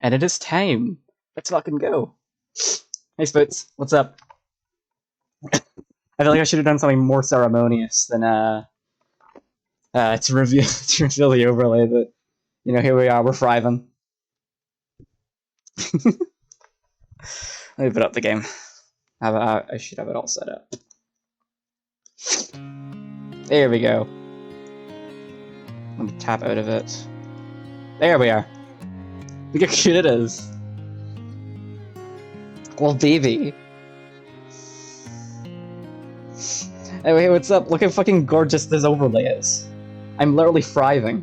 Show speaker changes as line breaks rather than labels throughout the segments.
And it is time. Let's fucking go. Hey Spoots, what's up? I feel like I should have done something more ceremonious than to reveal the overlay, but you know, here we are, we're thriving. Let me put up the game. I should have it all set up. There we go. Let me tap out of it. There we are. Look how cute it is. Well, baby. Anyway, what's up? Look how fucking gorgeous this overlay is. I'm literally thriving.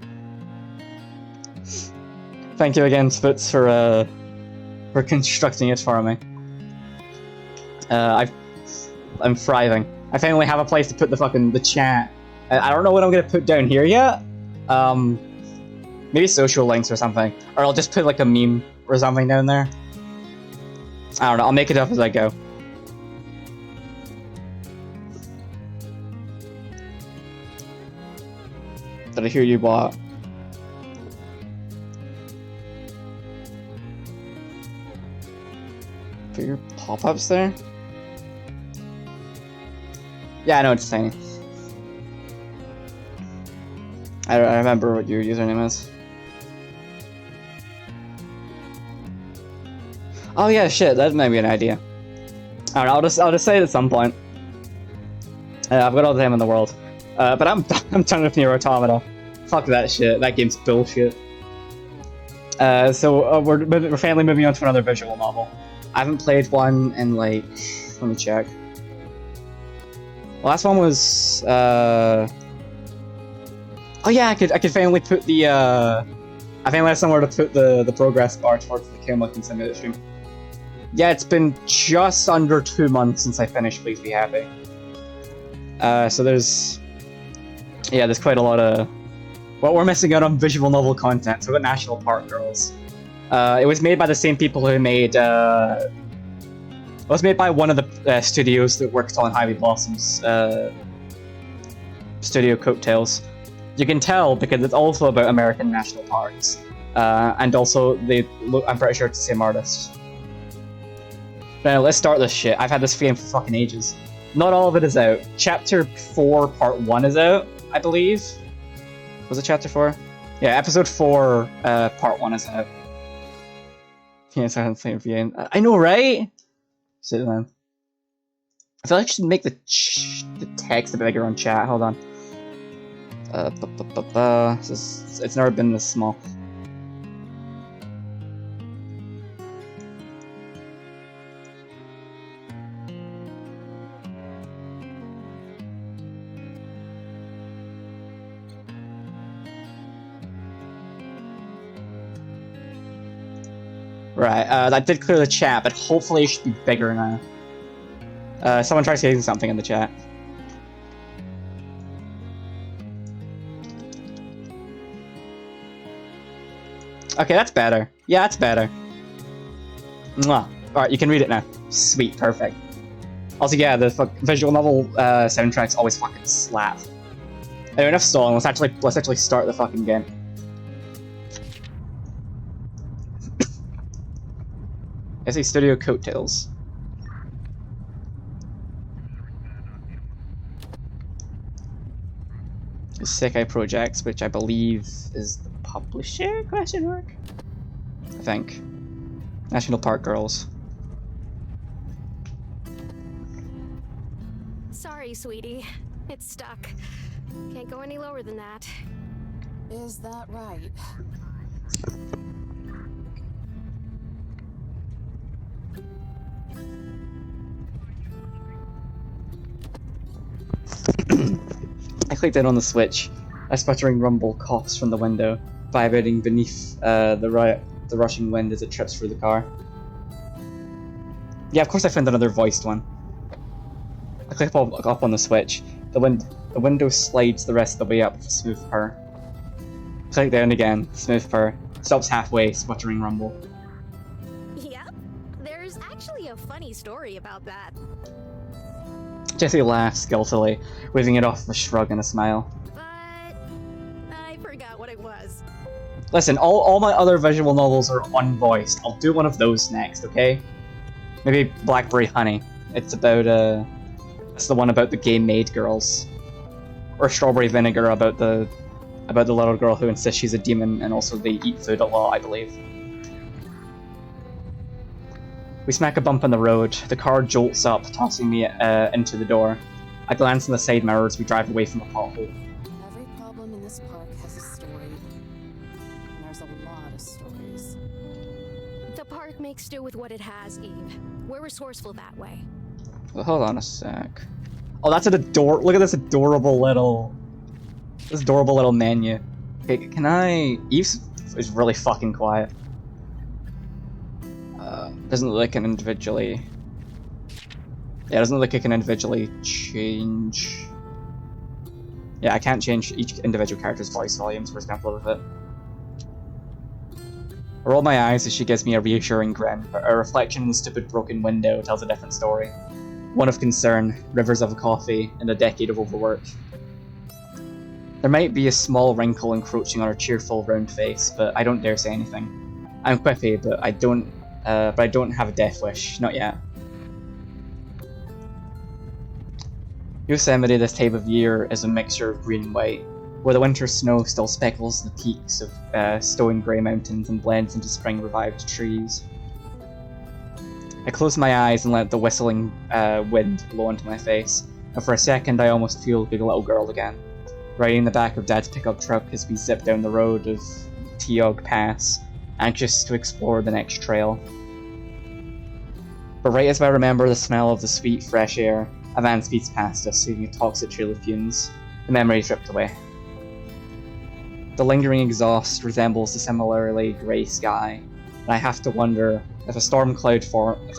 Thank you again, Spitz, for constructing it for me. I'm thriving. I finally have a place to put the chat. I don't know what I'm gonna put down here yet. Maybe social links or something, or I'll just put like a meme or something down there. I don't know. I'll make it up as I go. Did I hear you what? Put your pop-ups there? Yeah, I know it's tiny. I remember what your username is. Oh yeah, shit, that might be an idea. I don't know, I'll just say it at some point. I've got all the time in the world. But I'm done with Nier Automata. Fuck that shit, that game's bullshit. So we're finally moving on to another visual novel. I haven't played one in like, let me check. The last one was oh yeah, I could finally put the I finally have somewhere to put the progress bar towards the Killing Simulation. Yeah, it's been just under 2 months since I finished Please Be Happy. So there's quite a lot of... Well, we're missing out on visual novel content, so we've got National Park Girls. It was made by the same people who made... it was made by one of the studios that worked on Highway Blossoms, Studio Coattails. You can tell because it's also about American national parks. And also, I'm pretty sure it's the same artist. Now, let's start this shit. I've had this game for fucking ages. Not all of it is out. Chapter 4, Part 1 is out, I believe. Was it Chapter 4? Yeah, Episode 4, Part 1 is out. Yes, I haven't seen it again. I know, right? Sit down. I feel like I should make the text a bit bigger on chat. Hold on. It's never been this small. Right, that did clear the chat, but hopefully it should be bigger now. Someone tries saying something in the chat. Okay, that's better. Yeah, that's better. Mwah. Alright, you can read it now. Sweet, perfect. Also, yeah, the visual novel soundtracks always fucking slap. Anyway, enough stalling. Let's actually start the fucking game. I say Studio Coattails. Sekai Projects, which I believe is the publisher? Question mark? I think. National Park Girls.
Sorry, sweetie. It's stuck. Can't go any lower than that.
Is that right?
I clicked in on the switch. A sputtering rumble coughs from the window, vibrating beneath the rushing wind as it trips through the car. Yeah, of course I found another voiced one. I click up on the switch. The window slides the rest of the way up with a smooth purr. Click down again, smooth purr. Stops halfway, sputtering rumble.
Yep. There's actually a funny story about that.
Jessie laughs guiltily, waving it off with a shrug and a smile.
But I forgot what it was.
Listen, all my other visual novels are unvoiced. I'll do one of those next, okay? Maybe Blackberry Honey. It's about, it's the one about the gay maid girls. Or Strawberry Vinegar about the little girl who insists she's a demon and also they eat food a lot, I believe. We smack a bump on the road. The car jolts up, tossing me into the door. I glance in the side mirror as we drive away from a pothole.
Every problem in this park has a story. And there's a lot of stories.
The park makes do with what it has, Eve. We're resourceful that way.
Well, hold on a sec. Oh, that's an look at this adorable little menu. Okay, can I... Eve's is really fucking quiet. Doesn't look like it can individually... Yeah, it doesn't look like it can individually change... Yeah, I can't change each individual character's voice volumes, for example, with it. I roll my eyes as she gives me a reassuring grin, but a reflection in the stupid broken window tells a different story. One of concern, rivers of coffee, and a decade of overwork. There might be a small wrinkle encroaching on her cheerful, round face, but I don't dare say anything. I'm quippy, but I don't have a death wish, not yet. Yosemite this time of year is a mixture of green and white, where the winter snow still speckles the peaks of stone grey mountains and blends into spring revived trees. I close my eyes and let the whistling wind blow into my face, and for a second I almost feel like a little girl again, riding the back of Dad's pickup truck as we zip down the road of Tiog Pass, anxious to explore the next trail. But right as I remember the smell of the sweet, fresh air, a van speeds past us, leaving a toxic trail of fumes. The memory dripped away. The lingering exhaust resembles the similarly grey sky, and I have to wonder if a storm cloud forms,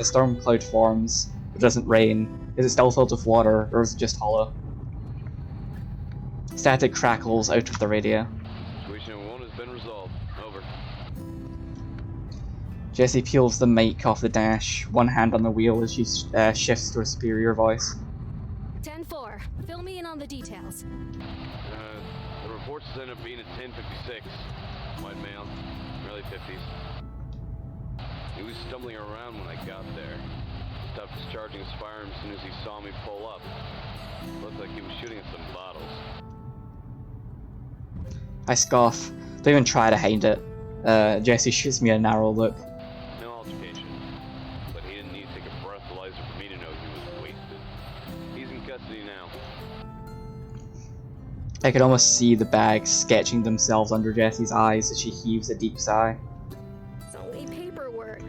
but doesn't rain, is it still filled with water, or is it just hollow? Static crackles out of the radio.
Situation 1 has been resolved. Over.
Jessie peels the mic off the dash, one hand on the wheel as she shifts to a superior voice.
10-4. Fill me in on the details.
The reports end up being at 10:56. White male, early 50s. He was stumbling around when I got there. Stopped discharging his firearm as soon as he saw me pull up. Looked like he was shooting at some bottles.
I scoff. Don't even try to hide it. Jessie shoots me a narrow look.
No altercation. But he didn't need to take a breathalyzer for me to know he was wasted. He's in custody now.
I could almost see the bags sketching themselves under Jessie's eyes as she heaves a deep sigh.
It's only paperwork.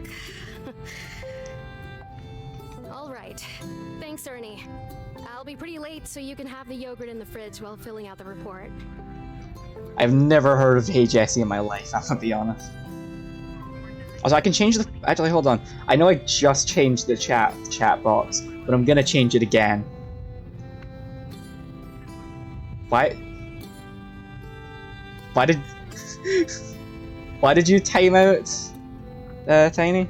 Alright. Thanks, Ernie. I'll be pretty late, so you can have the yogurt in the fridge while filling out the report.
I've never heard of Hey Jessie in my life, I'm gonna be honest. Also, I can change the... Actually, hold on. I know I just changed the chat box, but I'm gonna change it again. Why did... Why did you time out, Tiny?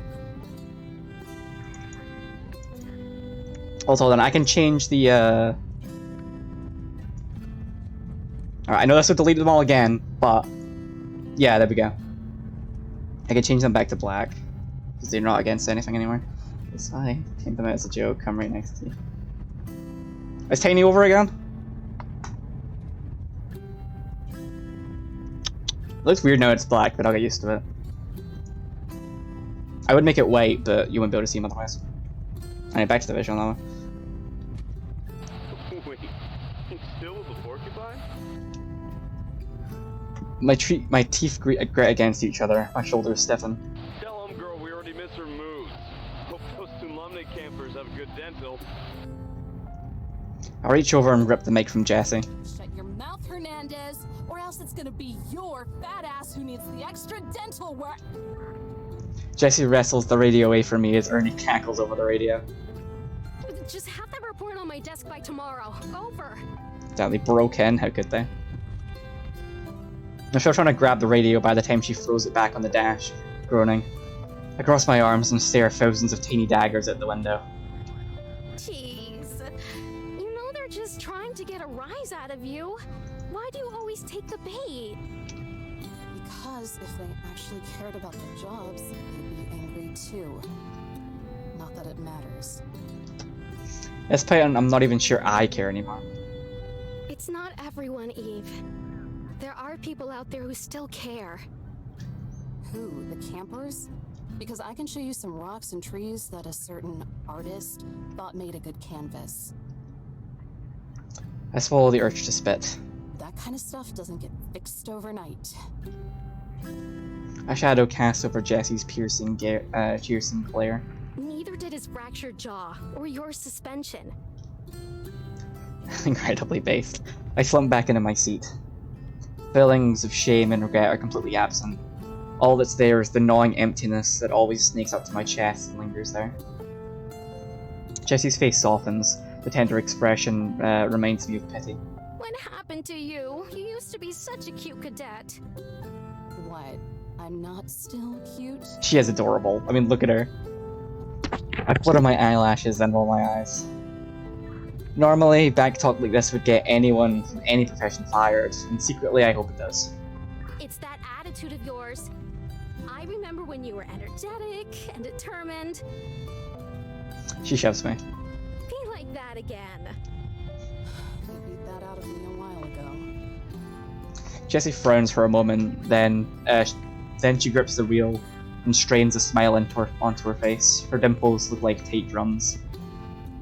Also, hold on, I can change the, Alright, I know this would delete them all again, but... Yeah, there we go. I can change them back to black, because they're not against anything anymore. It's fine. Came them out as a joke, come right next to you. Is Tiny over again? It looks weird now it's black, but I'll get used to it. I would make it white, but you wouldn't be able to see him otherwise. Alright, back to the visual now.
Wait, he's still with the porcupine?
My teeth grit against each other. My shoulders stiffen.
Tell him, girl, we already missed her moves. Hope those Tumlumne campers have good dental.
I reach over and rip the mic from Jessie.
Shut your mouth, Hernandez, or else it's gonna be your fat ass who needs the extra dental work.
Jessie wrestles the radio away from me as Ernie cackles over the radio.
Just have that report on my desk by tomorrow. Over.
Damn, they broke in. How could they? I'm still trying to grab the radio by the time she throws it back on the dash, groaning. I cross my arms and stare thousands of tiny daggers at the window.
Jeez. You know they're just trying to get a rise out of you. Why do you always take the bait?
Because if they actually cared about their jobs, they'd be angry too. Not that it matters.
At this point, I'm not even sure I care anymore.
It's not everyone, Eve. There are people out there who still care.
Who? The campers? Because I can show you some rocks and trees that a certain artist thought made a good canvas.
I swallow the urge to spit.
That kind of stuff doesn't get fixed overnight.
A shadow cast over Jesse's piercing glare.
Neither did his fractured jaw or your suspension.
Incredibly based. I slump back into my seat. Feelings of shame and regret are completely absent. All that's there is the gnawing emptiness that always sneaks up to my chest and lingers there. Jesse's face softens. The tender expression reminds me of pity.
What happened to you? You used to be such a cute cadet.
What? I'm not still cute?
She is adorable. I mean, look at her. I flutter my eyelashes and roll my eyes. Normally, backtalk like this would get anyone from any profession fired, and secretly I hope it does.
It's that attitude of yours. I remember when you were energetic and determined.
She shoves me.
Be like that again.
You beat that out of me a while ago.
Jessie frowns for a moment, then she grips the wheel and strains a smile onto her face. Her dimples look like tight drums.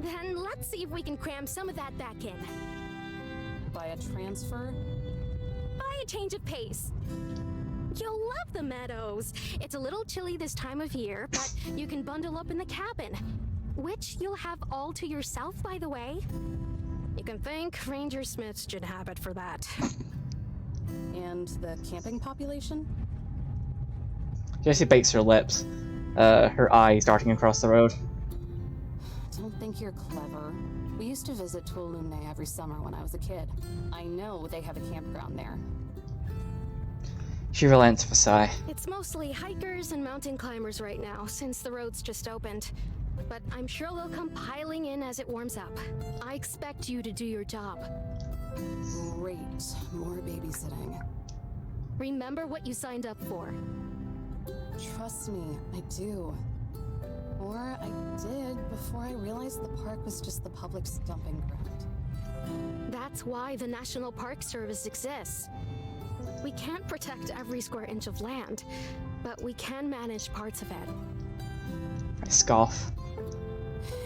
Then let's see if we can cram some of that back in.
By a transfer?
By a change of pace. You'll love the meadows. It's a little chilly this time of year, but you can bundle up in the cabin. Which you'll have all to yourself, by the way. You can thank Ranger Smith's gin habit for that.
And the camping population?
Jessie bites her lips, her eyes darting across the road.
Don't think you're clever. We used to visit Tuolumne every summer when I was a kid. I know they have a campground there.
She relents with a sigh.
It's mostly hikers and mountain climbers right now, since the road's just opened. But I'm sure they'll come piling in as it warms up. I expect you to do your job.
Great. More babysitting.
Remember what you signed up for.
Trust me, I do. Or I did before I realized the park was just the public's dumping ground.
That's why the National Park Service exists. We can't protect every square inch of land, but we can manage parts of it.
I scoff.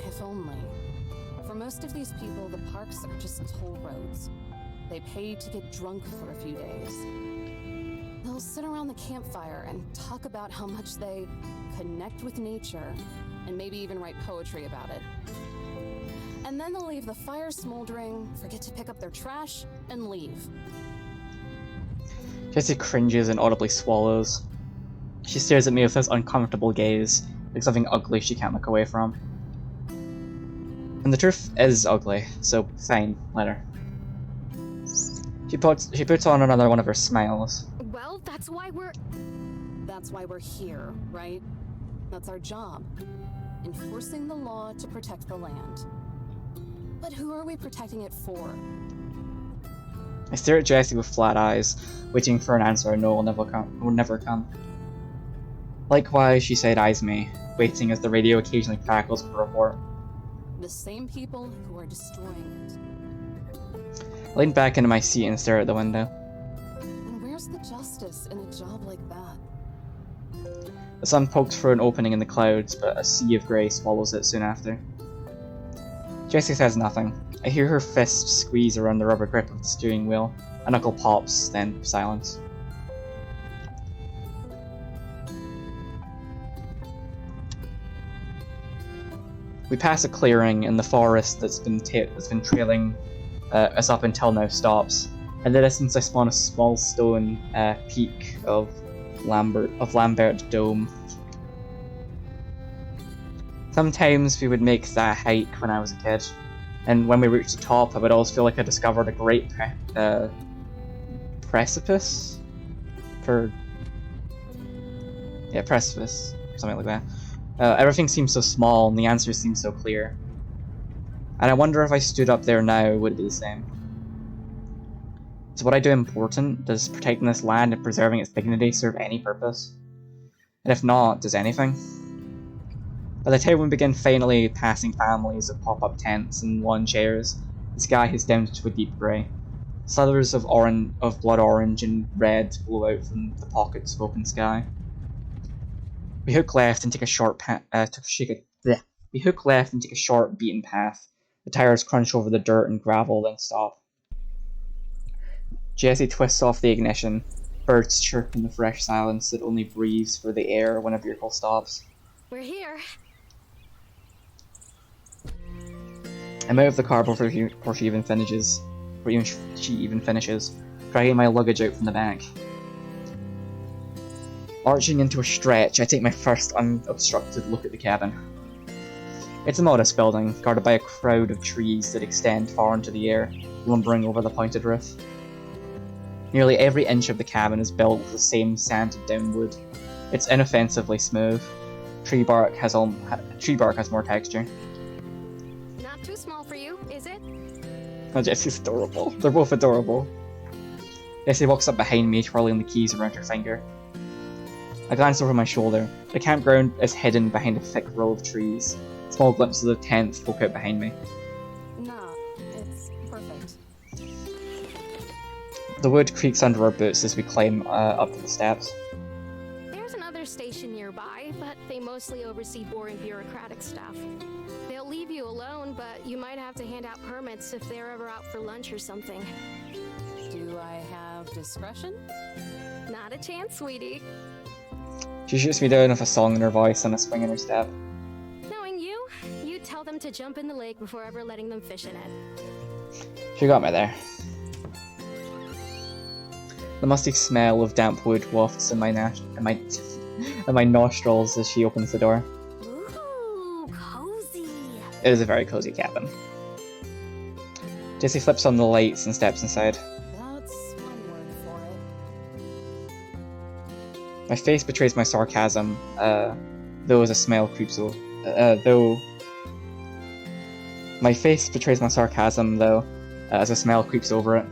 If only. For most of these people, the parks are just toll roads. They pay to get drunk for a few days. They'll sit around the campfire and talk about how much they connect with nature, and maybe even write poetry about it. And then they'll leave the fire smoldering, forget to pick up their trash, and leave.
Jessie cringes and audibly swallows. She stares at me with this uncomfortable gaze, like something ugly she can't look away from. And the truth is ugly, so fine, let her. She puts on another one of her smiles.
Well, that's why
we're here, right? That's our job. Enforcing the law to protect the land. But who are we protecting it for?
I stare at Jessie with flat eyes, waiting for an answer I know will never come. Likewise, she side-eyes me, waiting as the radio occasionally crackles for a report.
The same people who are destroying it.
I lean back into my seat and stare at the window.
And where's the justice in a job like that?
The sun pokes through an opening in the clouds, but a sea of grey swallows it soon after. Jessie says nothing. I hear her fist squeeze around the rubber grip of the steering wheel. A knuckle pops, then silence. We pass a clearing, and the forest that's been trailing us up until now stops. In the distance, I spawn a small stone peak of Lambert Dome. Sometimes we would make that hike when I was a kid, and when we reached the top, I would always feel like I discovered a great precipice? Precipice, something like that. Everything seems so small, and the answers seem so clear. And I wonder if I stood up there now, would it be the same? Is what I do important? Does protecting this land and preserving its dignity serve any purpose? And if not, does anything? By the time we begin finally passing families of pop-up tents and lawn chairs, the sky has dimmed to a deep grey. Slithers of blood orange and red blow out from the pockets of open sky. We hook left and take a short We hook left and take a short beaten path. The tires crunch over the dirt and gravel, then stop. Jesse twists off the ignition. Birds chirp in the fresh silence that only breathes for the air when a vehicle stops.
We're here.
I'm out of the car before she even finishes, dragging my luggage out from the back. Arching into a stretch, I take my first unobstructed look at the cabin. It's a modest building, guarded by a crowd of trees that extend far into the air, lumbering over the pointed roof. Nearly every inch of the cabin is built with the same sanded down wood. It's inoffensively smooth. Tree bark has more texture.
Not too small for you, is it?
Oh, Jessie's adorable. They're both adorable. Jessie walks up behind me, twirling the keys around her finger. I glance over my shoulder. The campground is hidden behind a thick row of trees. Small glimpses of the tents poke out behind me.
Nah, it's perfect.
The wood creaks under our boots as we climb up the steps.
There's another station nearby, but they mostly oversee boring bureaucratic stuff. They'll leave you alone, but you might have to hand out permits if they're ever out for lunch or something.
Do I have discretion?
Not a chance, sweetie.
She shoots me down with a song in her voice and a swing in her step.
Knowing you, you'd tell them to jump in the lake before ever letting them fish in it.
She got me there. The musty smell of damp wood wafts in my nostrils as she opens the door.
Ooh, cozy.
It is a very cozy cabin. Jessie flips on the lights and steps inside.
That's one word for it.
My face betrays my sarcasm, though as a smile creeps over. My face betrays my sarcasm, though, as a smell creeps over it.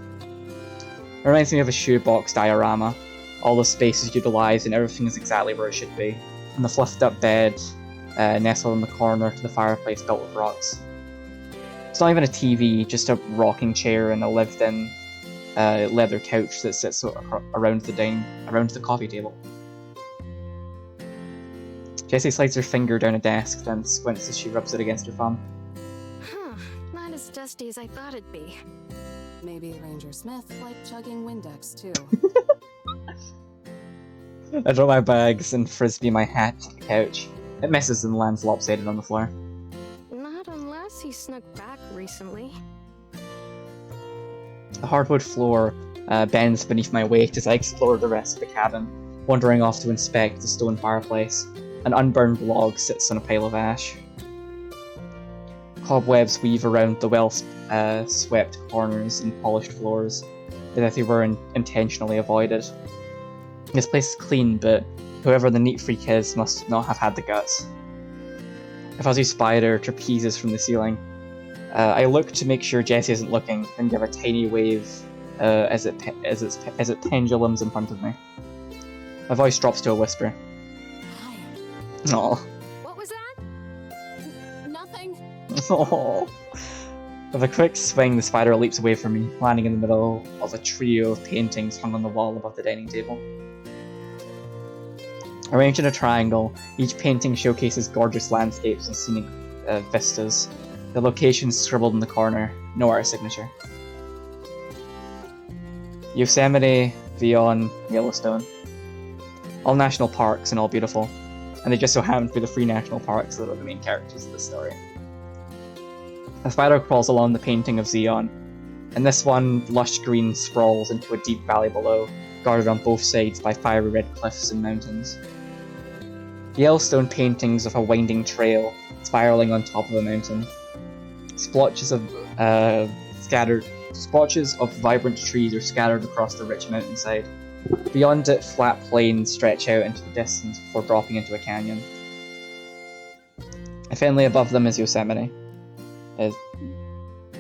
It reminds me of a shoebox diorama. All the space is utilised and everything is exactly where it should be. From the fluffed up bed, nestled in the corner, to the fireplace built with rocks. It's not even a TV, just a rocking chair and a lived-in leather couch that sits around the coffee table. Jessie slides her finger down a desk, then squints as she rubs it against her thumb.
Huh, not as dusty as I thought it'd be.
Maybe Ranger Smith liked chugging Windex too.
I drop my bags and frisbee my hat to the couch. It messes and lands lopsided on the floor.
Not unless he snuck back recently.
The hardwood floor bends beneath my weight as I explore the rest of the cabin, wandering off to inspect the stone fireplace. An unburned log sits on a pile of ash. Cobwebs weave around the well-swept corners and polished floors, as if they were intentionally avoided. This place is clean, but whoever the neat freak is must not have had the guts. A fuzzy spider trapezes from the ceiling. I look to make sure Jessie isn't looking, then give a tiny wave as it pendulums in front of me. My voice drops to a whisper.
Hi.
Aww.
What was that?
Nothing.
Aww. With a quick swing, the spider leaps away from me, landing in the middle of a trio of paintings hung on the wall above the dining table. Arranged in a triangle, each painting showcases gorgeous landscapes and scenic vistas. The locations scribbled in the corner, no art signature. Yosemite, Zion, Yellowstone. All national parks and all beautiful, and they just so happen to be the 3 national parks that are the main characters of the story. A spider crawls along the painting of Zion, and this one, lush green sprawls into a deep valley below, guarded on both sides by fiery red cliffs and mountains. The Yellowstone paintings of a winding trail, spiraling on top of a mountain. Splotches of vibrant trees are scattered across the rich mountainside. Beyond it, flat plains stretch out into the distance before dropping into a canyon. Finally above them is Yosemite.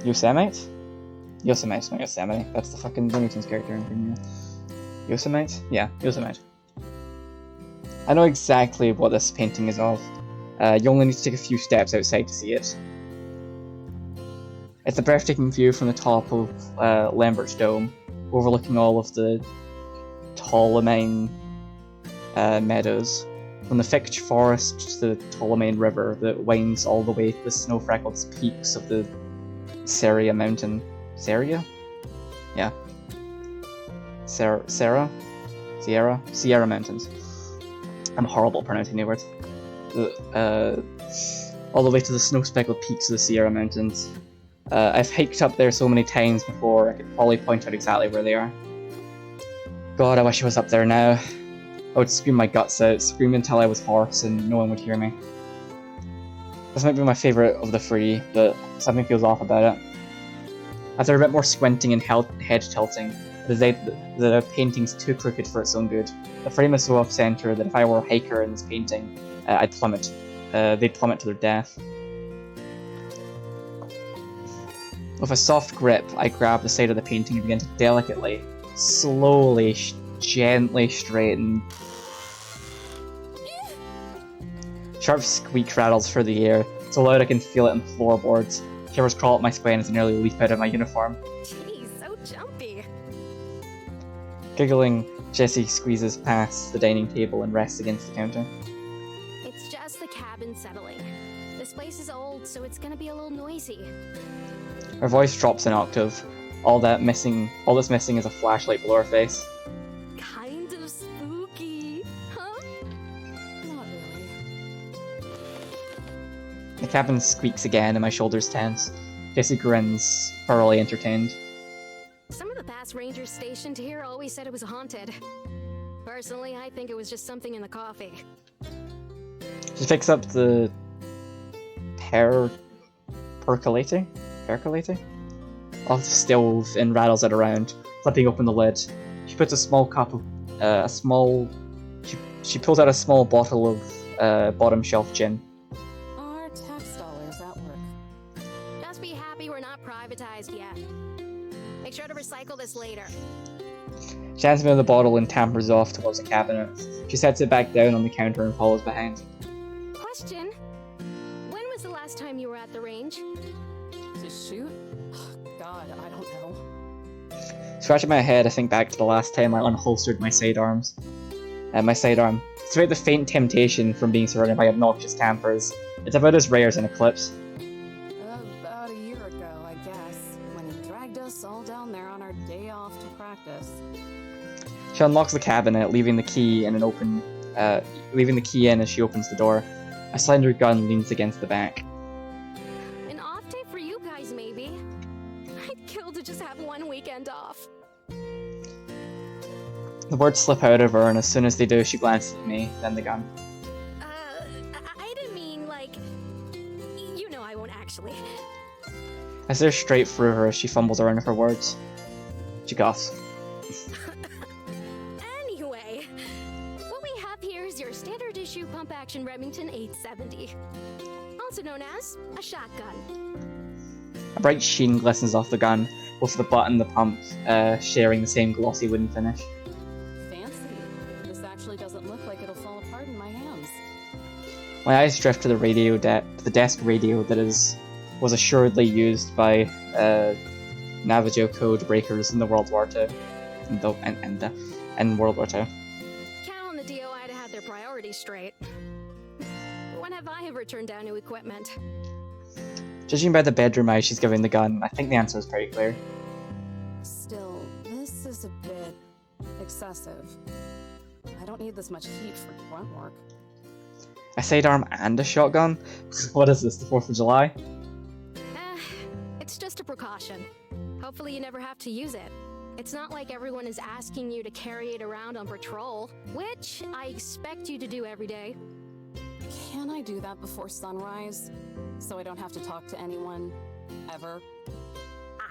Yosemite? Yosemite, not Yosemite. That's the fucking Looney Tunes character in Premiere. Yosemite? Yeah, Yosemite. I know exactly what this painting is of. You only need to take a few steps outside to see it. It's a breathtaking view from the top of Lambert's Dome, overlooking all of the Tuolumne meadows. From the Fitch Forest to the Tuolumne River that winds all the way to the snow-freckled peaks of the Sierra Mountain. Sierra? Yeah. Sierra Mountains. I'm horrible at pronouncing the words. All the way to the snow-speckled peaks of the Sierra Mountains. I've hiked up there so many times before, I could probably point out exactly where they are. God, I wish I was up there now. I would scream my guts out, scream until I was hoarse and no one would hear me. This might be my favourite of the three, but something feels off about it. After a bit more squinting and head tilting, the painting's too crooked for its own good. The frame is so off-centre that if I were a hiker in this painting, I'd plummet. They'd plummet to their death. With a soft grip, I grab the side of the painting and begin to delicately, slowly, gently straighten. Sharp squeak rattles through the air, so loud I can feel it in the floorboards. Shivers crawl up my spine as I nearly leap out of my uniform.
Jeez, so jumpy.
Giggling, Jessie squeezes past the dining table and rests against the counter.
It's just the cabin settling. This place is old, so it's gonna be a little noisy.
Her voice drops an octave. All that's missing is a flashlight below her face.
Kind of spooky, huh?
Not really.
The cabin squeaks again and my shoulders tense. Jessie grins, thoroughly entertained.
Some of the past rangers stationed here always said it was haunted. Personally, I think it was just something in the coffee.
She picks up the percolator off the stove and rattles it around, flipping open the lid. She puts a small cup of she pulls out a small bottle of bottom shelf gin.
Our tax dollars at work.
Just be happy we're not privatized yet. Make sure to recycle this later.
She hands me the bottle and tampers off towards the cabinet. She sets it back down on the counter and follows behind.
Question: when was the last time you were at the range?
To shoot? God, I don't know.
Scratching my head, I think back to the last time I unholstered my sidearms. My sidearm. Despite the faint temptation from being surrounded by obnoxious campers, it's about as rare as an eclipse.
About a year ago, I guess, when he dragged us all down there on our day off to practice.
She unlocks the cabinet, leaving the key in as she opens the door. A slender gun leans against the back.
An off day for you guys, maybe. I'd kill to just have one weekend off.
The words slip out of her, and as soon as they do, she glances at me, then the gun.
I didn't mean, like... You know I won't actually.
I stare straight through her as she fumbles around with her words. She coughs.
Anyway, what we have here is your standard issue pump-action Remington 870. Also known as a shotgun.
A bright sheen glistens off the gun, with the butt and the pump sharing the same glossy wooden finish.
Fancy. This actually doesn't look like it'll fall apart in my hands.
My eyes drift to the desk radio that was assuredly used by Navajo code breakers in the World War II. In World War II.
Count on the DOI to have their priorities straight. When have I ever turned down new equipment?
Judging by the bedroom eyes she's giving the gun, I think the answer is pretty clear.
Still, this is a bit excessive. I don't need this much heat for grunt work.
A sidearm and a shotgun? What is this, the 4th of July?
It's just a precaution. Hopefully you never have to use it. It's not like everyone is asking you to carry it around on patrol, which I expect you to do every day.
Can I do that before sunrise? So I don't have to talk to anyone, ever?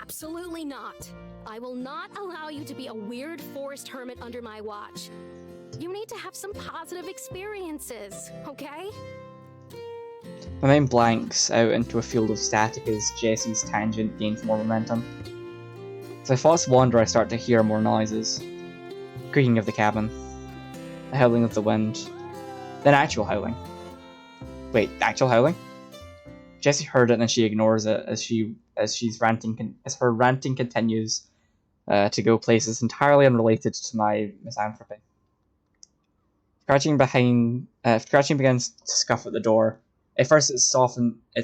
Absolutely not. I will not allow you to be a weird forest hermit under my watch. You need to have some positive experiences, okay?
My mind blanks out into a field of static as Jessie's tangent gains more momentum. As I thoughts wander, I start to hear more noises. Creaking of the cabin. The howling of the wind. Then actual howling. Wait, actual howling? Jessie heard it and she ignores it as her ranting continues to go places entirely unrelated to my misanthropy. Crouching begins to scuff at the door. At first it's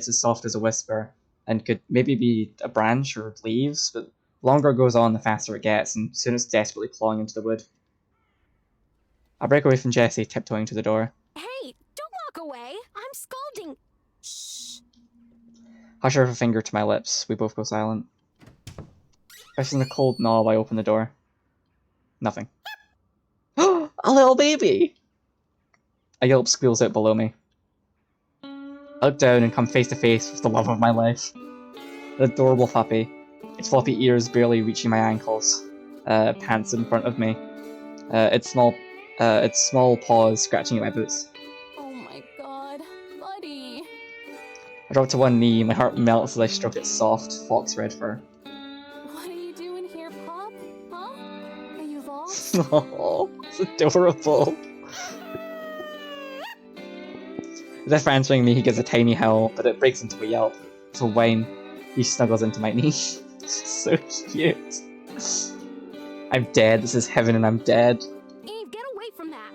as soft as a whisper, and could maybe be a branch or leaves, but the longer it goes on, the faster it gets, and soon it's desperately clawing into the wood. I break away from Jessie, tiptoeing to the door.
Hey, don't walk away. I'm scalding. Shh.
Hush her with a finger to my lips. We both go silent. Pressing the cold knob, I open the door. Nothing. A little baby! A yelp squeals out below me. I look down and come face to face with the love of my life. An adorable puppy, its floppy ears barely reaching my ankles, pants in front of me, its small paws scratching at my boots.
Oh my god, buddy.
I drop to one knee, my heart melts as I stroke its soft, fox red fur.
What are you doing here, pup? Huh? Are you lost?
Oh, it's adorable. As if answering me, he gives a tiny howl, but it breaks into a yelp. So whine, he snuggles into my knee. So cute. I'm dead. This is heaven and I'm dead.
Eve, get away from that.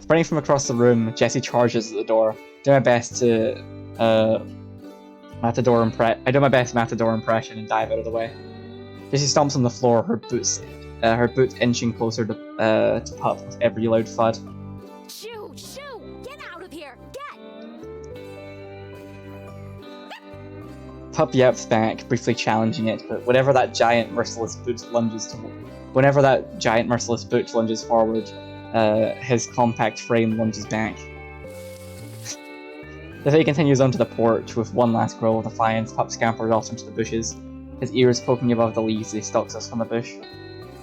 Sprinting from across the room, Jessie charges at the door. Do my best to Matador impression and dive out of the way. Jessie stomps on the floor, her boots inching closer to Pup with every loud thud.
Shoo! Get out of here! Get!
Pup yaps back, briefly challenging it, but whenever that giant merciless boot lunges forward, his compact frame lunges back. The Fae continues onto the porch with one last growl of defiance. Pup scampers off into the bushes, his ears poking above the leaves as he stalks us from the bush.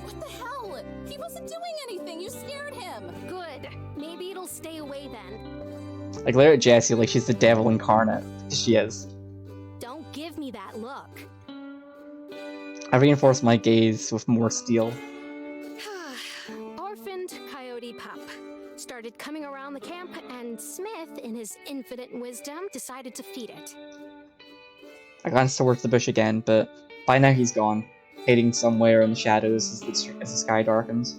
What the hell? He wasn't doing anything. You scared him.
Good. Maybe it'll stay away then.
I glare at Jessie like she's the devil incarnate. She is.
Don't give me that look.
I reinforce my gaze with more steel.
Orphaned coyote pup. Started coming around the camp, and Smith, in his infinite wisdom, decided to feed it.
I glance towards the bush again, but by now he's gone, hiding somewhere in the shadows as the sky darkens.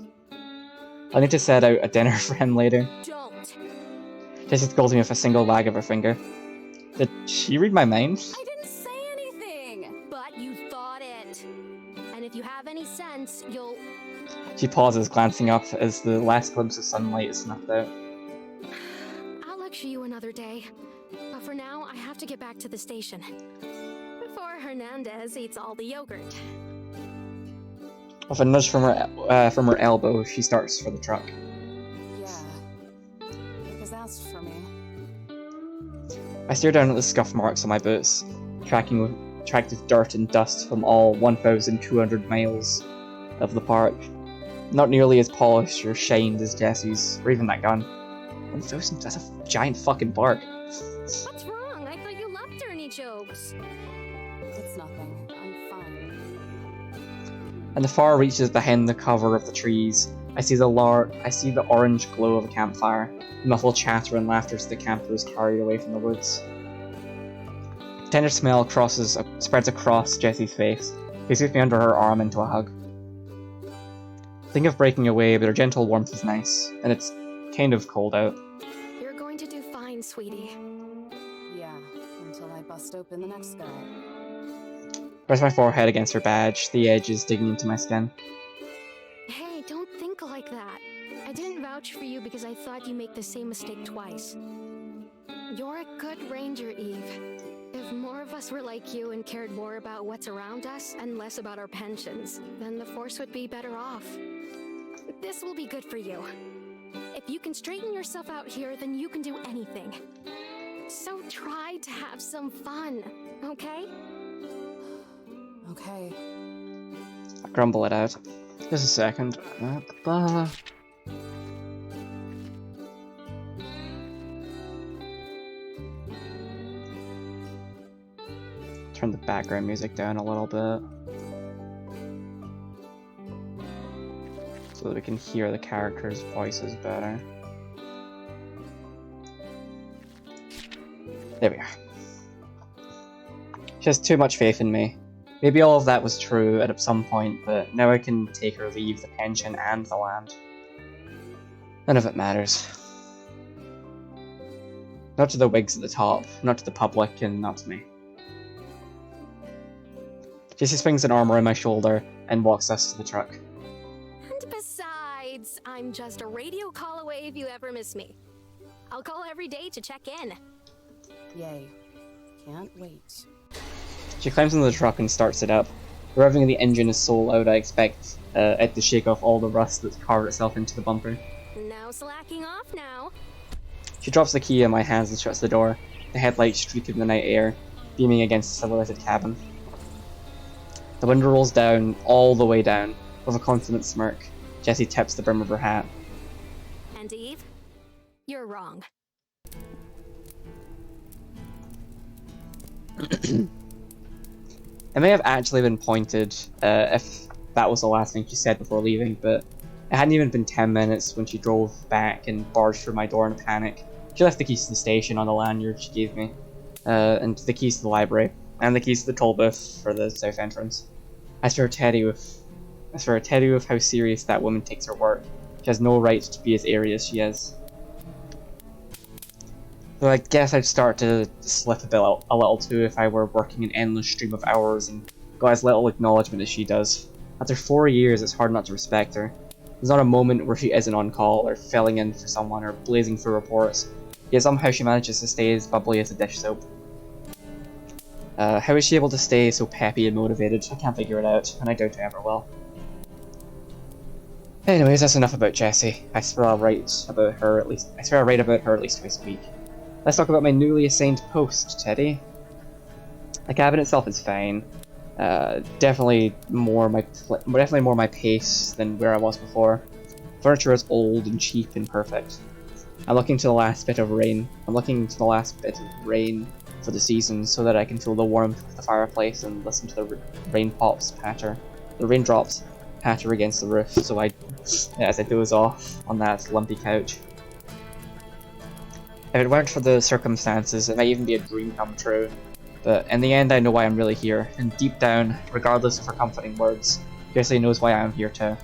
I need to set out a dinner for him later.
Don't!
Jessie scolds me with a single wag of her finger. Did she read my mind?
I didn't say anything.
But you thought it. And if you have any sense, you'll...
She pauses, glancing up as the last glimpse of sunlight is snuffed out.
I'll lecture you another day. But for now, I have to get back to the station. Before Hernandez eats all the yogurt.
With a nudge from her elbow, she starts for the truck.
Yeah. Because asked for me.
I stare down at the scuff marks on my boots, tracked with dirt and dust from all 1,200 miles of the park. Not nearly as polished or shined as Jessie's, or even that gun. 1,000? That's a giant fucking bark.
What's wrong? I thought you loved Ernie Jobs.
It's nothing. I'm fine.
And the far reaches behind the cover of the trees. I see the orange glow of a campfire, muffled chatter and laughter as the campers carried away from the woods. The tender smell spreads across Jessie's face. She sweeps me under her arm into a hug. Think of breaking away, but her gentle warmth is nice, and it's kind of cold out.
You're going to do fine, sweetie.
Yeah, until I bust open the next guy.
Press my forehead against her badge, the edges digging into my skin.
Hey, don't think like that. I didn't vouch for you because I thought you make the same mistake twice. You're a good ranger, Eve. If more of us were like you and cared more about what's around us and less about our pensions, then the Force would be better off. This will be good for you. If you can straighten yourself out here, then you can do anything. So try to have some fun, okay?
Okay.
I grumble it out. Just a second. Turn the background music down a little bit. so that we can hear the characters' voices better. There we are. She has too much faith in me. Maybe all of that was true at some point, but now I can take or leave the pension and the land. None of it matters. Not to the wigs at the top, not to the public, and not to me. Jessie swings an arm around my shoulder and walks us to the truck.
And besides, I'm just a radio call away if you ever miss me. I'll call every day to check in.
Yay. Can't wait.
She climbs into the truck and starts it up. Revving the engine is so loud I expect it to shake off all the rust that's carved itself into the bumper.
No slacking off now.
She drops the key in my hands and shuts the door, the headlights streaking the night air, beaming against the silhouetted cabin. The window rolls down, all the way down. With a confident smirk, Jessie tips the brim of her hat.
And Eve, you're wrong.
It may have actually been pointed if that was the last thing she said before leaving, but it hadn't even been 10 minutes when she drove back and barged through my door in a panic. She left the keys to the station on the lanyard she gave me, and the keys to the library, and the keys to the toll booth for the south entrance. As for her Teddy with how serious that woman takes her work, she has no right to be as airy as she is. So I guess I'd start to slip a little too if I were working an endless stream of hours and got as little acknowledgement as she does. After 4 years, it's hard not to respect her. There's not a moment where she isn't on call, or filling in for someone, or blazing through reports, yet somehow she manages to stay as bubbly as a dish soap. How is she able to stay so peppy and motivated? I can't figure it out, and I doubt I ever will. Anyways, that's enough about Jessie. I swear I write about her at least twice a week. Let's talk about my newly assigned post, Teddy. The cabin itself is fine. Definitely more my pace than where I was before. Furniture is old and cheap and perfect. I'm looking to the last bit of rain. For the season, so that I can feel the warmth of the fireplace and listen to the raindrops patter against the roof. So as I doze off on that lumpy couch. If it weren't for the circumstances, it might even be a dream come true. But in the end, I know why I'm really here, and deep down, regardless of her comforting words, Jessie knows why I'm here too.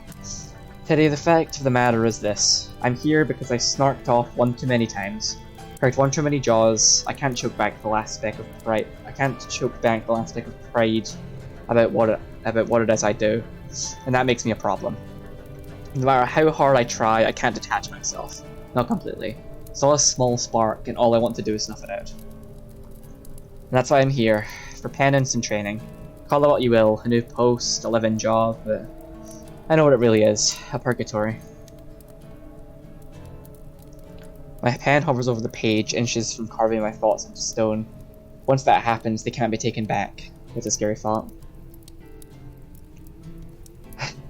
Teddy, the fact of the matter is this: I'm here because I snarked off one too many times. Cracked one too many jaws. I can't choke back the last speck of pride. About what it is I do, and that makes me a problem. No matter how hard I try, I can't detach myself. Not completely. It's all a small spark, and all I want to do is snuff it out. And that's why I'm here, for penance and training. Call it what you will, a new post, a live-in job, but I know what it really is, a purgatory. My pen hovers over the page, inches from carving my thoughts into stone. Once that happens, they can't be taken back. It's a scary thought.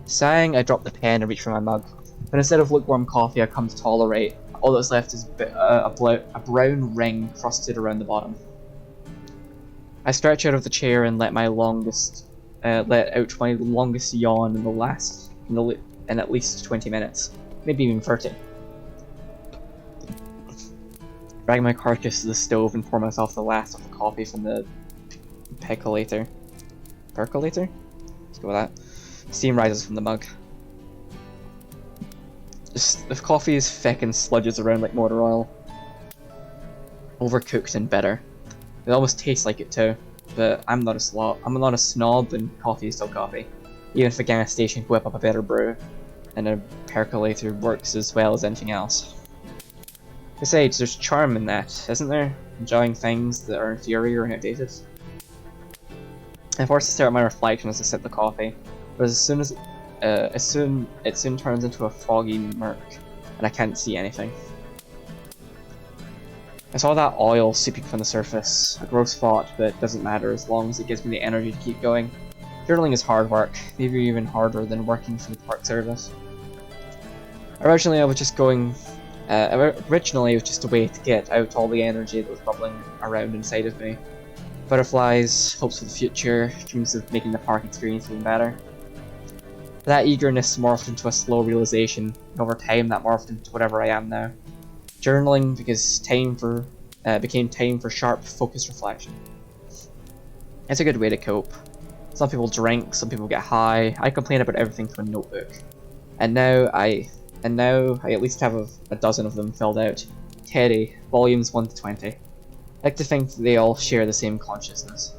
Sighing, I drop the pen and reach for my mug. But instead of lukewarm coffee I come to tolerate, all that's left is a brown ring frosted around the bottom. I stretch out of the chair and let out my longest yawn in at least 20 minutes, maybe even 30. Drag my carcass to the stove and pour myself the last of the coffee from the percolator. Percolator? Let's go with that. Steam rises from the mug. The coffee is thick and sludges around like motor oil. Overcooked and bitter. It almost tastes like it too, but I'm not a snob, and coffee is still coffee. Even if a gas station can whip up a better brew, and a percolator works as well as anything else. Besides, there's charm in that, isn't there? Enjoying things that are inferior and outdated. I'm forced to stare at my reflection as I sip the coffee, but it soon turns into a foggy murk, and I can't see anything. I saw that oil seeping from the surface, a gross thought, but it doesn't matter as long as it gives me the energy to keep going. Journaling is hard work, maybe even harder than working for the Park Service. Originally it was just a way to get out all the energy that was bubbling around inside of me. Butterflies, hopes for the future, dreams of making the park experience even better. That eagerness morphed into a slow realization, and over time that morphed into whatever I am now. Journaling became time for sharp, focused reflection. It's a good way to cope. Some people drink, some people get high. I complain about everything to a notebook. And now I at least have a dozen of them filled out. Teddy, volumes 1 to 20. I like to think that they all share the same consciousness.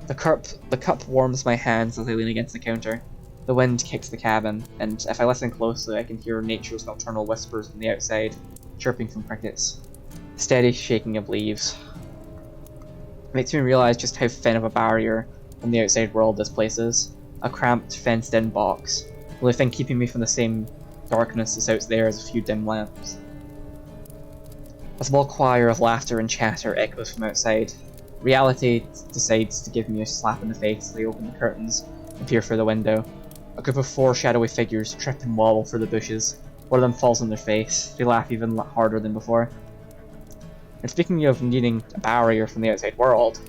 The cup warms my hands as I lean against the counter. The wind kicks the cabin, and if I listen closely I can hear nature's nocturnal whispers from the outside, chirping from crickets. Steady shaking of leaves. It makes me realise just how thin of a barrier from the outside world this place is. A cramped, fenced-in box. The only thing keeping me from the same darkness as out there is a few dim lamps. A small choir of laughter and chatter echoes from outside. Reality decides to give me a slap in the face as I open the curtains and peer through the window. A group of 4 shadowy figures trip and wobble through the bushes. One of them falls on their face. They laugh even harder than before. And speaking of needing a barrier from the outside world,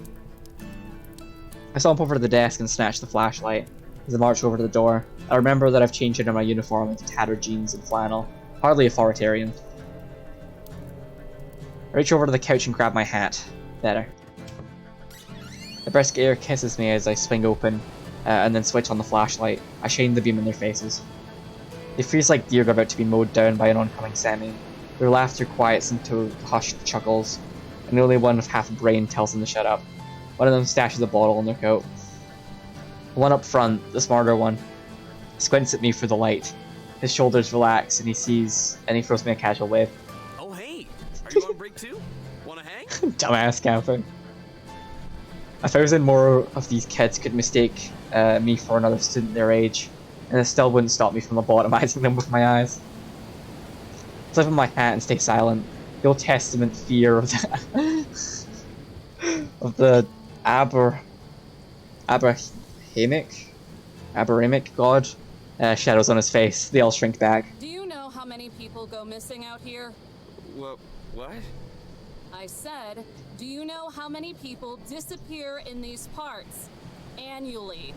I stomp over to the desk and snatch the flashlight as I march over to the door. I remember that I've changed into my uniform into tattered jeans and flannel, hardly authoritarian. I reach over to the couch and grab my hat. Better. The brisk air kisses me as I swing open and then switch on the flashlight. I shine the beam in their faces. They freeze like deer about to be mowed down by an oncoming semi. Their laughter quiets into hushed chuckles, and only one with half a brain tells them to shut up. One of them stashes a bottle in their coat. The one up front, the smarter one, squints at me through the light. His shoulders relax and he throws me a casual wave.
Oh hey, are you on break too? Wanna hang?
Dumbass camper. 1,000 more of these kids could mistake me for another student their age, and it still wouldn't stop me from lobotomizing them with my eyes. Flip on my hat and stay silent. The old testament fear of the Abrahamic god shadows on his face. They all shrink back.
Do you know how many people go missing out here?
What?
I said, do you know how many people disappear in these parts annually?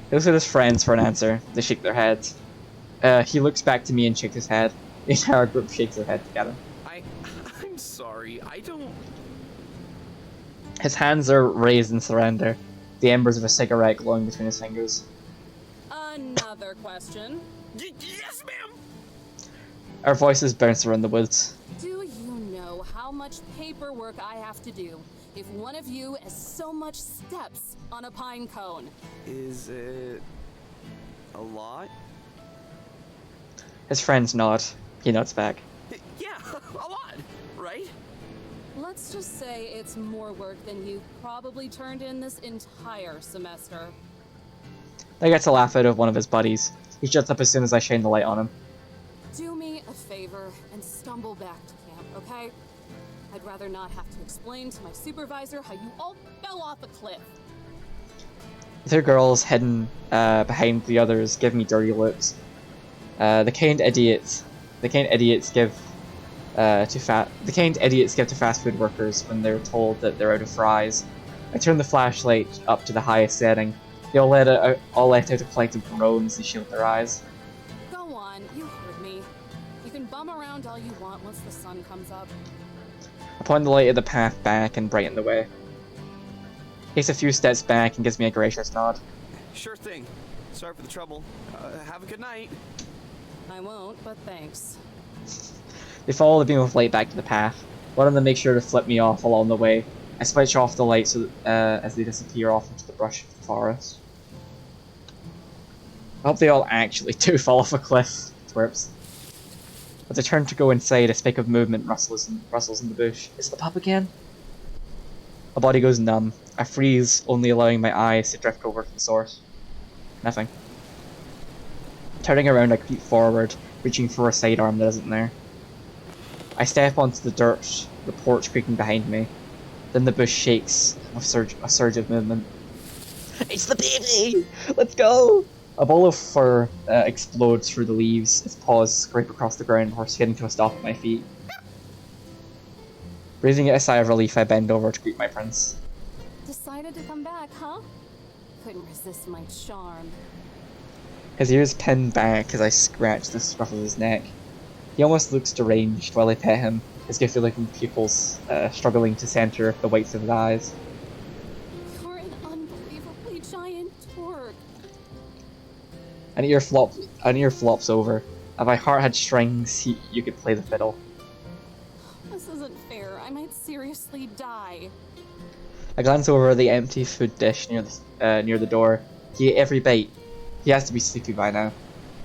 He looks at his friends for an answer. They shake their heads. He looks back to me and shakes his head. The entire group shakes their head together.
I'm sorry, I don't...
His hands are raised in surrender, the embers of a cigarette glowing between his fingers.
Another question.
Yes, ma'am!
Our voices bounce around the woods.
Do you know how much paperwork I have to do if one of you has so much steps on a pine cone?
Is it... a lot?
His friends nod. He nods back.
Yeah, a lot, right?
Let's just say it's more work than you probably turned in this entire semester.
I get a laugh out of one of his buddies. He shuts up as soon as I shine the light on him.
Do me a favor and stumble back to camp, okay? I'd rather not have to explain to my supervisor how you all fell off a cliff.
The 2 girls hidden behind the others give me dirty looks. The kind idiots give to fast food workers when they're told that they're out of fries. I turn the flashlight up to the highest setting. They all let out a collective groan as they shield their eyes.
Go on, you heard me. You can bum around all you want once the sun comes up.
I point the light of the path back and brighten the way. He takes a few steps back and gives me a gracious nod.
Sure thing. Sorry for the trouble. Have a good night.
I won't, but thanks.
They follow the beam of light back to the path. One of them makes sure to flip me off along the way. I switch off the light so that, as they disappear off into the brush of the forest. I hope they all actually do fall off a cliff. Twerps. As I turn to go inside, a speck of movement rustles in the bush. Is it the pup again? My body goes numb. I freeze, only allowing my eyes to drift over to the source. Nothing. Turning around, I creep forward, reaching for a sidearm that isn't there. I step onto the dirt, the porch creaking behind me. Then the bush shakes with a surge of movement. It's the baby! Let's go! A ball of fur explodes through the leaves, its paws scrape across the ground before skidding to a stop at my feet. Breathing a sigh of relief, I bend over to greet my prince.
Decided to come back, huh? Couldn't resist my charm.
His ears pinned back as I scratched the scruff of his neck. He almost looks deranged while I pet him, his gifted-looking pupils struggling to center the whites of his eyes.
You're an unbelievably giant torque.
An ear flops over. If my heart had strings, you could play the fiddle.
This isn't fair. I might seriously die.
I glance over the empty food dish near the door. He ate every bite. He has to be sleepy by now.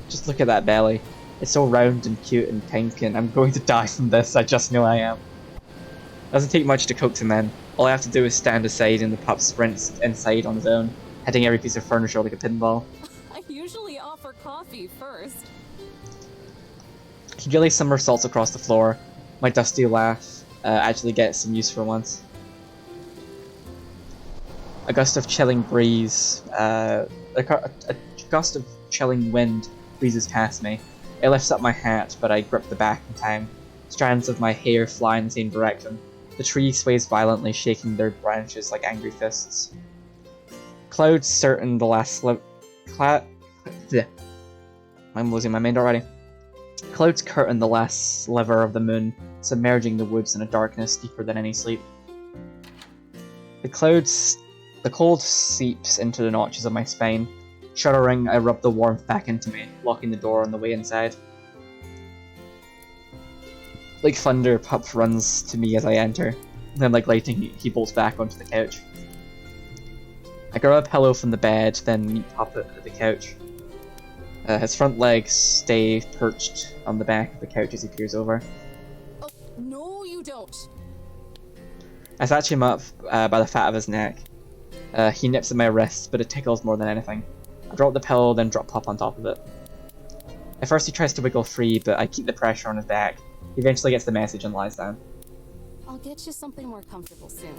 Just look at that belly. It's so round and cute and pink, and I'm going to die from this, I just know I am. Doesn't take much to coax him in. All I have to do is stand aside and the pup sprints inside on his own, hitting every piece of furniture like a pinball.
I usually offer coffee first.
He gently somersaults across the floor. My dusty laugh actually gets some use for once. A gust of chilling breeze, a gust of chilling wind breezes past me. It lifts up my hat, but I grip the back in time. Strands of my hair fly in the same direction. The tree sways violently, shaking their branches like angry fists. Clouds certain the last I'm losing my mind already. Clouds curtain the last sliver of the moon, submerging the woods in a darkness deeper than any sleep. The cold seeps into the notches of my spine. Shuddering, I rub the warmth back into me, locking the door on the way inside. Like thunder, Pup runs to me as I enter. Then, like lightning, he bolts back onto the couch. I grab a pillow from the bed, then meet Pup at the couch. His front legs stay perched on the back of the couch as he peers over.
Oh, no you don't.
I snatch him up by the fat of his neck. He nips at my wrist, but it tickles more than anything. I drop the pillow, then drop Pup on top of it. At first he tries to wiggle free, but I keep the pressure on his back. He eventually gets the message and lies down.
I'll get you something more comfortable soon.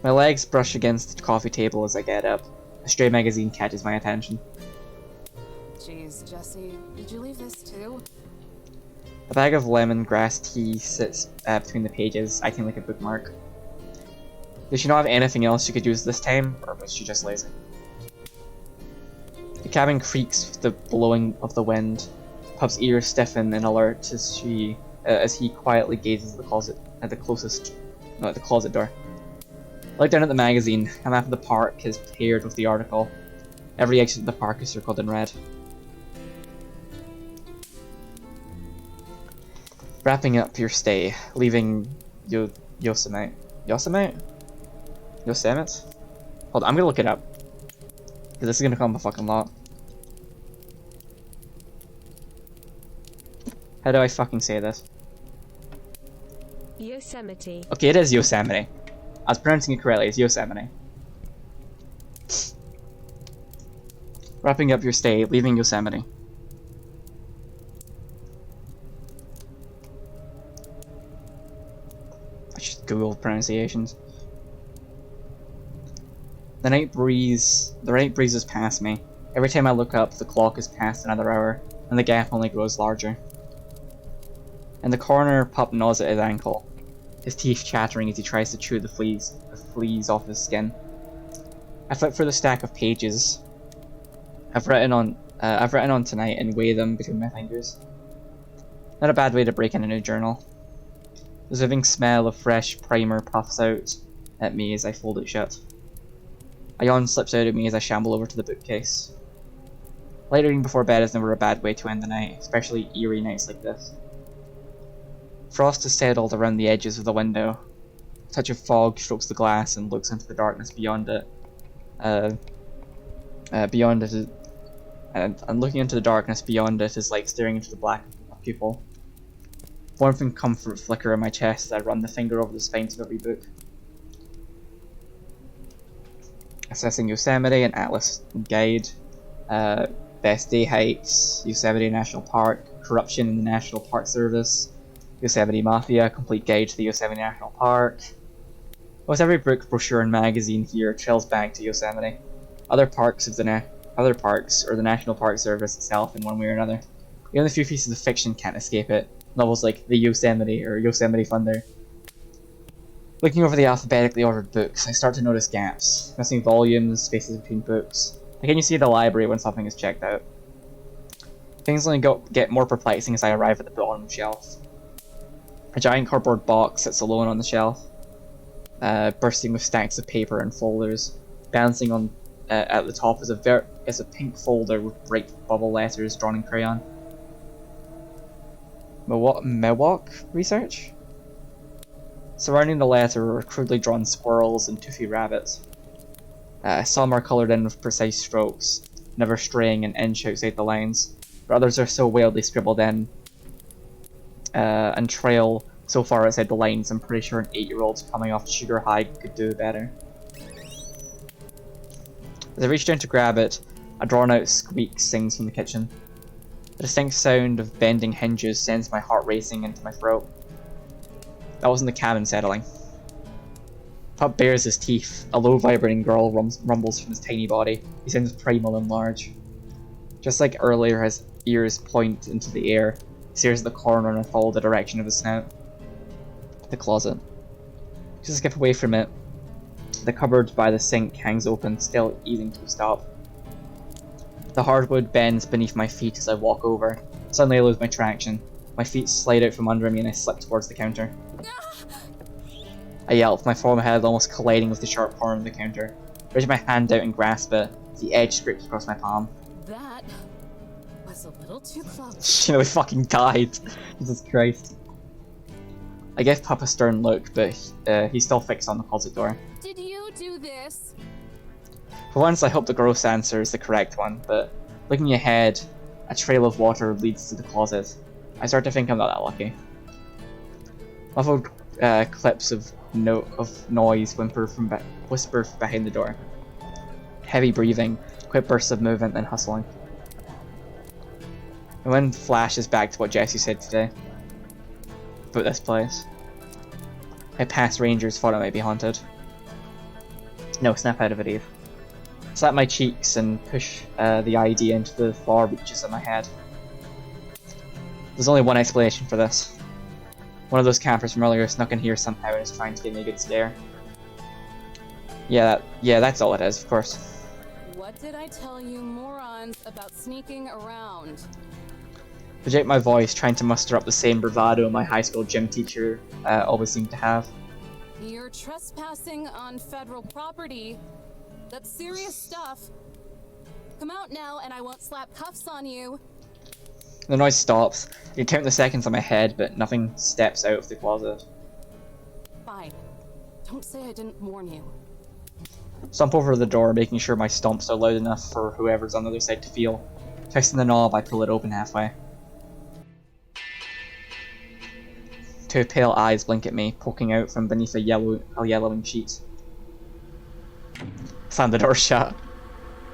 My legs brush against the coffee table as I get up. A stray magazine catches my attention.
Jeez, Jesse, did you leave this too?
A bag of lemongrass tea sits between the pages, acting like a bookmark. Did she not have anything else she could use this time, or was she just lazy? The cabin creaks with the blowing of the wind. Pup's ears stiffen in alert as he quietly gazes at the closet door. I look down at the magazine. A map of the park is paired with the article. Every exit of the park is circled in red. Wrapping up your stay, leaving Yosemite. Yosemite? Yosemite? Hold on, I'm gonna look it up. Because this is gonna come up a fucking lot. How do I fucking say this?
Yosemite.
Okay, it is Yosemite. I was pronouncing it correctly, it's Yosemite. Wrapping up your stay, leaving Yosemite. I should Google pronunciations. The night breezes past me. Every time I look up, the clock is past another hour, and the gap only grows larger. In the corner, Pup gnaws at his ankle, his teeth chattering as he tries to chew the fleas off his skin. I flip through the stack of pages I've written on tonight and weigh them between my fingers. Not a bad way to break in a new journal. The living smell of fresh primer puffs out at me as I fold it shut. A yawn slips out of me as I shamble over to the bookcase. Light reading before bed is never a bad way to end the night, especially eerie nights like this. Frost has settled around the edges of the window. A touch of fog strokes the glass and looks into the darkness beyond it. And looking into the darkness beyond it is like staring into the black of a pupil. Warmth and comfort flicker in my chest as I run the finger over the spines of every book. Assessing Yosemite, an atlas and guide. Best day hikes, Yosemite National Park, corruption in the National Park Service, Yosemite Mafia, complete guide to the Yosemite National Park. Almost every book, brochure, and magazine here trails back to Yosemite. Other parks or the National Park Service itself in one way or another. Even the few pieces of fiction can't escape it. Novels like The Yosemite or Yosemite Thunder. Looking over the alphabetically ordered books, I start to notice gaps. Missing volumes, spaces between books. Can you see the library when something is checked out? Things only get more perplexing as I arrive at the bottom shelf. A giant cardboard box sits alone on the shelf, bursting with stacks of paper and folders. Bouncing on at the top is a pink folder with bright bubble letters drawn in crayon. Miwok research? Surrounding the letter are crudely drawn squirrels and toothy rabbits. Some are coloured in with precise strokes, never straying an inch outside the lines, but others are so wildly scribbled in and trail so far outside the lines, I'm pretty sure an 8-year-old coming off sugar high could do better. As I reach down to grab it, a drawn-out squeak sings from the kitchen. The distinct sound of bending hinges sends my heart racing into my throat. That wasn't the cabin settling. Pup bares his teeth. A low vibrating growl rumbles from his tiny body. He sounds primal and large. Just like earlier, his ears point into the air. He stares at the corner and follow the direction of his snout. The closet. Just skip away from it. The cupboard by the sink hangs open, still easing to a stop. The hardwood bends beneath my feet as I walk over. Suddenly I lose my traction. My feet slide out from under me and I slip towards the counter. I yelp, my forehead almost colliding with the sharp corner of the counter. I reach my hand out and grasp it. The edge scrapes across my palm.
That was a little too close.
She nearly fucking died. Jesus Christ. I give Pup a stern look, but he's still fixed on the closet door.
Did you do this?
For once, I hope the gross answer is the correct one, but looking ahead, a trail of water leads to the closet. I start to think I'm not that lucky. Muffled clips of noise whisper behind the door. Heavy breathing, quick bursts of movement, and hustling. And when flashes back to what Jesse said today about this place. My past rangers thought it might be haunted. No, snap out of it, Eve. Slap my cheeks and push the idea into the far reaches of my head. There's only one explanation for this. One of those campers from earlier snuck in here somehow and is trying to give me a good scare. Yeah, that's all it is, of course.
What did I tell you morons about sneaking around?
Project my voice, trying to muster up the same bravado my high school gym teacher always seemed to have.
You're trespassing on federal property. That's serious stuff. Come out now and I won't slap cuffs on you.
The noise stops. I can count the seconds on my head, but nothing steps out of the closet.
Fine. Don't say I didn't warn you.
Stomp over the door, making sure my stomps are loud enough for whoever's on the other side to feel. Twisting the knob, I pull it open halfway. Two pale eyes blink at me, poking out from beneath a yellowing sheet. Slam the door shut.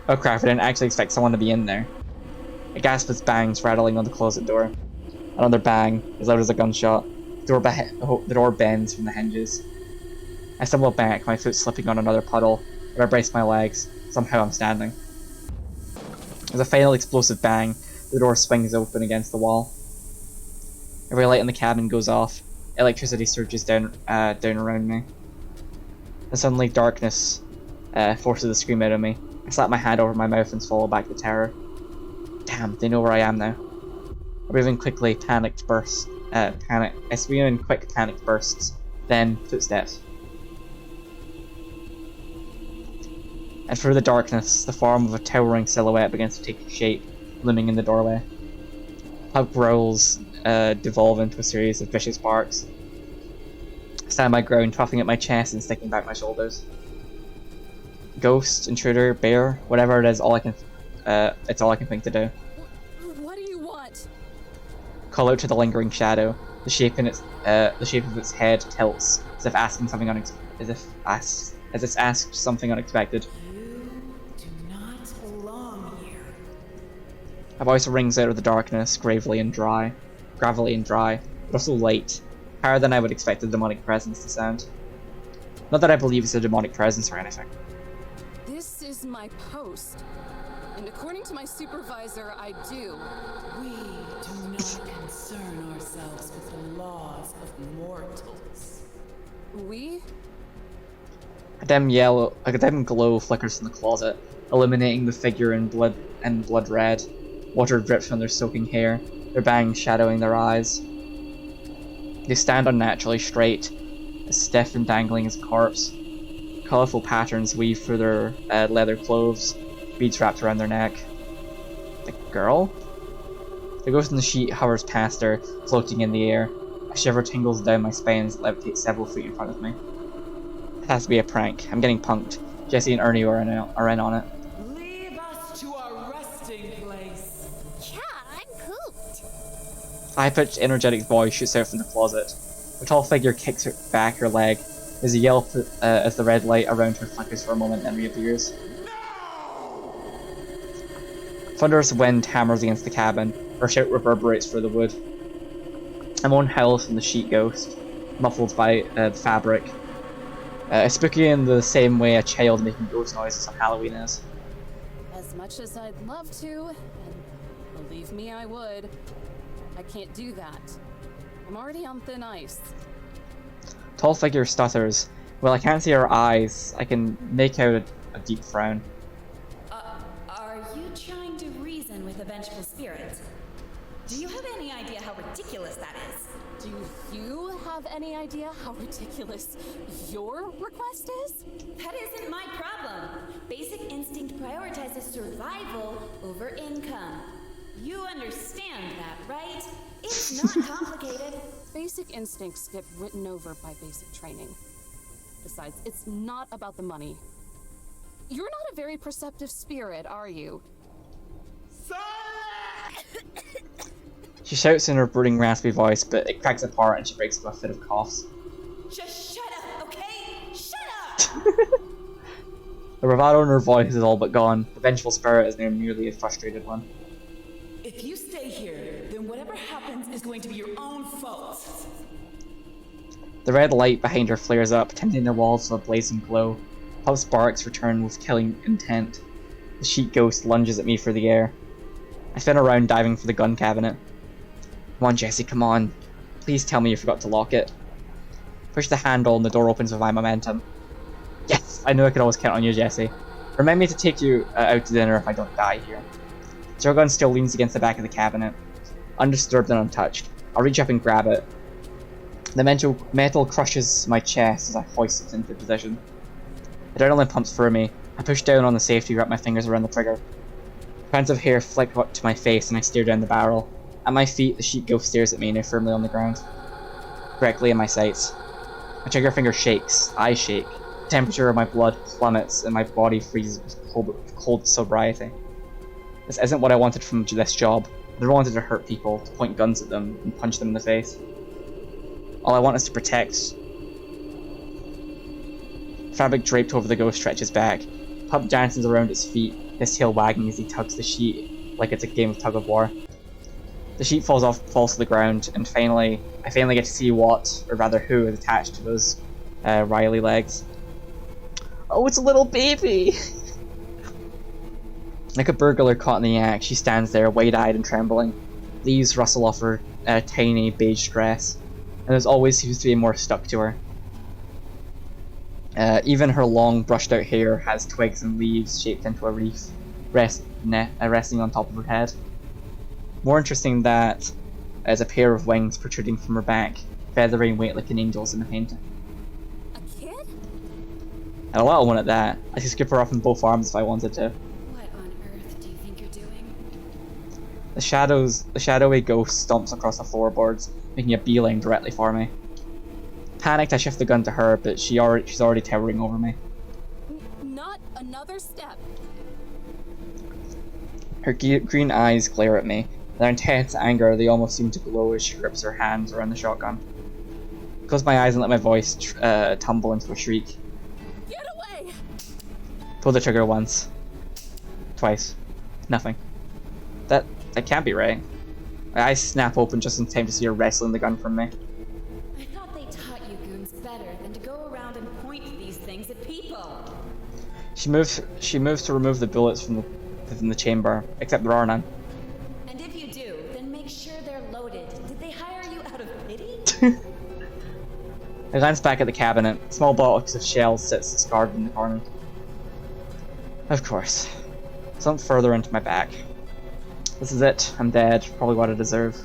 Oh crap, I didn't actually expect someone to be in there. A gasp as bangs rattling on the closet door. Another bang, as loud as a gunshot. The door bends from the hinges. I stumble back, my foot slipping on another puddle, but I brace my legs. Somehow I'm standing. As a final explosive bang, the door swings open against the wall. Every light in the cabin goes off. Electricity surges down around me. And suddenly darkness forces a scream out of me. I slap my hand over my mouth and swallow back the terror. Damn, they know where I am now. I breathe in quickly, I scream in quick panicked bursts. Then footsteps. And through the darkness, the form of a towering silhouette begins to take shape, looming in the doorway. Pup growls devolve into a series of vicious barks. I stand my ground, puffing at my chest and sticking back my shoulders. Ghost, intruder, bear, whatever it is, it's all I can think to do.
What do you want?
Call out to the lingering shadow. The shape of its head tilts, as if asking something asked something unexpected. A voice rings out of the darkness, gravelly and dry, but also light, higher than I would expect a demonic presence to sound. Not that I believe it's a demonic presence or anything.
This is my post, and according to my supervisor, I do.
We do not concern ourselves with the laws of mortals.
We?
A dim glow flickers from the closet. illuminating the figure in blood red. Water drips from their soaking hair, their bangs shadowing their eyes. They stand unnaturally straight, as stiff and dangling as a corpse. Colourful patterns weave through their leather clothes, beads wrapped around their neck. The girl? The ghost in the sheet hovers past her, floating in the air. A shiver tingles down my spine as it levitates several feet in front of me. It has to be a prank. I'm getting punked. Jesse and Ernie are in on it.
Leave us to our resting place.
Yeah, I'm pooped.
A high-pitched, energetic voice shoots out from the closet. The tall figure kicks her back her leg. There's a yell as the red light around her flickers for a moment and reappears. Thunderous wind hammers against the cabin. Her shout reverberates through the wood. A moan howls from the sheet ghost, muffled by the fabric. Spooky in the same way a child making ghost noises on Halloween is.
As much as I'd love to, and believe me, I would, I can't do that. I'm already on thin ice.
Tall figure stutters. Well, I can't see her eyes. I can make out a deep frown.
Are you trying to reason with a vengeful spirit? Do you have any idea how ridiculous that is?
Do you have any idea how ridiculous your request is?
That isn't my problem. Basic instinct prioritizes survival over income. You understand that, right? It's not complicated.
Basic instincts get written over by basic training. Besides, it's not about the money. You're not a very perceptive spirit, are you?
She shouts in her brooding, raspy voice, but it cracks apart and she breaks into a fit of coughs.
Just shut up, okay? Shut up!
The bravado in her voice is all but gone. The vengeful spirit is now merely a frustrated one.
If you stay here, then whatever happens is going to be your own fault.
The red light behind her flares up, tinting the walls with a blazing glow. Pub sparks return with killing intent. The sheet ghost lunges at me through the air. I spin around, diving for the gun cabinet. Come on, Jesse, come on. Please tell me you forgot to lock it. Push the handle and the door opens with my momentum. Yes! I knew I could always count on you, Jesse. Remind me to take you out to dinner if I don't die here. Drogon still leans against the back of the cabinet, undisturbed and untouched. I'll reach up and grab it. The metal crushes my chest as I hoist it into position. Adrenaline pumps through me. I push down on the safety, wrap my fingers around the trigger. Strands of hair flick up to my face and I stare down the barrel. At my feet, the sheet ghost stares at me, now firmly on the ground. Directly in my sights. My trigger finger shakes. I shake. The temperature of my blood plummets and my body freezes with cold sobriety. This isn't what I wanted from this job. I never wanted to hurt people, to point guns at them, and punch them in the face. All I want is to protect. Fabric draped over the ghost stretches back. Pup dances around its feet, his tail wagging as he tugs the sheet, like it's a game of tug-of-war. The sheet falls to the ground, and I finally get to see what, or rather who, is attached to those Riley legs. Oh, it's a little baby! Like a burglar caught in the act, she stands there, wide-eyed and trembling. Leaves rustle off her tiny beige dress, and there always seems to be more stuck to her. Even her long, brushed-out hair has twigs and leaves shaped into a wreath, resting on top of her head. More interesting that is a pair of wings protruding from her back, feathery and weight like an angel's in a painting.
A kid?
And a little one at that. I could scoop her up in both arms if I wanted to.
What on earth do you think you're doing?
The shadowy ghost stomps across the floorboards, making a beeline directly for me. Panicked, I shift the gun to her, but she's already towering over me.
Not another step.
Her green eyes glare at me. Their intense anger, they almost seem to glow as she grips her hands around the shotgun. I close my eyes and let my voice tumble into a shriek.
Get away!
Pull the trigger once. Twice. Nothing. That can't be right. My eyes snap open just in time to see her wrestling the gun from me.
I thought they taught you goons better than to go around and point these things at people.
She moves to remove the bullets from the chamber, except there are none.
And if you do, then make sure they're loaded. Did they hire you out of pity?
I glance back at the cabinet. A small box of shells sits discarded in the corner. Of course. Something further into my back. This is it. I'm dead. Probably what I deserve.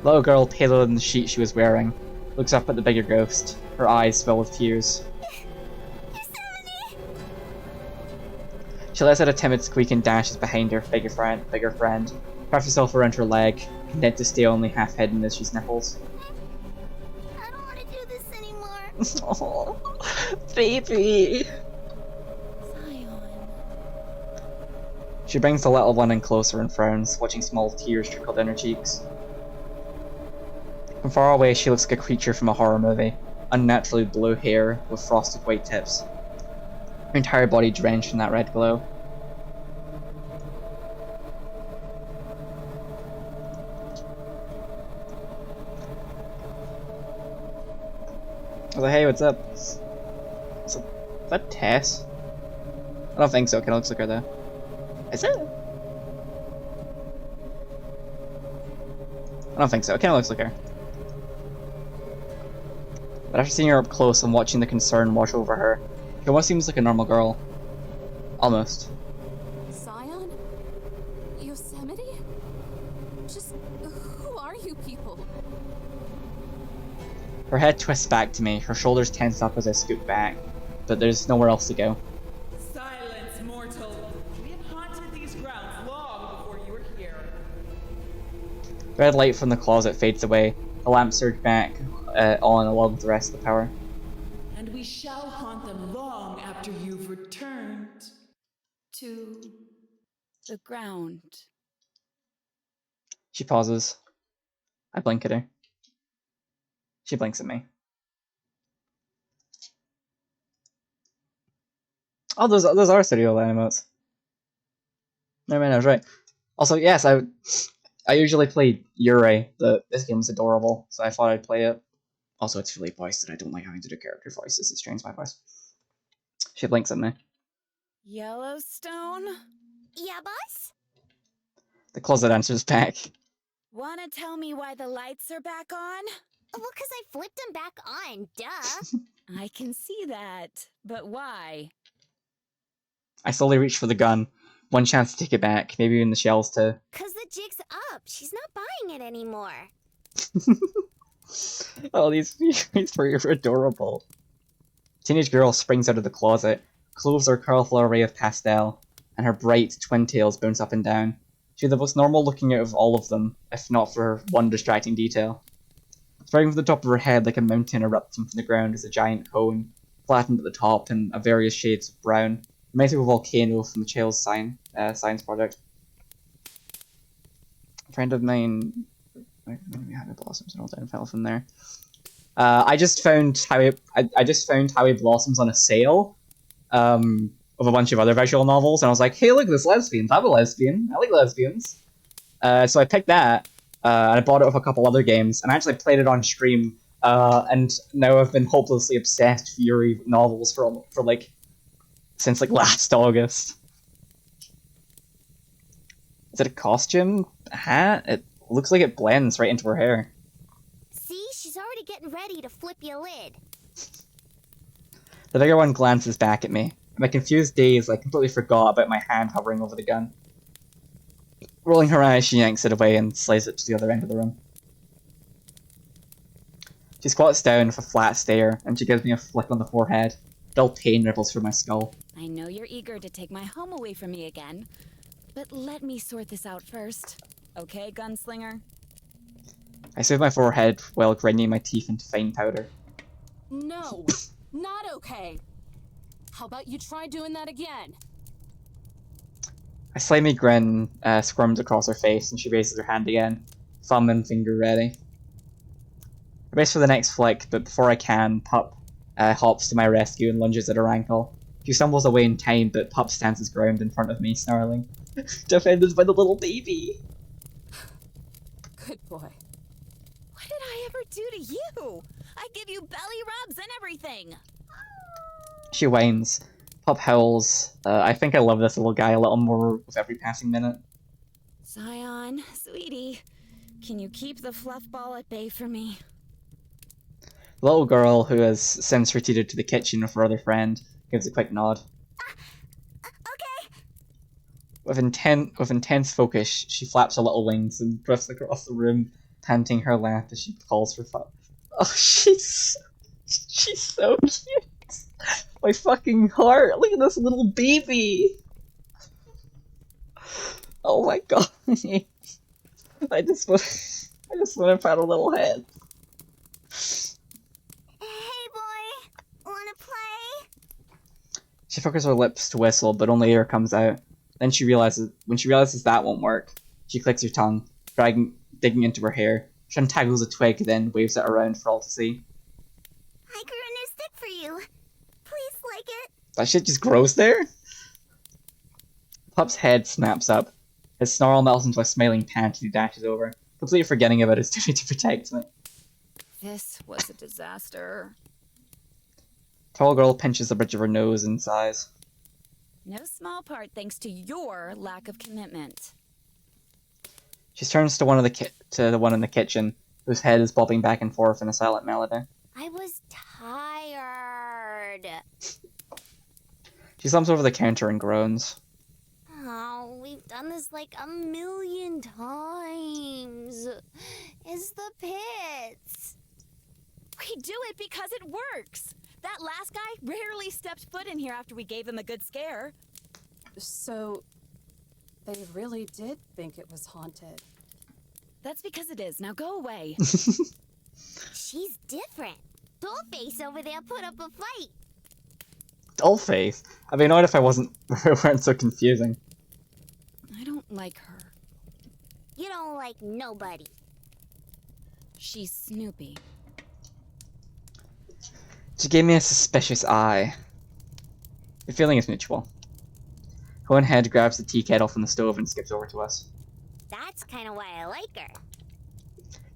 Little girl, paler than the sheet she was wearing, looks up at the bigger ghost, her eyes fill with tears. She lets out a timid squeak and dashes behind her bigger friend, wraps herself around her leg, content to stay only half hidden as she sniffles.
I don't want to do this anymore.
Oh, baby!
Zion.
She brings the little one in closer and frowns, watching small tears trickle down her cheeks. From far away, she looks like a creature from a horror movie, unnaturally blue hair with frosted white tips. Her entire body drenched in that red glow. I was like, hey, what's up? Is that Tess? I don't think so, it kinda looks like her though. Is it? I don't think so, it kinda looks like her. But after seeing her up close and watching the concern wash over her, she almost seems like a normal girl. Almost.
Zion? Yosemite? Just who are you people?
Her head twists back to me, her shoulders tense up as I scoot back, but there's nowhere else to go.
Silence, mortal. We have haunted these grounds long before you were here.
Red light from the closet fades away, the lamp surge back on along with the rest of the power.
And we shall haunt them long after you've returned.
To the ground.
She pauses. I blink at her. She blinks at me. Oh, those are studio emotes. Never mind, I was right. Also, yes, I usually play Yurei. This game is adorable, so I thought I'd play it. Also, it's really voiced, and I don't like having to do character voices. It strains my voice. She blinks at me.
Yellowstone?
Yeah, boss?
The closet answers back.
Wanna tell me why the lights are back on?
Well, 'cause I flipped them back on, duh.
I can see that. But why?
I slowly reach for the gun. One chance to take it back, maybe even the shells too.
'Cause the jig's up. She's not buying it anymore.
Oh, these three are adorable. Teenage girl springs out of the closet, clothes her colorful array of pastel, and her bright twin tails bounce up and down. She's the most normal looking out of all of them, if not for one distracting detail. Spreading from the top of her head like a mountain erupting from the ground is a giant cone, flattened at the top in a various shades of brown, reminds me of a volcano from the Chale's science project. A friend of mine... Maybe Howie Blossoms and all down fell from there. I just found Howie Blossoms on a sale of a bunch of other visual novels, and I was like, hey, look, this lesbians. I'm a lesbian. I like lesbians. So I picked that, and I bought it with a couple other games, and I actually played it on stream, and now I've been hopelessly obsessed with Yuri novels since last August. Is it a costume? A hat? It looks like it blends right into her hair.
See, she's already getting ready to flip your lid.
The bigger one glances back at me. In my confused daze, I completely forgot about my hand hovering over the gun. Rolling her eyes, she yanks it away and slides it to the other end of the room. She squats down with a flat stare, and she gives me a flick on the forehead. Dull pain ripples through my skull.
I know you're eager to take my home away from me again, but let me sort this out first. Okay, gunslinger?
I smooth my forehead while grinding my teeth into fine powder.
No, not okay. How about you try doing that again?
A slimy grin squirms across her face, and she raises her hand again, thumb and finger ready. I brace for the next flick, but before I can, Pup hops to my rescue and lunges at her ankle. She stumbles away in time, but Pup stands his ground in front of me, snarling, "Defended by the little baby!"
Good boy.
What did I ever do to you? I give you belly rubs and everything.
She whines. Pup howls. I think I love this little guy a little more with every passing minute.
Zion, sweetie, can you keep the fluff ball at bay for me?
The little girl, who has since retreated to the kitchen with her other friend, gives a quick nod. With intense focus, she flaps her little wings and drifts across the room, panting her lap as she calls for fun. Oh, she's so cute. My fucking heart. Look at this little baby. Oh my god. I just want to pat a little head.
Hey boy, wanna play?
She puckers her lips to whistle, but only air comes out. Then when she realizes that won't work, she clicks her tongue, digging into her hair. She untangles a twig, then waves it around for all to see.
I grew a new stick for you. Please like it.
That shit just grows there? Pup's head snaps up. His snarl melts into a smiling pant as he dashes over, completely forgetting about his duty to protect me.
This was a disaster.
Tall girl pinches the bridge of her nose and sighs.
No small part thanks to your lack of commitment.
She turns to the one in the kitchen, whose head is bobbing back and forth in a silent melody.
I was tired.
She slumps over the counter and groans.
Oh, we've done this like 1,000,000 times. It's the pits.
We do it because it works. That last guy rarely stepped foot in here after we gave him a good scare.
So, they really did think it was haunted.
That's because it is. Now go away.
She's different. Dollface over there put up a fight.
Dollface? I'd be annoyed if it weren't so confusing.
I don't like her.
You don't like nobody.
She's Snoopy.
She gave me a suspicious eye. The feeling is mutual. Conehead grabs the tea kettle from the stove and skips over to us.
That's kind of why I like her.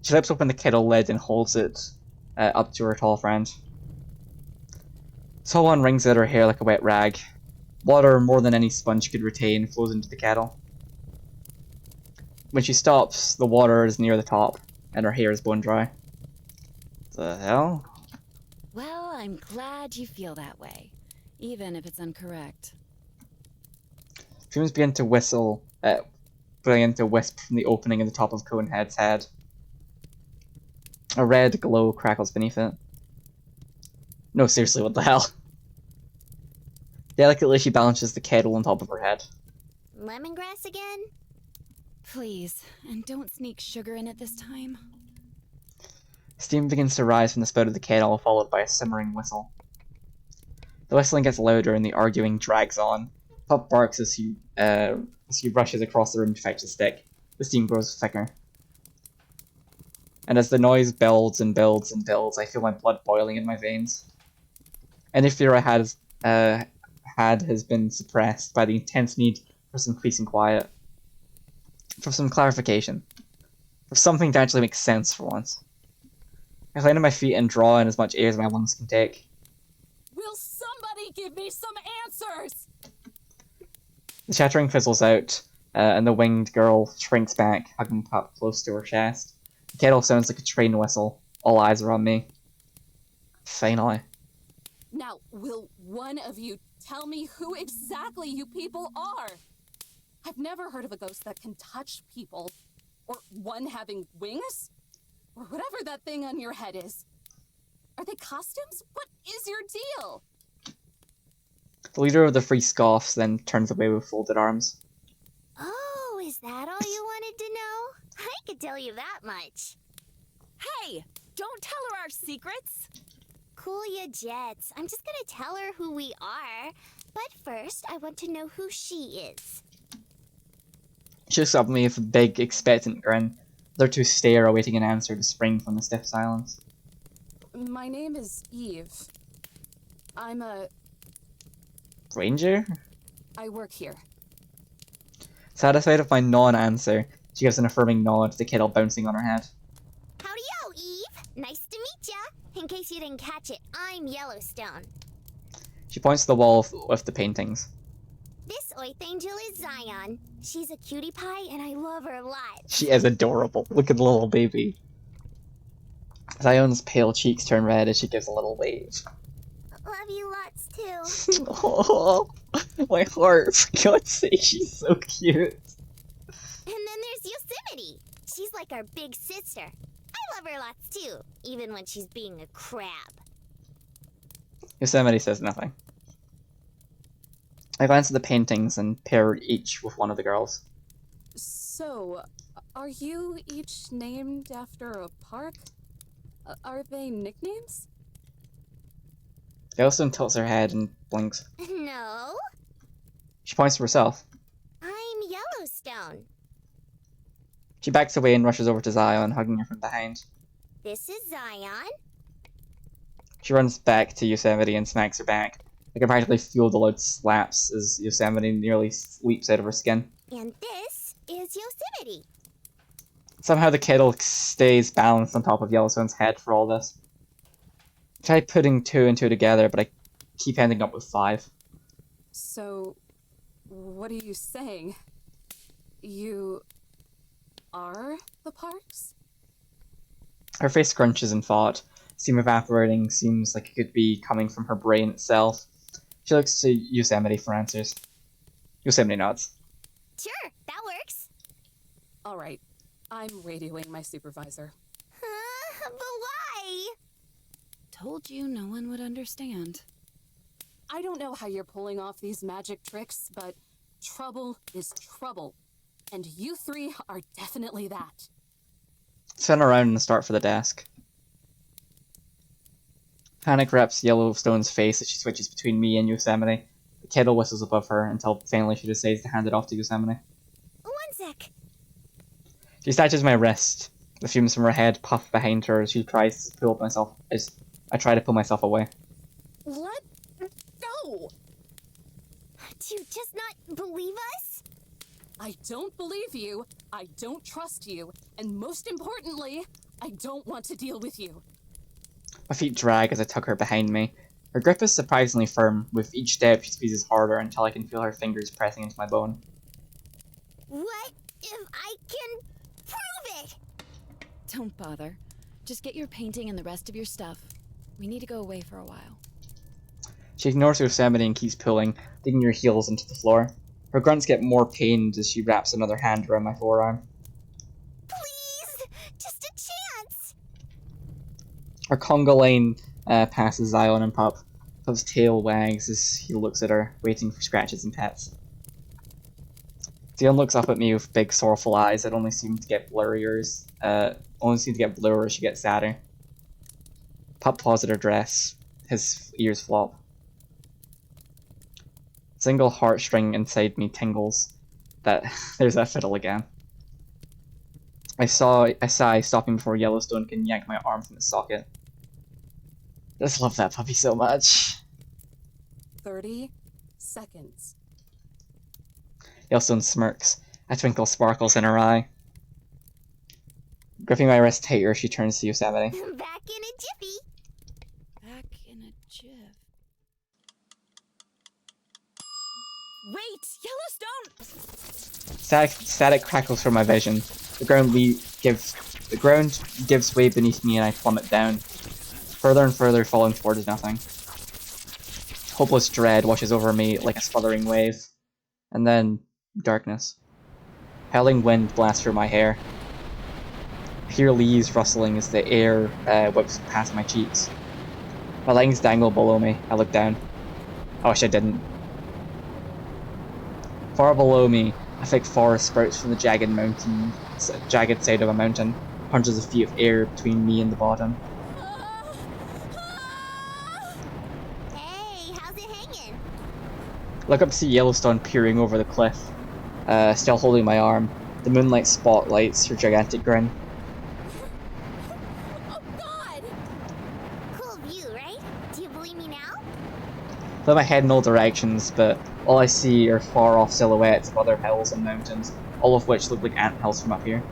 She flips open the kettle lid and holds it up to her tall friend. Tall one wrings out her hair like a wet rag. Water, more than any sponge could retain, flows into the kettle. When she stops, the water is near the top, and her hair is bone dry. The hell?
Well, I'm glad you feel that way, even if it's incorrect.
Fumes begin to wisp from the opening in the top of Conehead's head. A red glow crackles beneath it. No, seriously, what the hell? Delicately, she balances the kettle on top of her head.
Lemongrass again?
Please, and don't sneak sugar in it this time.
Steam begins to rise from the spout of the kettle, followed by a simmering whistle. The whistling gets louder and the arguing drags on. Pup barks as he rushes across the room to fetch the stick. The steam grows thicker. And as the noise builds and builds and builds, I feel my blood boiling in my veins. Any fear I had has been suppressed by the intense need for some peace and quiet. For some clarification. For something to actually make sense for once. I land on my feet and draw in as much air as my lungs can take.
Will somebody give me some answers?
The chattering fizzles out, and the winged girl shrinks back, hugging Pup close to her chest. The kettle sounds like a train whistle. All eyes are on me. Finally.
Now, will one of you tell me who exactly you people are? I've never heard of a ghost that can touch people. Or one having wings? Or whatever that thing on your head is. Are they costumes? What is your deal?
The leader of the Free scoffs, then turns away with folded arms.
Oh, is that all you wanted to know? I could tell you that much.
Hey, don't tell her our secrets.
Cool ya jets. I'm just gonna tell her who we are. But first, I want to know who she is.
She looks up at me with a big, expectant grin. The other two stare, awaiting an answer to spring from the stiff silence.
My name is Eve. I'm a...
Ranger?
I work here.
Satisfied with my non-answer, she gives an affirming nod to the kettle bouncing on her head.
Howdy-o, Eve. Nice to meet ya. In case you didn't catch it, I'm Yellowstone.
She points to the wall with the paintings.
This Earth Angel is Zion. She's a cutie pie, and I love her a lot.
She is adorable. Look at the little baby. Zion's pale cheeks turn red as she gives a little wave.
Love you lots, too.
Oh. My heart, for God's sake, she's so cute.
And then there's Yosemite. She's like our big sister. I love her lots too, even when she's being a crab.
Yosemite says nothing. I glance at the paintings and pair each with one of the girls.
So, are you each named after a park? Are they nicknames?
Yellowstone tilts her head and blinks.
No,
She points to herself.
I'm Yellowstone.
She backs away and rushes over to Zion, hugging her from behind.
This is Zion.
She runs back to Yosemite and smacks her back. I can practically feel the loud slaps as Yosemite nearly leaps out of her skin.
And this is Yosemite.
Somehow the kettle stays balanced on top of Yellowstone's head for all this. I try putting 2 and 2 together, but I keep ending up with 5.
So, what are you saying? You are the parks?
Her face scrunches in thought. Steam evaporating seems like it could be coming from her brain itself. She looks to Yosemite for answers. Yosemite nods.
Sure, that works.
Alright, I'm radioing my supervisor.
But why?
Told you no one would understand.
I don't know how you're pulling off these magic tricks, but trouble is trouble. And you 3 are definitely that.
Spin around and start for the desk. Panic wraps Yellowstone's face as she switches between me and Yosemite. The kettle whistles above her until finally she decides to hand it off to Yosemite.
1 sec.
She snatches my wrist. The fumes from her head puff behind her as she tries to pull myself. As I try to pull myself away.
Let go!
Do you just not believe us?
I don't believe you, I don't trust you, and most importantly, I don't want to deal with you.
My feet drag as I tug her behind me. Her grip is surprisingly firm. With each step, she squeezes harder until I can feel her fingers pressing into my bone.
What if I can prove it?
Don't bother. Just get your painting and the rest of your stuff. We need to go away for a while.
She ignores Yosemite and keeps pulling, digging her heels into the floor. Her grunts get more pained as she wraps another hand around my forearm.
Please, just a chance.
Her conga line passes Zion and Pup. Pup's tail wags as he looks at her, waiting for scratches and pets. Zion looks up at me with big sorrowful eyes that only seem to get blurrier as she gets sadder. Pup paws at her dress. His ears flop. Single heartstring inside me tingles. There's that fiddle again. I sigh, stopping before Yellowstone can yank my arm from its socket. I just love that puppy so much.
30 seconds.
Yellowstone smirks. A twinkle sparkles in her eye. Gripping my wrist tighter, she turns to Yosemite.
Back in a jiffy.
Back in a jiff.
Wait, Yellowstone!
Static crackles from my vision. The ground gives way beneath me and I plummet down. Further and further, falling towards nothing. Hopeless dread washes over me like a smothering wave. And then, darkness. Howling wind blasts through my hair. I hear leaves rustling as the air whips past my cheeks. My legs dangle below me. I look down. I wish I didn't. Far below me, a thick forest sprouts from the jagged side of a mountain, hundreds of feet of air between me and the bottom.
Hey, how's it hanging?
Look up to see Yellowstone peering over the cliff, still holding my arm. The moonlight spotlights her gigantic grin.
Oh God! Cool view, right? Do you believe me now?
Flip my head in all directions, but all I see are far-off silhouettes of other hills and mountains, all of which look like anthills from up here.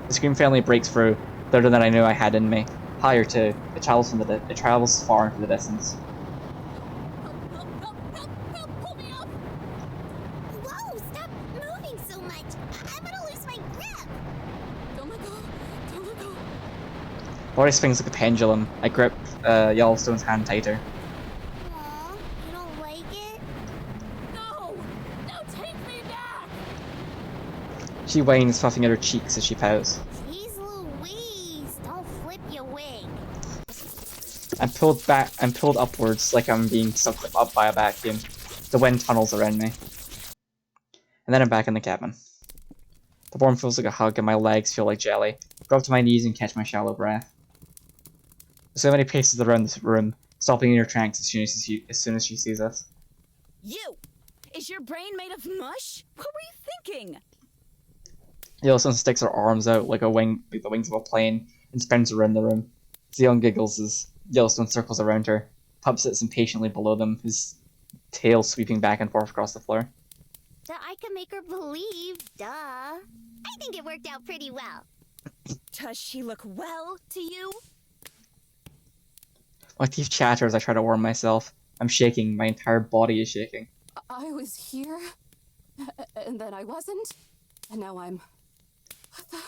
The scream finally breaks through, louder than I knew I had in me. Higher too. It travels far into the distance.
Help, pull me up!
Whoa! Stop moving so much. I'm gonna lose my grip.
Don't let go!
Body swings like a pendulum. I grip Yellowstone's hand tighter.
Aw, you don't like it?
No!
She whines, puffing at her cheeks as she pouts.
Jeez Louise, don't flip your wig.
I'm pulled upwards like I'm being sucked up by a vacuum. The wind tunnels around me. And then I'm back in the cabin. The warmth feels like a hug and my legs feel like jelly. Drop to my knees and catch my shallow breath. There's so many paces around this room, stopping in her tracks as soon as she sees us.
You! Is your brain made of mush? What were you thinking?
Yellowstone sticks her arms out like the wings of a plane and spins around the room. Zeon giggles as Yellowstone circles around her. Pup sits impatiently below them, his tail sweeping back and forth across the floor.
So I can make her believe, duh. I think it worked out pretty well.
Does she look well to you?
My teeth chatter as I try to warm myself. I'm shaking, my entire body is shaking.
I was here, and then I wasn't, and now I'm... What the...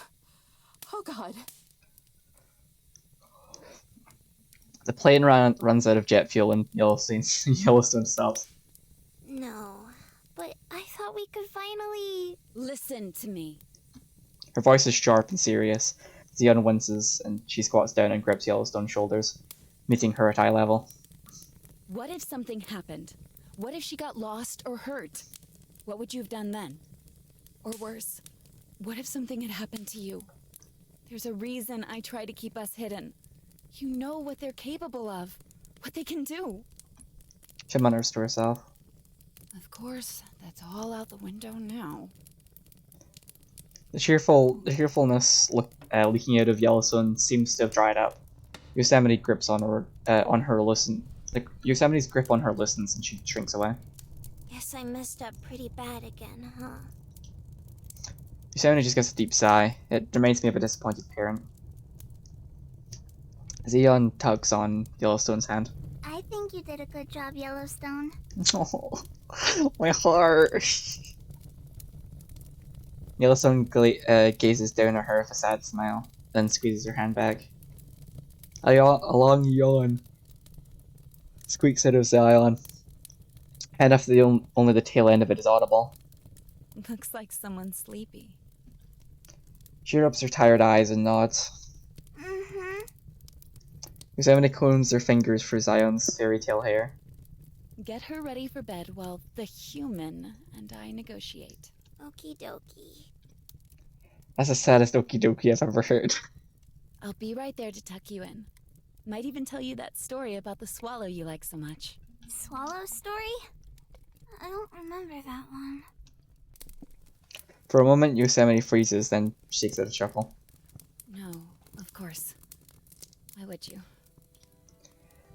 Oh god.
The plane runs out of jet fuel and Yellowstone stops.
No, but I thought we could finally...
Listen to me.
Her voice is sharp and serious. Zeon winces and she squats down and grips Yellowstone's shoulders, meeting her at eye level.
What if something happened? What if she got lost or hurt? What would you have done then? Or worse, what if something had happened to you? There's a reason I try to keep us hidden. You know what they're capable of, what they can do.
She mutters to herself.
Of course, that's all out the window now.
The cheerfulness leaking out of Yellowstone seems to have dried up. Yosemite's grip on her listens, and she shrinks away.
Guess I messed up pretty bad again, huh?
Yosemite just gets a deep sigh. It reminds me of a disappointed parent. Zeon tugs on Yellowstone's hand.
I think you did a good job, Yellowstone.
Oh, my heart. Yellowstone gazes down at her with a sad smile, then squeezes her hand back. A long yawn squeaks out of Zion, and after only the tail end of it is audible.
Looks like someone's sleepy.
She rubs her tired eyes and nods.
Mm-hmm.
Yosemite combs her fingers through Zion's fairy tale hair.
Get her ready for bed while the human and I negotiate.
Okie dokie.
That's the saddest okie dokie I've ever heard.
I'll be right there to tuck you in. Might even tell you that story about the swallow you like so much.
Swallow story? I don't remember that one.
For a moment, Yosemite freezes, then shakes out a chuckle.
No, of course. Why would you?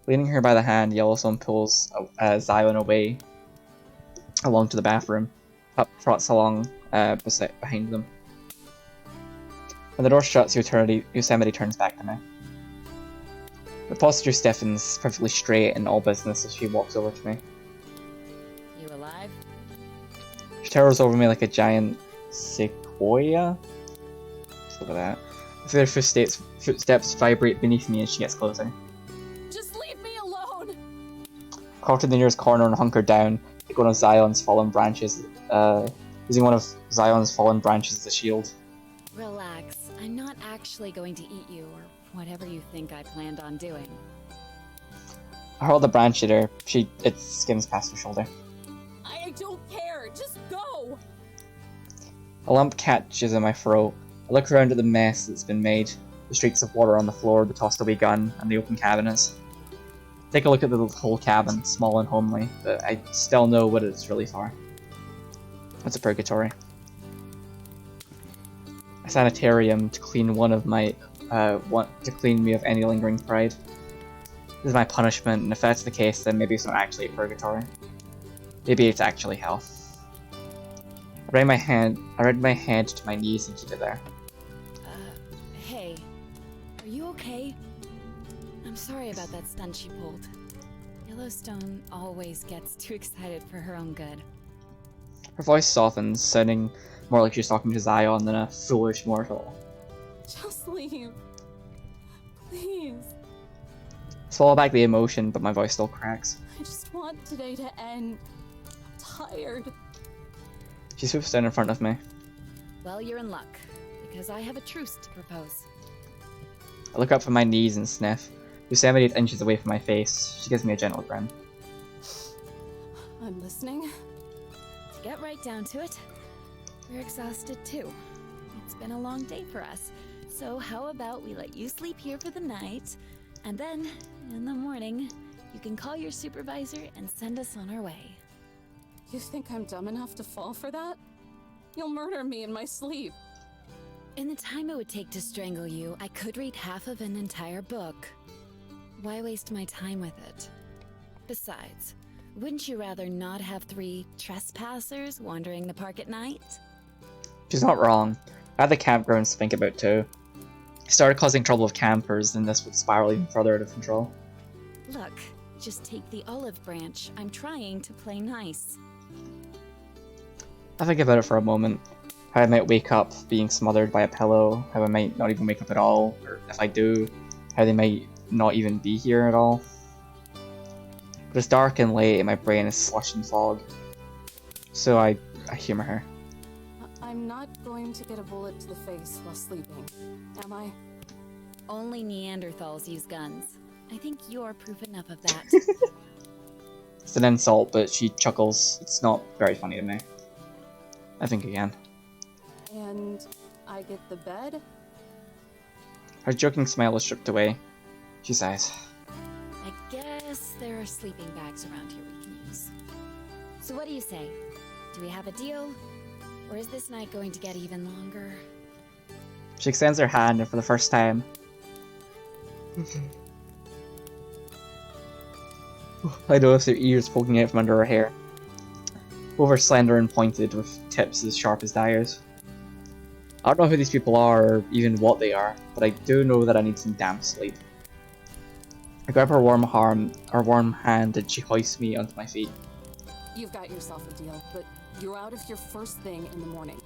Leaning her by the hand, Yellowstone pulls Zion away along to the bathroom. Pup trots along behind them. When the door shuts, Yosemite turns back to me. Her posture stiffens, perfectly straight and all business as she walks over to me.
You alive?
She towers over me like a giant sequoia. Just look at that. I feel her footsteps vibrate beneath me as she gets closer.
Just leave me alone!
Caught in the nearest corner and hunkered down, like one of Zion's fallen branches, using one of Zion's fallen branches as a shield.
Relax. I'm not actually going to eat you or whatever you think I planned on doing.
I hurl the branch at her. It skims past her shoulder.
I don't care! Just go!
A lump catches in my throat. I look around at the mess that's been made. The streaks of water on the floor, the tossed away gun, and the open cabinets. Take a look at the whole cabin, small and homely, but I still know what it's really for. It's a purgatory. A sanitarium to clean to clean me of any lingering pride. This is my punishment, and if that's the case, then maybe it's not actually a purgatory. Maybe it's actually hell. I read my hand to my knees and keep it there.
Hey. Are you okay? I'm sorry about that stunt she pulled. Yellowstone always gets too excited for her own good.
Her voice softens, sounding more like she's talking to Zion than a foolish mortal.
Just leave. Please.
I swallow back the emotion, but my voice still cracks.
I just want today to end. I'm tired.
She swoops down in front of me.
Well, you're in luck, because I have a truce to propose.
I look up from my knees and sniff. Yosemite 8 inches away from my face. She gives me a gentle grin.
I'm listening.
To get right down to it, we're exhausted too. It's been a long day for us. So how about we let you sleep here for the night, and then, in the morning, you can call your supervisor and send us on our way.
You think I'm dumb enough to fall for that? You'll murder me in my sleep.
In the time it would take to strangle you, I could read half of an entire book. Why waste my time with it? Besides, wouldn't you rather not have 3 trespassers wandering the park at night?
She's not wrong. I had the campgrounds to think about too. I started causing trouble with campers, and this would spiral even further out of control.
Look, just take the olive branch. I'm trying to play nice.
I think about it for a moment. How I might wake up being smothered by a pillow, how I might not even wake up at all, or if I do, how they might not even be here at all. But it's dark and late and my brain is slush and fog. So I humor her.
I'm not going to get a bullet to the face while sleeping, am I?
Only Neanderthals use guns. I think you're proof enough of that.
It's an insult, but she chuckles. It's not very funny to me. I think again.
And I get the bed?
Her joking smile is stripped away. She sighs.
I guess there are sleeping bags around here we can use. So what do you say? Do we have a deal? Or is this night going to get even longer?
She extends her hand, and for the first time... I notice her ears poking out from under her hair. Over slender and pointed, with tips as sharp as daggers. I don't know who these people are, or even what they are, but I do know that I need some damn sleep. I grab her warm hand, and she hoists me onto my feet.
You've got yourself a deal, but you're out of here first thing in the morning.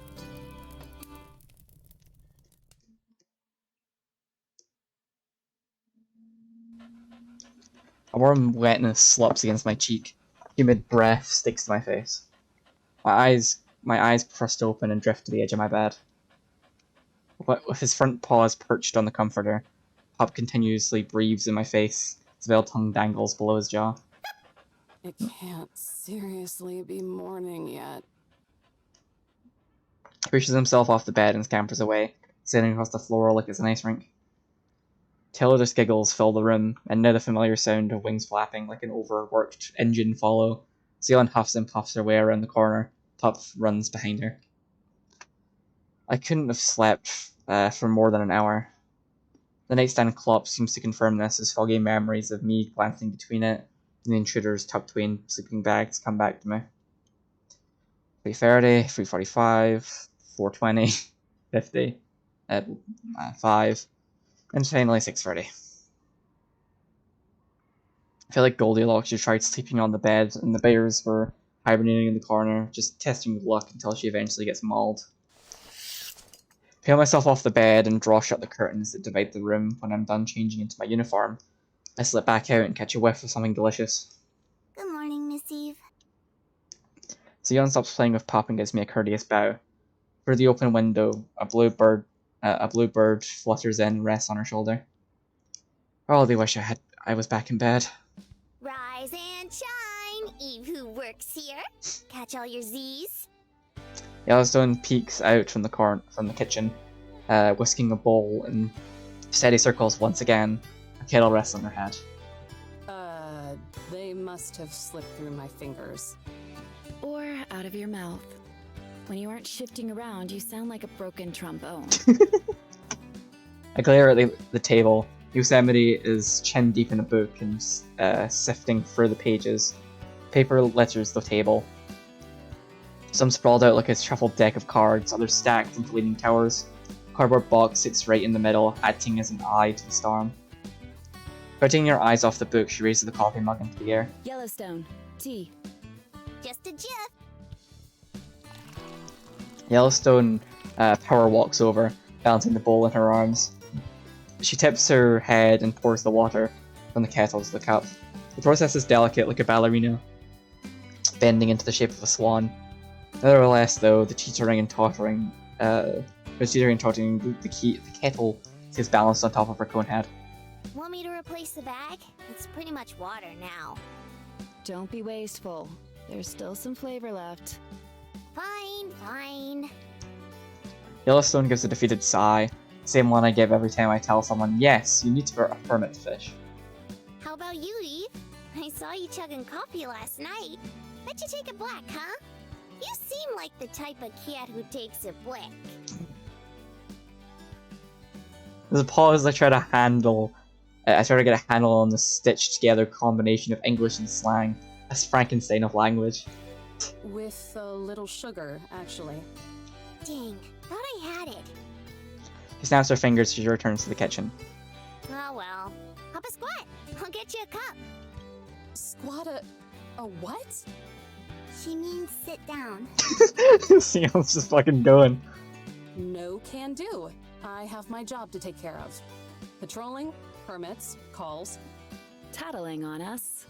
A warm wetness slops against my cheek. Humid breath sticks to my face. My eyes thrust open and drift to the edge of my bed. With his front paws perched on the comforter, Pop continuously breathes in my face. His veiled tongue dangles below his jaw.
It can't seriously be morning yet.
He pushes himself off the bed and scampers away, sailing across the floor like it's an ice rink. Taylor's giggles fill the room, and now the familiar sound of wings flapping like an overworked engine follow. Zealand huffs and puffs her way around the corner. Pop runs behind her. I couldn't have slept for more than an hour. The nightstand clock seems to confirm this, as foggy memories of me glancing between it and the intruders tucked between sleeping bags come back to me. 3:30, 3:45, 4:20, 50, 5, and finally 6:30. I feel like Goldilocks just tried sleeping on the bed, and the bears were hibernating in the corner, just testing luck until she eventually gets mauled. Peel myself off the bed and draw shut the curtains that divide the room. When I'm done changing into my uniform, I slip back out and catch a whiff of something delicious.
Good morning, Miss Eve.
Zeon stops playing with Pop and gives me a courteous bow. Through the open window, a blue bird flutters in and rests on her shoulder. Oh, they wish I was back in bed.
Rise and shine, Eve who works here. Catch all your Z's.
Yellowstone peeks out from the kitchen, whisking a bowl in steady circles once again. A kettle rests on her head.
They must have slipped through my fingers.
Or out of your mouth. When you aren't shifting around, you sound like a broken trombone.
I glare at the table. Yosemite is chin deep in a book and sifting through the pages. Paper litters the table. Some sprawled out like a shuffled deck of cards, others stacked into leaning towers. A cardboard box sits right in the middle, acting as an eye to the storm. Putting her eyes off the book, she raises the coffee mug into the air.
Yellowstone. Tea.
Just a jiff.
Yellowstone power walks over, balancing the bowl in her arms. She tips her head and pours the water from the kettle to the cup. The process is delicate, like a ballerina, bending into the shape of a swan. Nevertheless, though, the teetering and tottering considering tossing the kettle is balanced on top of her cone head.
Want me to replace the bag? It's pretty much water now.
Don't be wasteful. There's still some flavor left.
Fine, fine.
Yellowstone gives a defeated sigh, same one I give every time I tell someone, yes, you need to get a permit to fish.
How about you, Eve? I saw you chugging coffee last night. Bet you take it black, huh? You seem like the type of cat who takes it black.
There's a pause. I try to get a handle on the stitched together combination of English and slang. That's Frankenstein of language.
With a little sugar, actually.
Dang, thought I had it.
She snaps her fingers as she returns to the kitchen.
Oh well. Hop a squat. I'll get you a cup.
Squat a what?
She means sit down.
Sion's just fucking going.
No can do. I have my job to take care of. Patrolling, permits, calls.
Tattling on us.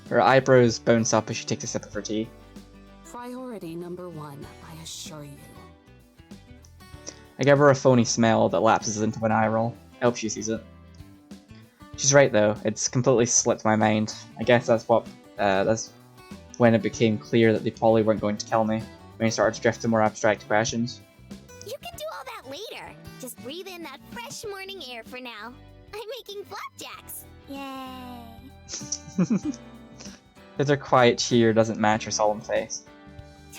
Her eyebrows bounce up as she takes a sip of her tea.
Priority number 1, I assure you.
I give her a phony smell that lapses into an eye roll. I hope she sees it. She's right though, it's completely slipped my mind. I guess that's when it became clear that they probably weren't going to kill me, when I started to drift to more abstract questions.
You can do all that later. Just breathe in that fresh morning air for now. I'm making flapjacks. Yay.
But her quiet cheer doesn't match her solemn face.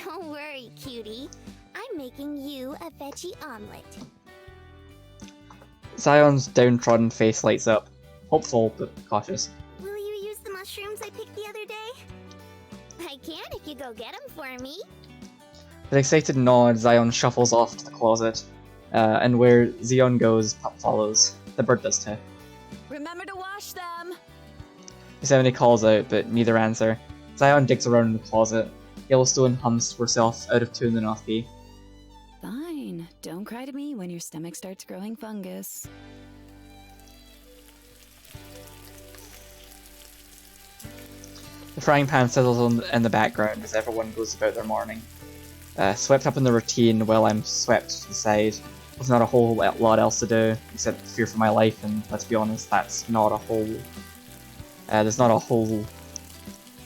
Don't worry, cutie. I'm making you a veggie omelet.
Zion's downtrodden face lights up. Hopeful, but cautious.
Will you use the mushrooms I picked the other day? I can if you go get them for me.
With an excited nod, Zion shuffles off to the closet, and where Zion goes, Pup follows. The bird does too.
Remember to wash them!
Yosemite calls out, but neither answer. Zion digs around in the closet. Yellowstone hums to herself out of tune the North Key.
Fine. Don't cry to me when your stomach starts growing fungus.
The frying pan sizzles in the background as everyone goes about their morning. Swept up in the routine while I'm swept to the side. There's not a whole lot else to do, except fear for my life, and let's be honest, that's not a whole... there's not a whole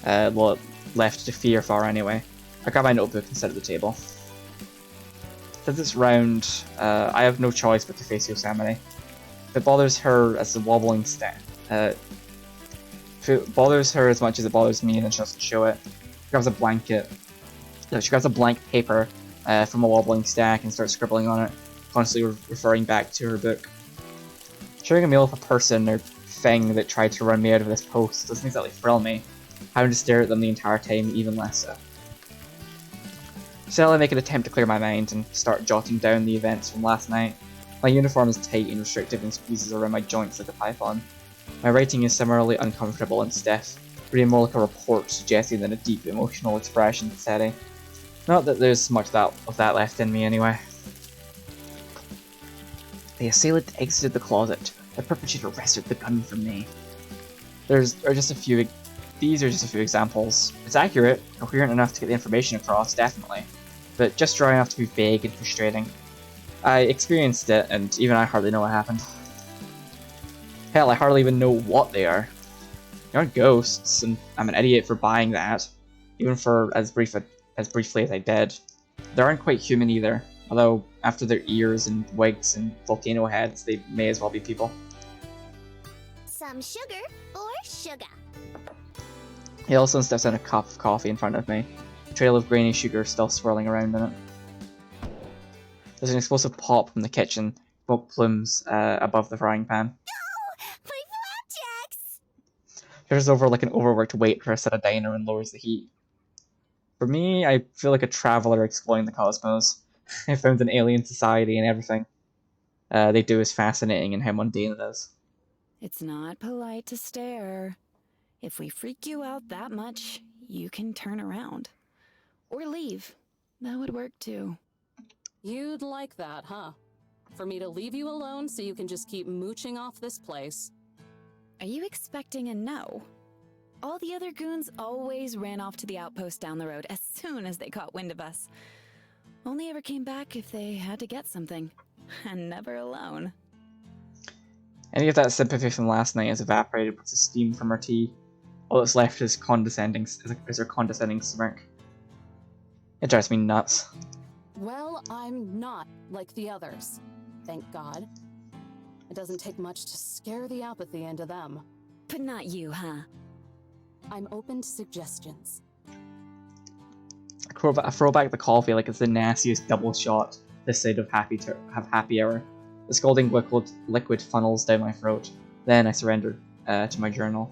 lot left to fear for anyway. I grab my notebook and sit at the table. Since it's round, I have no choice but to face Yosemite. If it bothers her as the wobbling if it bothers her as much as it bothers me, then she doesn't show it. She grabs a blanket. No, she grabs a blank paper from a wobbling stack and starts scribbling on it, constantly referring back to her book. Sharing a meal with a person or thing that tried to run me out of this post doesn't exactly thrill me. Having to stare at them the entire time, even less so. Still, I make an attempt to clear my mind and start jotting down the events from last night. My uniform is tight and restrictive and squeezes around my joints like a python. My writing is similarly uncomfortable and stiff, reading more like a report suggesting than a deep emotional expression setting. Not that there's much of that left in me anyway. The assailant exited the closet. The perpetrator wrested the gun from me. These are just a few examples. It's accurate, coherent enough to get the information across, definitely, but just dry enough to be vague and frustrating. I experienced it, and even I hardly know what happened. Hell, I hardly even know what they are. They aren't ghosts, and I'm an idiot for buying that, even for as briefly as I did. They aren't quite human either, although after their ears and wigs and volcano heads, they may as well be people.
Some sugar or sugar?
Yellowstone steps in a cup of coffee in front of me, a trail of grainy sugar still swirling around in it. There's an explosive pop from the kitchen, smoke plumes above the frying pan.
My flapjacks!
She turns over like an overworked waitress at a diner and lowers the heat. For me, I feel like a traveler exploring the cosmos. I found an alien society and everything they do is fascinating and how mundane it is.
It's not polite to stare. If we freak you out that much, you can turn around. Or leave. That would work too.
You'd like that, huh? For me to leave you alone so you can just keep mooching off this place?
Are you expecting a no? All the other goons always ran off to the outpost down the road as soon as they caught wind of us. Only ever came back if they had to get something. And never alone.
Any of that sympathy from last night has evaporated with the steam from her tea. All that's left is her condescending smirk. It drives me nuts.
Well, I'm not like the others. Thank God. It doesn't take much to scare the apathy into them.
But not you, huh?
I'm open to suggestions.
I throw back the coffee like it's the nastiest double shot this side of happy hour. The scalding liquid funnels down my throat. Then I surrender to my journal.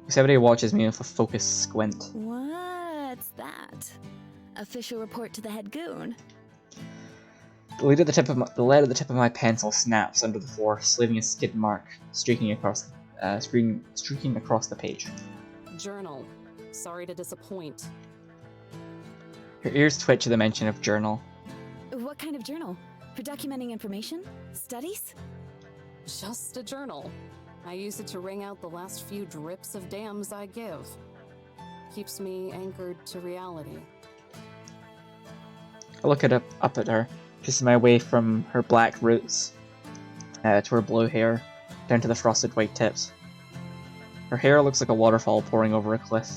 Somebody watches me with a focused squint.
What's that? Official report to the head goon.
The lead at the tip of my pencil snaps under the force, leaving a skid mark streaking across the page.
Journal. Sorry to disappoint.
Her ears twitch at the mention of journal.
What kind of journal? For documenting information? Studies?
Just a journal. I use it to wring out the last few drips of dams I give. Keeps me anchored to reality.
I look up at her, tracing my way from her black roots to her blue hair, down to the frosted white tips. Her hair looks like a waterfall pouring over a cliff.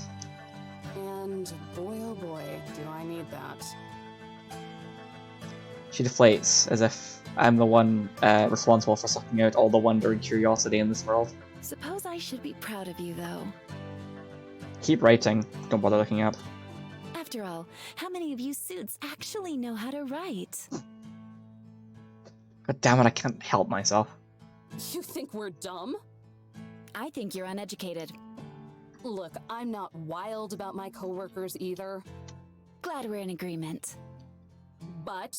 And boy oh boy, do I need that.
She deflates, as if I'm the one responsible for sucking out all the wonder and curiosity in this world.
Suppose I should be proud of you, though.
Keep writing, don't bother looking up.
After all, how many of you suits actually know how to write?
God damn it, I can't help myself.
You think we're dumb?
I think you're uneducated.
Look, I'm not wild about my coworkers either.
Glad we're in agreement.
But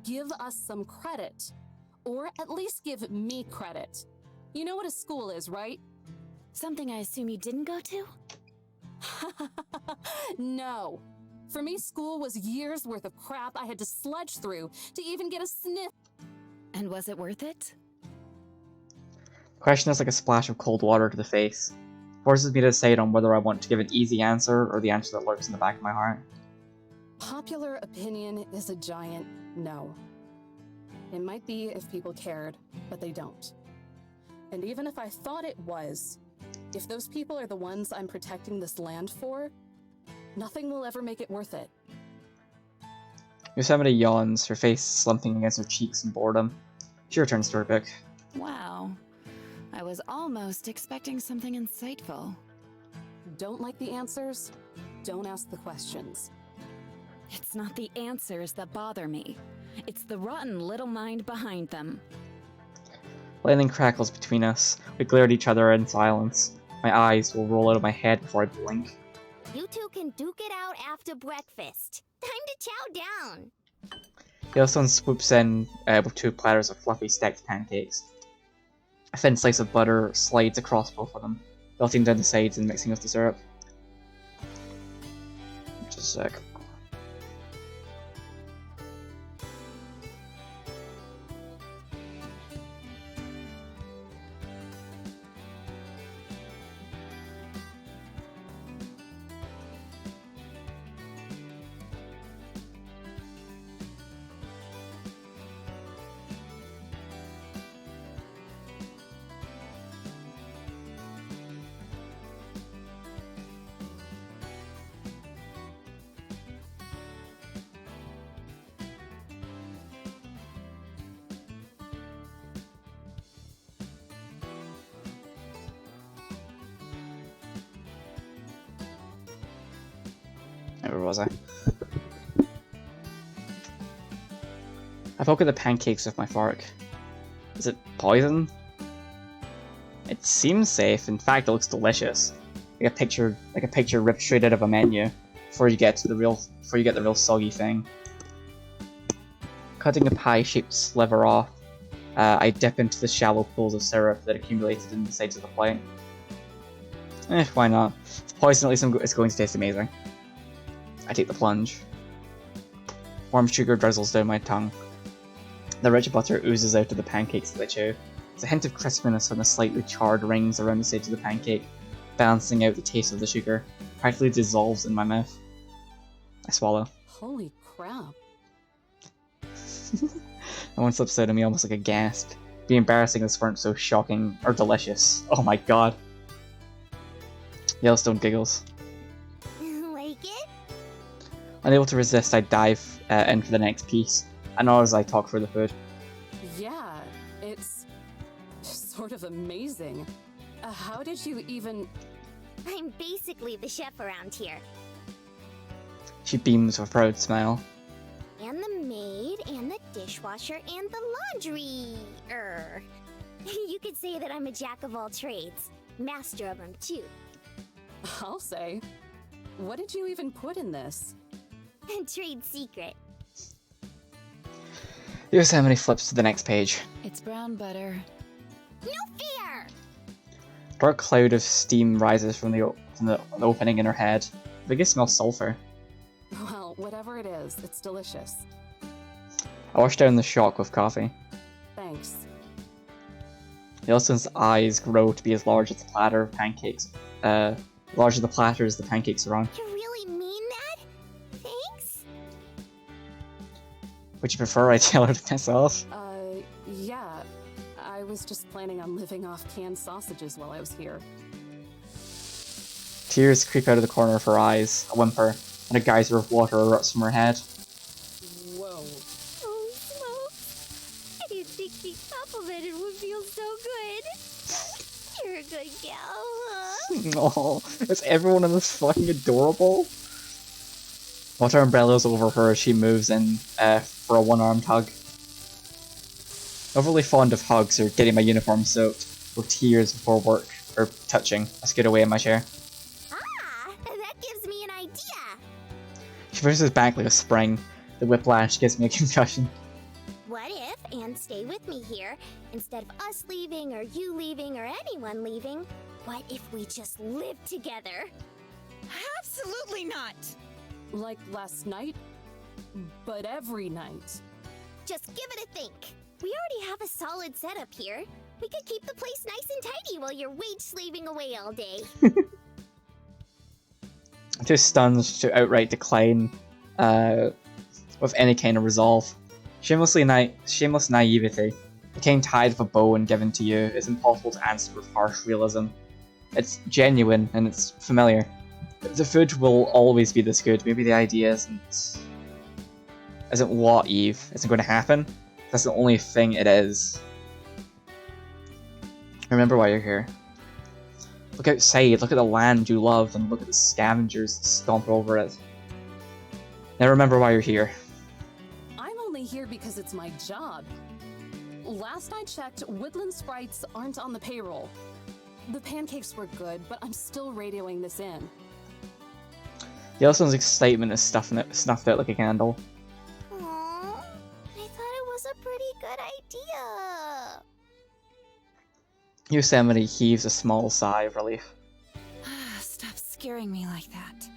give us some credit. Or at least give me credit. You know what a school is, right?
Something I assume you didn't go to?
No. For me, school was years worth of crap I had to sludge through to even get a sniff.
And was it worth it?
The question is like a splash of cold water to the face. Forces me to decide on whether I want to give an easy answer or the answer that lurks in the back of my heart.
Popular opinion is a giant no. It might be if people cared, but they don't. And even if I thought it was, if those people are the ones I'm protecting this land for, nothing will ever make it worth it.
Yosemite yawns, her face slumping against her cheeks in boredom. She returns to her book.
Wow. I was almost expecting something insightful.
Don't like the answers? Don't ask the questions.
It's not the answers that bother me. It's the rotten little mind behind them.
Lightning crackles between us. We glare at each other in silence. My eyes will roll out of my head before I blink.
You two can duke it out after breakfast. Time to chow down.
Yellowstone swoops in with 2 platters of fluffy stacked pancakes. A thin slice of butter slides across both of them, melting down the sides and mixing with the syrup. Just a sec. Where was I? I poke at the pancakes with my fork. Is it poison? It seems safe. In fact, it looks delicious. Like a picture ripped straight out of a menu. Before you get the real soggy thing. Cutting a pie-shaped sliver off, I dip into the shallow pools of syrup that accumulated in the sides of the plate. Why not? It's poison, at least it's going to taste amazing. I take the plunge. Warm sugar drizzles down my tongue. The rich butter oozes out of the pancakes that I chew. There's a hint of crispiness from the slightly charred rings around the sides of the pancake, balancing out the taste of the sugar. Practically dissolves in my mouth. I swallow.
Holy crap.
And one slips out of me almost like a gasp. It'd be embarrassing if this weren't so shocking or delicious. Oh my god. Yellowstone giggles.
Like it?
Unable to resist, I dive in for the next piece. And not as I talk for the food.
Yeah, it's sort of amazing. How did you even...
I'm basically the chef around here.
She beams with a proud smile.
And the maid, and the dishwasher, and the laundry. You could say that I'm a jack of all trades. Master of them, too.
I'll say. What did you even put in this?
Trade secret.
Yosemite flips to the next page.
It's brown butter.
No fear!
A dark cloud of steam rises from the opening in her head. I think it smells sulfur.
Well, whatever it is, it's delicious.
I wash down the shock with coffee.
Thanks.
Yellowstone's eyes grow to be as large as the platter of pancakes. Larger the platter as the pancakes are on.
You really mean that? Thanks?
Would you prefer I tell her to piss off?
Yeah. I was just planning on living off canned sausages while I was here.
Tears creep out of the corner of her eyes, a whimper, and a geyser of water erupts from her head.
Whoa.
Oh, Smokes. I didn't think being complimented would feel so good. You're a good gal, huh?
Oh, is everyone in this fucking adorable? Water umbrellas over her as she moves in for a one-armed hug. Overly fond of hugs or getting my uniform soaked, with tears before work, or touching. I scoot away in my chair.
Ah, that gives me an idea.
She pushes back like a spring. The whiplash gives me a concussion.
What if, and stay with me here, instead of us leaving or you leaving or anyone leaving, what if we just live together?
Absolutely not!
Like last night? But every night.
Just give it a think. We already have a solid setup here. We could keep the place nice and tidy while you're wage slaving away all day.
I'm too stunned to outright decline with any kind of resolve. Shameless naivety, the kind tied with a bow and given to you, is impossible to answer with harsh realism. It's genuine and it's familiar. The food will always be this good. Maybe the idea isn't what, Eve? Isn't going to happen? That's the only thing it is. Remember why you're here. Look outside, look at the land you love, and look at the scavengers that stomp over it. Now remember why you're here.
I'm only here because it's my job. Last I checked, Woodland Sprites aren't on the payroll. The pancakes were good, but I'm still radioing this in.
Yellowstone's excitement is snuffed out like a candle.
Aww, I thought it was a pretty good idea.
Yosemite heaves a small sigh of relief.
Stop scaring me like that.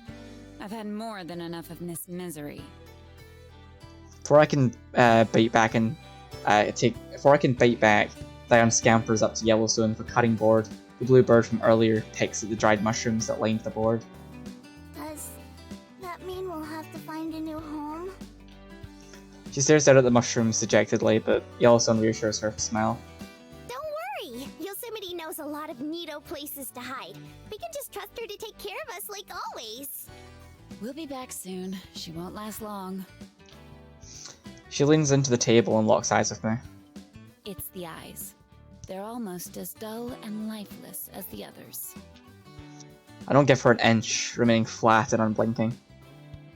I've had more than enough of this misery.
Before I can bite back, Diane scampers up to Yellowstone with a cutting board. The blue bird from earlier picks at the dried mushrooms that lined the board.
Does that mean we'll have to find a new home?
She stares out at the mushrooms dejectedly, but Yellowstone reassures her with a smile.
Don't worry! Yosemite knows a lot of neato places to hide. We can just trust her to take care of us like always.
We'll be back soon. She won't last long.
She leans into the table and locks eyes with me.
It's the eyes. They're almost as dull and lifeless as the others.
I don't give her an inch, remaining flat and unblinking.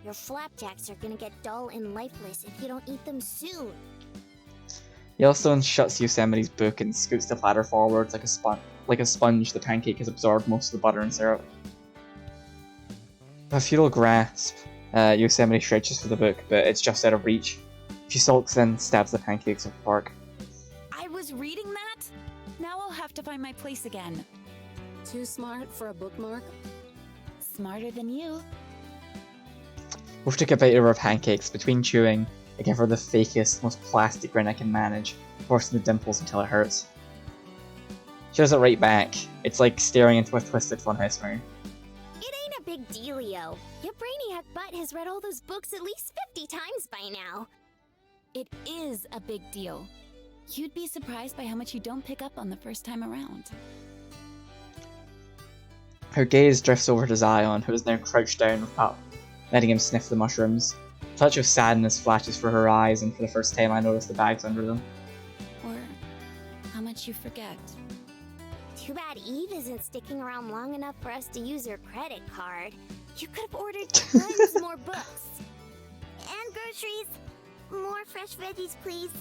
Your flapjacks are gonna get dull and lifeless if you don't eat them soon.
Yellowstone shuts Yosemite's book and scoots the platter forward like a sponge. The pancake has absorbed most of the butter and syrup. With a futile grasp, Yosemite stretches for the book, but it's just out of reach. She sulks and stabs the pancakes with a fork.
I was reading that? Now I'll have to find my place again.
Too smart for a bookmark?
Smarter than you.
Wolf took a bite of her pancakes. Between chewing, I give her the fakest, most plastic grin I can manage, forcing the dimples until it hurts. She does it right back. It's like staring into a twisted funhouse mirror.
It ain't a big dealio. Your brainy that butt has read all those books at least 50 times by now.
It is a big deal. You'd be surprised by how much you don't pick up on the first time around.
Her gaze drifts over to Zion, who is now crouched down with Pup, letting him sniff the mushrooms. A touch of sadness flashes for her eyes, and for the first time I notice the bags under them.
Or how much you forget.
Too bad Eve isn't sticking around long enough for us to use her credit card. You could have ordered tons more books. And groceries. More fresh veggies, please.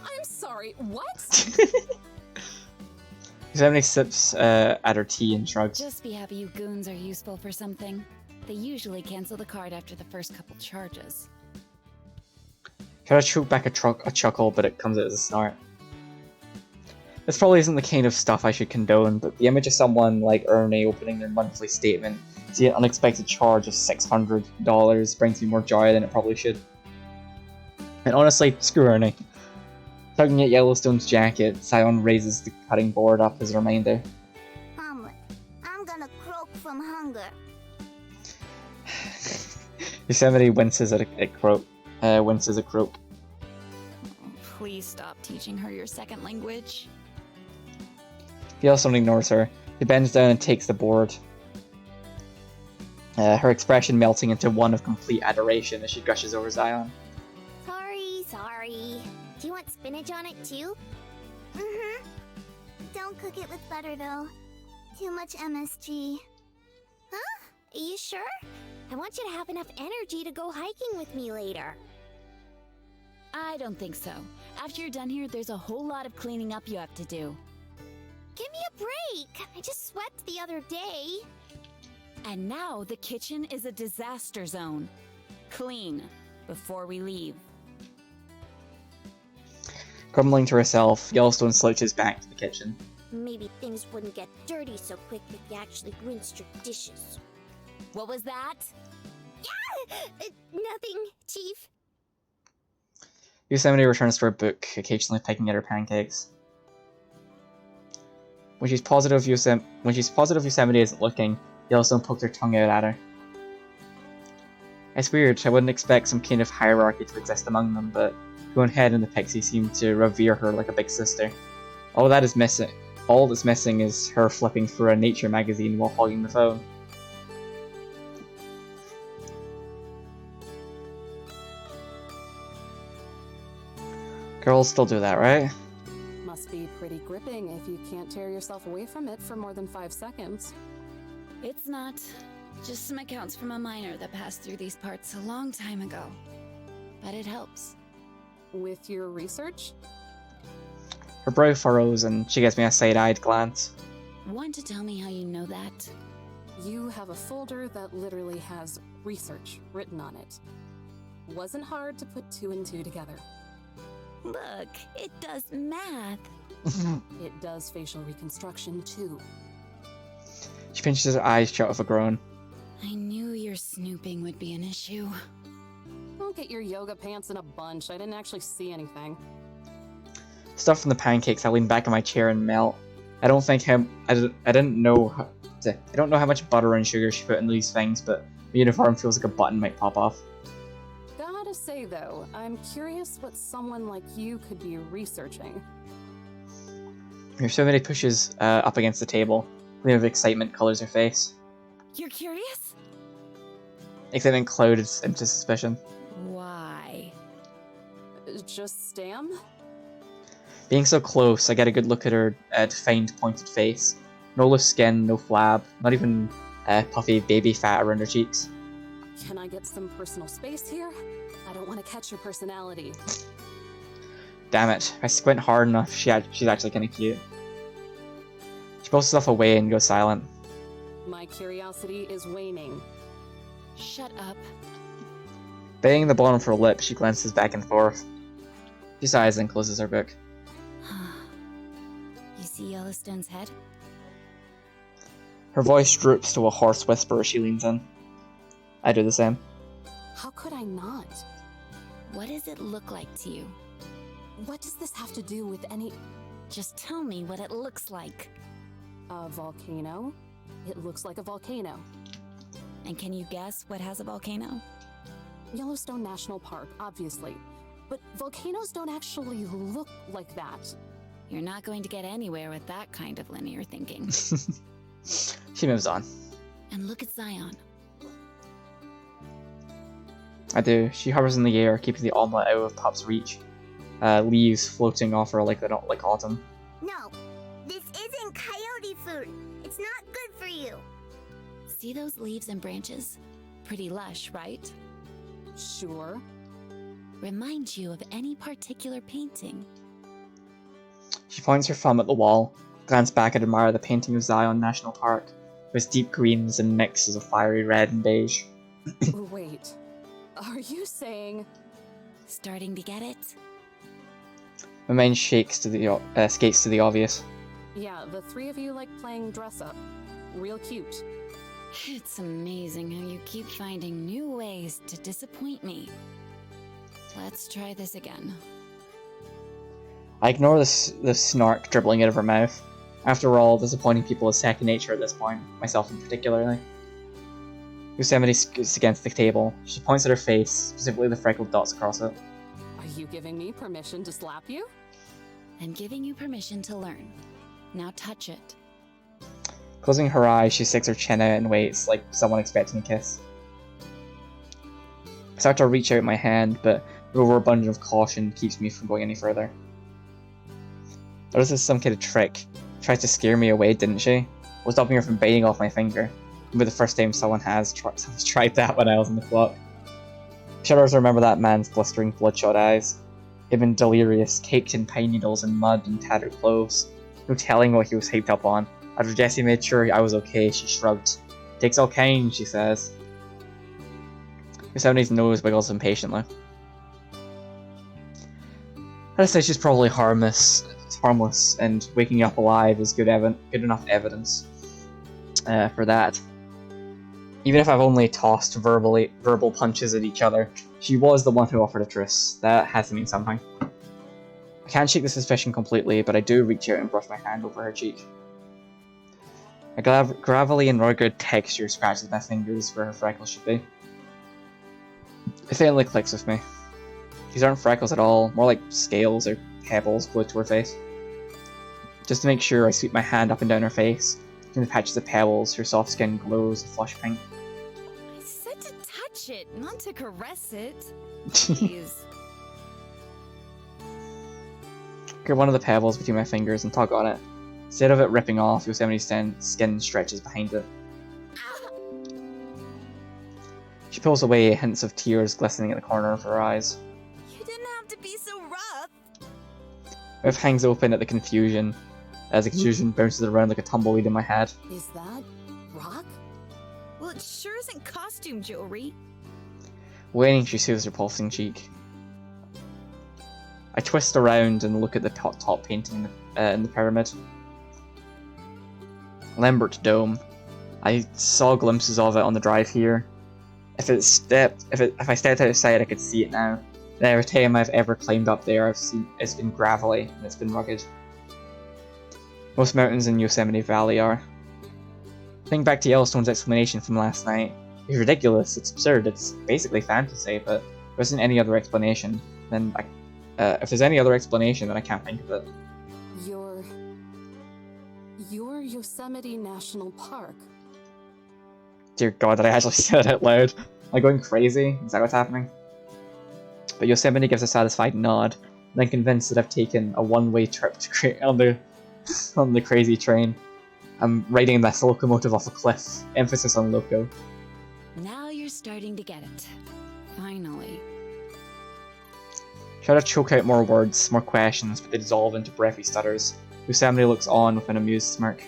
I'm sorry, what?
Yosemite sips at her tea and shrugs.
Just be happy you goons are useful for something. They usually cancel the card after the first couple charges.
Try to choke back a chuckle, but it comes out as a snort. This probably isn't the kind of stuff I should condone, but the image of someone like Ernie opening their monthly statement to see an unexpected charge of $600 brings me more joy than it probably should. And honestly, screw Ernie. Tugging at Yellowstone's jacket, Zion raises the cutting board up as a reminder.
Omelet. I'm gonna croak from hunger.
Yosemite winces at croak. Winces a croak.
Oh, please stop teaching her your second language.
Yellowstone ignores her. He bends down and takes the board. Her expression melting into one of complete adoration as she gushes over Zion.
Sorry. Do you want spinach on it too? Mm-hmm. Don't cook it with butter though. Too much MSG. Huh? Are you sure? I want you to have enough energy to go hiking with me later.
I don't think so. After you're done here, there's a whole lot of cleaning up you have to do.
Give me a break. I just swept the other day.
And now the kitchen is a disaster zone. Clean before we leave.
Grumbling to herself, Yellowstone slouches back to the kitchen.
Maybe things wouldn't get dirty so quick if you actually rinsed your dishes.
What was that?
Nothing, Chief.
Yosemite returns to her book, occasionally picking at her pancakes. When she's positive Yosemite isn't looking, Yellowstone pokes her tongue out at her. It's weird, I wouldn't expect some kind of hierarchy to exist among them, but Bonehead and the Pixie seem to revere her like a big sister. All that's missing is her flipping through a nature magazine while hogging the phone. Girls still do that, right?
Must be pretty gripping if you can't tear yourself away from it for more than 5 seconds.
It's not. Just some accounts from a miner that passed through these parts a long time ago. But it helps.
With your research?
Her brow furrows and she gives me a side-eyed glance.
Want to tell me how you know that?
You have a folder that literally has research written on it. Wasn't hard to put 2 and 2 together.
Look, it does math.
It does facial reconstruction too.
She pinches her eyes shut with a groan.
I knew your snooping would be an issue.
Don't get your yoga pants in a bunch. I didn't actually see anything.
Stuff from the pancakes, I lean back in my chair and melt. I don't know how much butter and sugar she put in these things, but the uniform feels like a button might pop off.
Gotta say though, I'm curious what someone like you could be researching.
Yosemite pushes up against the table. A gleam of excitement colors her face.
You're curious?
Excitement clouds into suspicion.
Why?
Just Stam?
Being so close, I get a good look at her defined, pointed face. No loose skin, no flab, not even puffy baby fat around her cheeks.
Can I get some personal space here? I don't want to catch your personality.
Damn it, if I squint hard enough, she's actually kinda cute. She pulls herself away and goes silent.
My curiosity is waning.
Shut up.
Banging the bottom of her lip, she glances back and forth. She sighs and closes her book.
You see Yellowstone's head?
Her voice droops to a hoarse whisper as she leans in. I do the same.
How could I not?
What does it look like to you?
What does this have to do with any...
Just tell me what it looks like.
A volcano? It looks like a volcano.
And can you guess what has a volcano?
Yellowstone National Park, obviously. But volcanoes don't actually look like that.
You're not going to get anywhere with that kind of linear thinking.
She moves on.
And look at Zion.
I do. She hovers in the air, keeping the omelette out of Pup's reach. Leaves floating off her like they don't like autumn.
No, this isn't coyote food. It's not good for you.
See those leaves and branches? Pretty lush, right?
Sure.
Remind you of any particular painting?
She points her thumb at the wall, glance back and admire the painting of Zion National Park, with deep greens and mixes of fiery red and beige.
Wait, are you saying...
Starting to get it?
My mind skates to the obvious.
Yeah, the three of you like playing dress-up. Real cute.
It's amazing how you keep finding new ways to disappoint me. Let's try this again.
I ignore the snark dribbling out of her mouth. After all, disappointing people is second nature at this point, myself in particular. Yosemite scoots against the table. She points at her face, specifically the freckled dots across it.
Are you giving me permission to slap you?
I'm giving you permission to learn. Now touch it.
Closing her eyes, she sticks her chin out and waits, like someone expecting a kiss. I start to reach out my hand, but the overabundance of caution keeps me from going any further. This is some kind of trick. Tried to scare me away, didn't she? Was stopping her from biting off my finger. Maybe the first time someone has tried that when I was on the clock. Shudders remember that man's blistering, bloodshot eyes. Even delirious, caked in pine needles and mud and tattered clothes. No telling what he was hyped up on. After Jessie made sure I was okay, she shrugged. Takes all kinds, she says. Yosemite's nose wiggles impatiently. I'd say she's probably harmless, and waking up alive is good enough evidence for that. Even if I've only tossed verbal punches at each other, she was the one who offered a truce. That has to mean something. I can't shake the suspicion completely, but I do reach out and brush my hand over her cheek. A gravelly and rugged texture scratches my fingers where her freckles should be. It faintly clicks with me. These aren't freckles at all, more like scales or pebbles glued to her face. Just to make sure, I sweep my hand up and down her face. Between the patches of pebbles, her soft skin glows a flush pink.
I said to touch it, not to caress it. Jeez.
Grab one of the pebbles between my fingers and tug on it. Instead of it ripping off, Yosemite's skin stretches behind it. She pulls away, hints of tears glistening at the corner of her eyes.
You didn't have to be so rough.
Mouth hangs open at the confusion, as the confusion bounces around like a tumbleweed in my head.
Is that rock?
Well, it sure isn't costume jewelry.
Waiting, she soothes her pulsing cheek. I twist around and look at the top painting in the pyramid. Lambert Dome. I saw glimpses of it on the drive here. If I stepped outside, I could see it now. And every time I've ever climbed up there, I've seen it's been gravelly and it's been rugged. Most mountains in Yosemite Valley are. Think back to Yellowstone's explanation from last night. It's ridiculous, it's absurd, it's basically fantasy, but there isn't any other explanation. Then, if there's any other explanation, then I can't think of it.
Your Yosemite National Park.
Dear God, did I actually say that out loud? Am I going crazy? Is that what's happening? But Yosemite gives a satisfied nod, and I'm convinced that I've taken a one-way trip on the crazy train. I'm riding this locomotive off a cliff. Emphasis on loco.
Now you're starting to get it. Finally.
Try to choke out more words, more questions, but they dissolve into breathy stutters. Yosemite looks on with an amused smirk.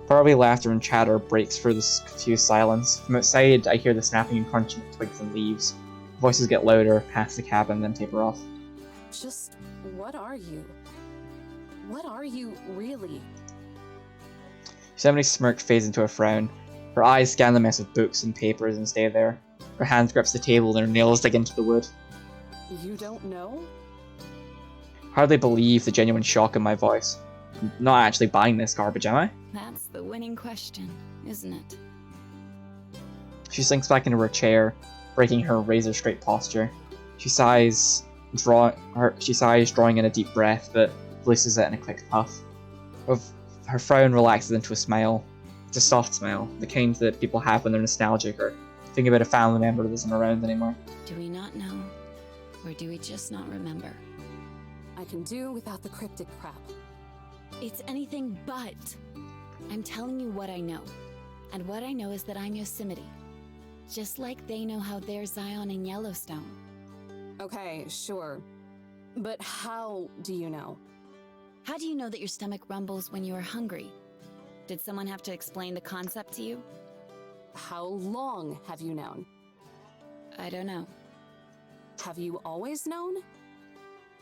Probably laughter and chatter breaks through this confused silence. From outside, I hear the snapping and crunching of twigs and leaves. Voices get louder, past the cabin, then taper off.
Just what are you? What are you really?
Yosemite's smirk fades into a frown. Her eyes scan the mess of books and papers and stay there. Her hand grips the table and her nails dig into the wood.
You don't know?
Hardly believe the genuine shock in my voice. I'm not actually buying this garbage, am I?
That's the winning question, isn't it?
She sinks back into her chair, breaking her razor-straight posture. She sighs, drawing in a deep breath, but releases it in a quick puff. Her frown relaxes into a smile. It's a soft smile, the kind that people have when they're nostalgic or think about a family member that isn't around anymore.
Do we not know? Or do we just not remember?
I can do without the cryptic crap.
It's anything but. I'm telling you what I know. And what I know is that I'm Yosemite. Just like they know how they're Zion in Yellowstone.
Okay, sure. But how do you know?
How do you know that your stomach rumbles when you are hungry? Did someone have to explain the concept to you?
How long have you known?
I don't know.
Have you always known?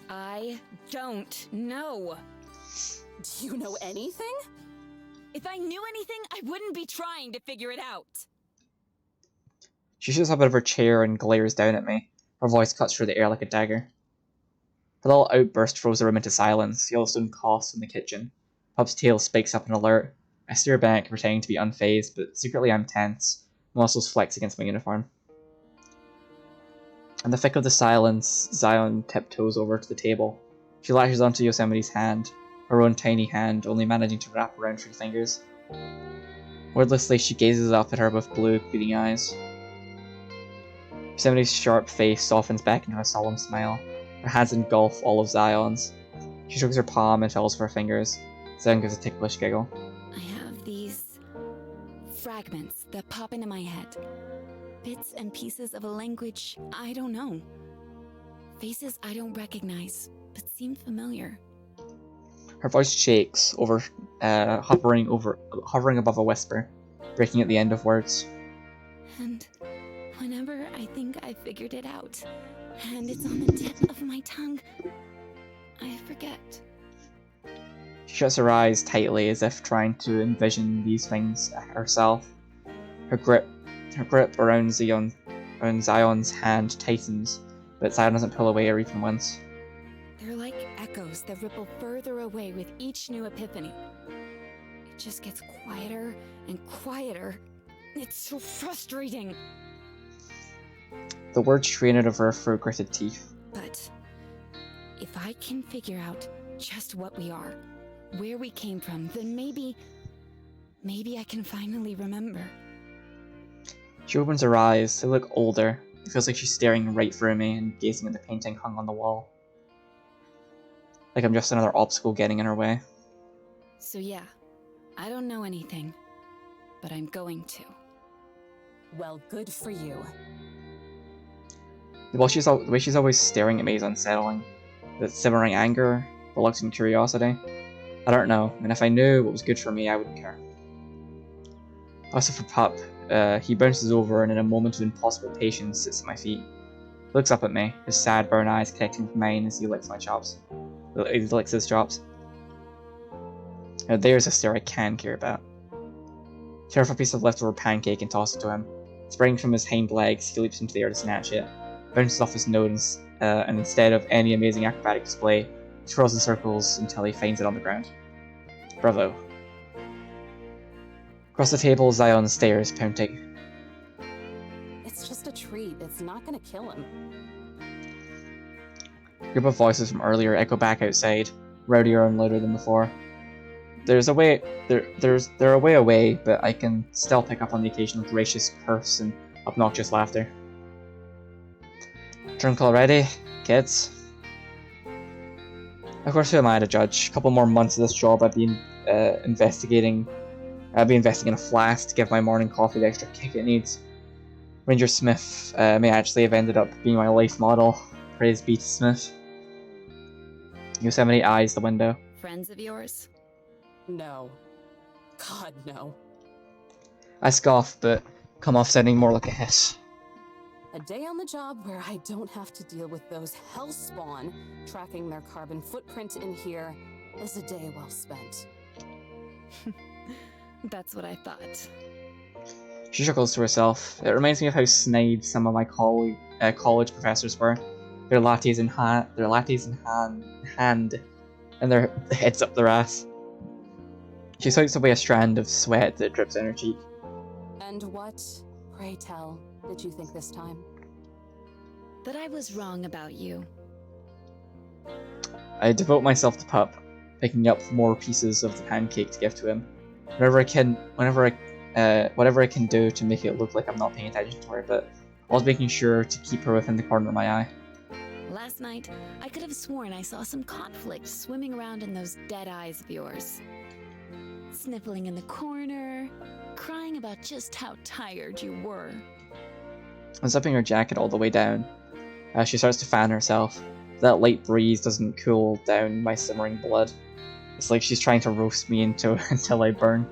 I don't know.
Do you know anything?
If I knew anything, I wouldn't be trying to figure it out.
She shoots up out of her chair and glares down at me. Her voice cuts through the air like a dagger. Her little outburst throws the room into silence. Yellowstone coughs in the kitchen. Pup's tail spikes up in alert. I stare back, pretending to be unfazed, but secretly I'm tense. Muscles flex against my uniform. In the thick of the silence, Zion tiptoes over to the table. She latches onto Yosemite's hand, her own tiny hand, only managing to wrap around 3 fingers. Wordlessly, she gazes up at her with blue, beating eyes. Yosemite's sharp face softens back into a solemn smile. Her hands engulf all of Zion's. She strokes her palm and tells for her fingers. Zion gives a ticklish giggle.
I have these fragments that pop into my head. Bits and pieces of a language I don't know. Faces I don't recognize, but seem familiar.
Her voice shakes, hovering above a whisper, breaking at the end of words.
And whenever I think I figured it out, and it's on the tip of my tongue, I forget.
She shuts her eyes tightly as if trying to envision these things herself. Her grip around Zion's hand tightens, but Zion doesn't pull away or even wince.
They're like echoes that ripple further away with each new epiphany. It just gets quieter and quieter. It's so frustrating.
The words strain out of her through gritted teeth.
But if I can figure out just what we are, where we came from, then maybe I can finally remember.
She opens her eyes. They look older. It feels like she's staring right through me and gazing at the painting hung on the wall. Like I'm just another obstacle getting in her way.
So yeah, I don't know anything, but I'm going to.
Well, good for you.
The way she's always staring at me is unsettling. The simmering anger, reluctant curiosity. I don't know, and if I knew what was good for me, I wouldn't care. Also for Pup, he bounces over and in a moment of impossible patience sits at my feet. He looks up at me, his sad brown eyes connecting with mine as he licks my chops. He licks his chops. Now there's a stare I can care about. Tear off a piece of leftover pancake and toss it to him. Springing from his hind legs, he leaps into the air to snatch it, bounces off his nose, and instead of any amazing acrobatic display, he twirls in circles until he finds it on the ground. Bravo. Across the table, Zion stares, pouting.
It's just a treat. It's not gonna kill him.
A group of voices from earlier echo back outside, rowdier and louder than before. They're a way away, but I can still pick up on the occasional gracious curse and obnoxious laughter. Drunk already, kids? Of course, who am I to judge? A couple more months of this job, I'd be investigating a flask to give my morning coffee the extra kick it needs. Ranger Smith may actually have ended up being my life model. Praise be to Smith. Yosemite eyes the window.
Friends of yours?
No. God, no.
I scoff, but come off sounding more like a hiss.
A day on the job where I don't have to deal with those hellspawn tracking their carbon footprint in here is a day well spent.
That's what I thought.
She chuckles to herself. It reminds me of how snide some of my college professors were. Their lattes in hand, and their heads up their ass. She swipes away a strand of sweat that drips down her cheek.
And what Pray tell, did you think this time?
That I was wrong about you.
I devote myself to Pup, picking up more pieces of the pancake to give to him. Whatever I can do to make it look like I'm not paying attention to her, but I was making sure to keep her within the corner of my eye.
Last night, I could have sworn I saw some conflict swimming around in those dead eyes of yours. Sniffling in the corner, crying about just how tired you were.
Unzipping her jacket all the way down, she starts to fan herself. That light breeze doesn't cool down my simmering blood. It's like she's trying to roast me until I burn.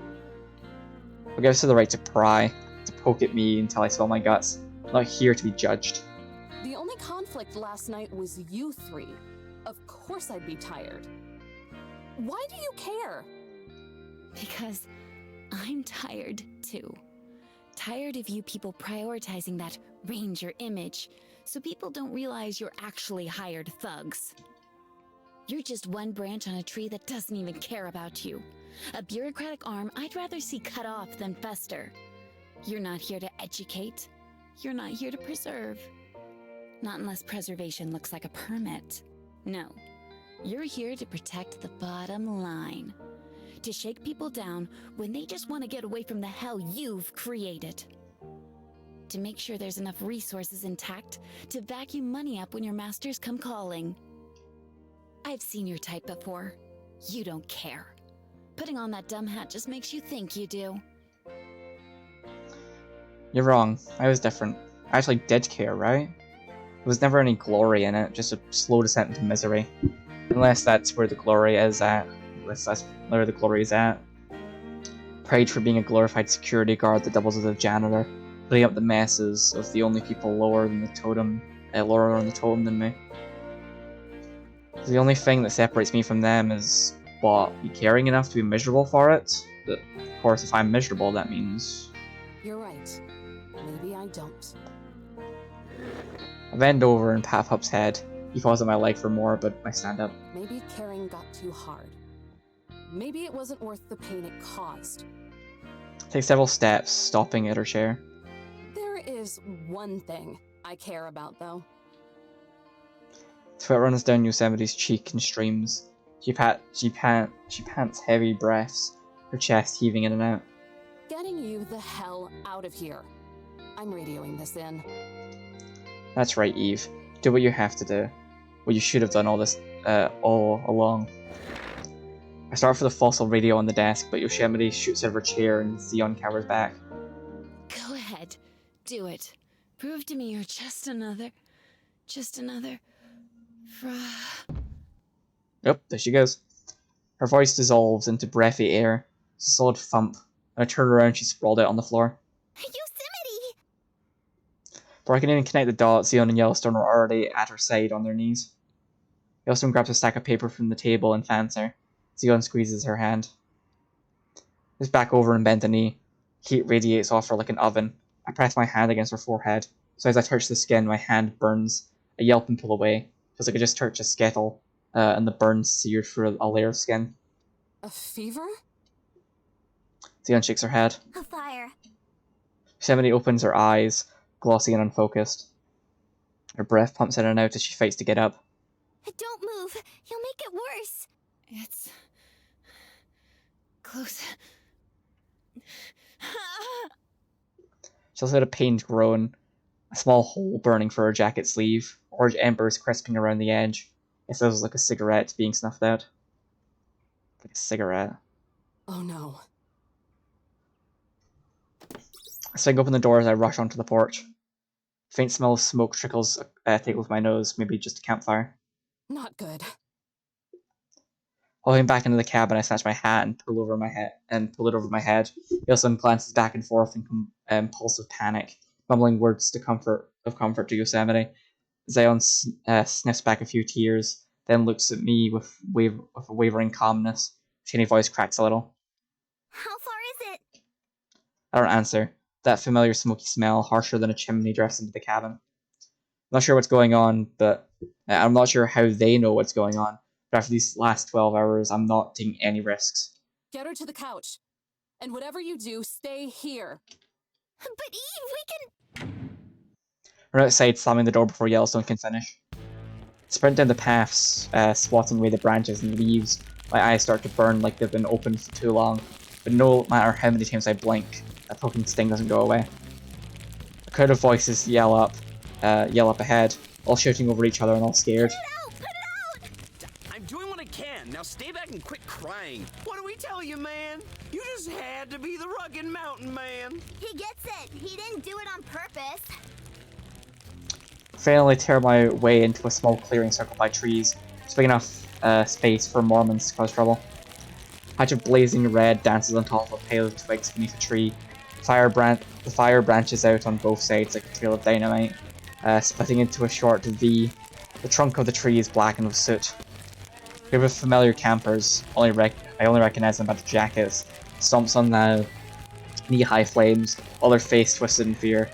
It gives her the right to pry, to poke at me until I spill my guts. I'm not here to be judged.
The only conflict last night was you three. Of course I'd be tired. Why do you care?
Because I'm tired too. Tired of you people prioritizing that ranger image, so people don't realize you're actually hired thugs. You're just one branch on a tree that doesn't even care about you. A bureaucratic arm I'd rather see cut off than fester. You're not here to educate. You're not here to preserve. Not unless preservation looks like a permit. No. You're here to protect the bottom line. To shake people down when they just want to get away from the hell you've created. To make sure there's enough resources intact to vacuum money up when your masters come calling. I've seen your type before. You don't care. Putting on that dumb hat just makes you think you do.
You're wrong. I was different. I actually did care, right? There was never any glory in it, just a slow descent into misery. Unless that's where the glory is at. Unless that's where the glory is at. Pride for being a glorified security guard that doubles as a janitor, putting up the messes of the only people lower on the totem than me. The only thing that separates me from them is, what, be caring enough to be miserable for it? But, of course, if I'm miserable, that means...
You're right. Maybe I don't.
I bend over and pat Pup's head. He falls at my leg for more, but I stand up.
Maybe caring got too hard. Maybe it wasn't worth the pain it caused.
Take several steps, stopping at her chair.
There is one thing I care about, though.
Sweat runs down Yosemite's cheek in streams. She pants heavy breaths, her chest heaving in and out.
Getting you the hell out of here. I'm radioing this in.
That's right, Eve. Do what you have to do. What you should have done all along. I start for the fossil radio on the desk, but Yosemite shoots out of her chair and Zeon cowers back.
Go ahead. Do it. Prove to me you're just another...
Yep, there she goes. Her voice dissolves into breathy air. It's a solid thump. When I turn around, she's sprawled out on the floor.
Yosemite!
Before I can even connect the dots, Zeon and Yellowstone are already at her side on their knees. Yellowstone grabs a stack of paper from the table and fans her. Zeon squeezes her hand. Just back over and bend a knee. Heat radiates off her like an oven. I press my hand against her forehead, so as I touch the skin, my hand burns. I yelp and pull away. Feels like I just touched a skittle, and the burn seared through a layer of skin.
A fever?
Zeon shakes her head.
A fire.
Yosemite opens her eyes, glossy and unfocused. Her breath pumps in and out as she fights to get up.
Don't move. You'll make it worse.
It's... close.
She also had a pained groan, a small hole burning for her jacket sleeve, orange embers crisping around the edge. It feels like a cigarette being snuffed out. Like a cigarette.
Oh no.
I swing open the door as I rush onto the porch. Faint smell of smoke tickles my nose, maybe just a campfire.
Not good.
Hauling back into the cabin, I snatch my hat and pull it over my head. Yosemite glances back and forth in impulsive panic, mumbling words of comfort to Yosemite. Zeon sniffs back a few tears, then looks at me with a wavering calmness. Skinny voice cracks a little.
How far is it?
I don't answer. That familiar smoky smell, harsher than a chimney, drifts into the cabin. I'm not sure what's going on, but I'm not sure how they know what's going on. But after these last 12 hours, I'm not taking any risks.
Get her to the couch. And whatever you do, stay here.
But Eve, we can...
We're outside, slamming the door before Yellowstone can finish. Sprint down the paths, swatting away the branches and leaves. My eyes start to burn like they've been open for too long, but no matter how many times I blink, that fucking sting doesn't go away. A crowd of voices yell up ahead, all shouting over each other and all scared.
I'm doing what I can. Now stay back and quit crying. What do we tell you, man? You just had to be the rugged mountain man.
He gets it. He didn't do it on purpose.
Finally tear my way into a small clearing circled by trees, just big enough space for Mormons to cause trouble. A patch of blazing red dances on top of a pale of twigs beneath a tree. The fire branches out on both sides like a trail of dynamite, splitting into a short V. The trunk of the tree is blackened with soot. A group of familiar campers, I only recognize them by the jackets, stomps on the knee-high flames, all their face twisted in fear.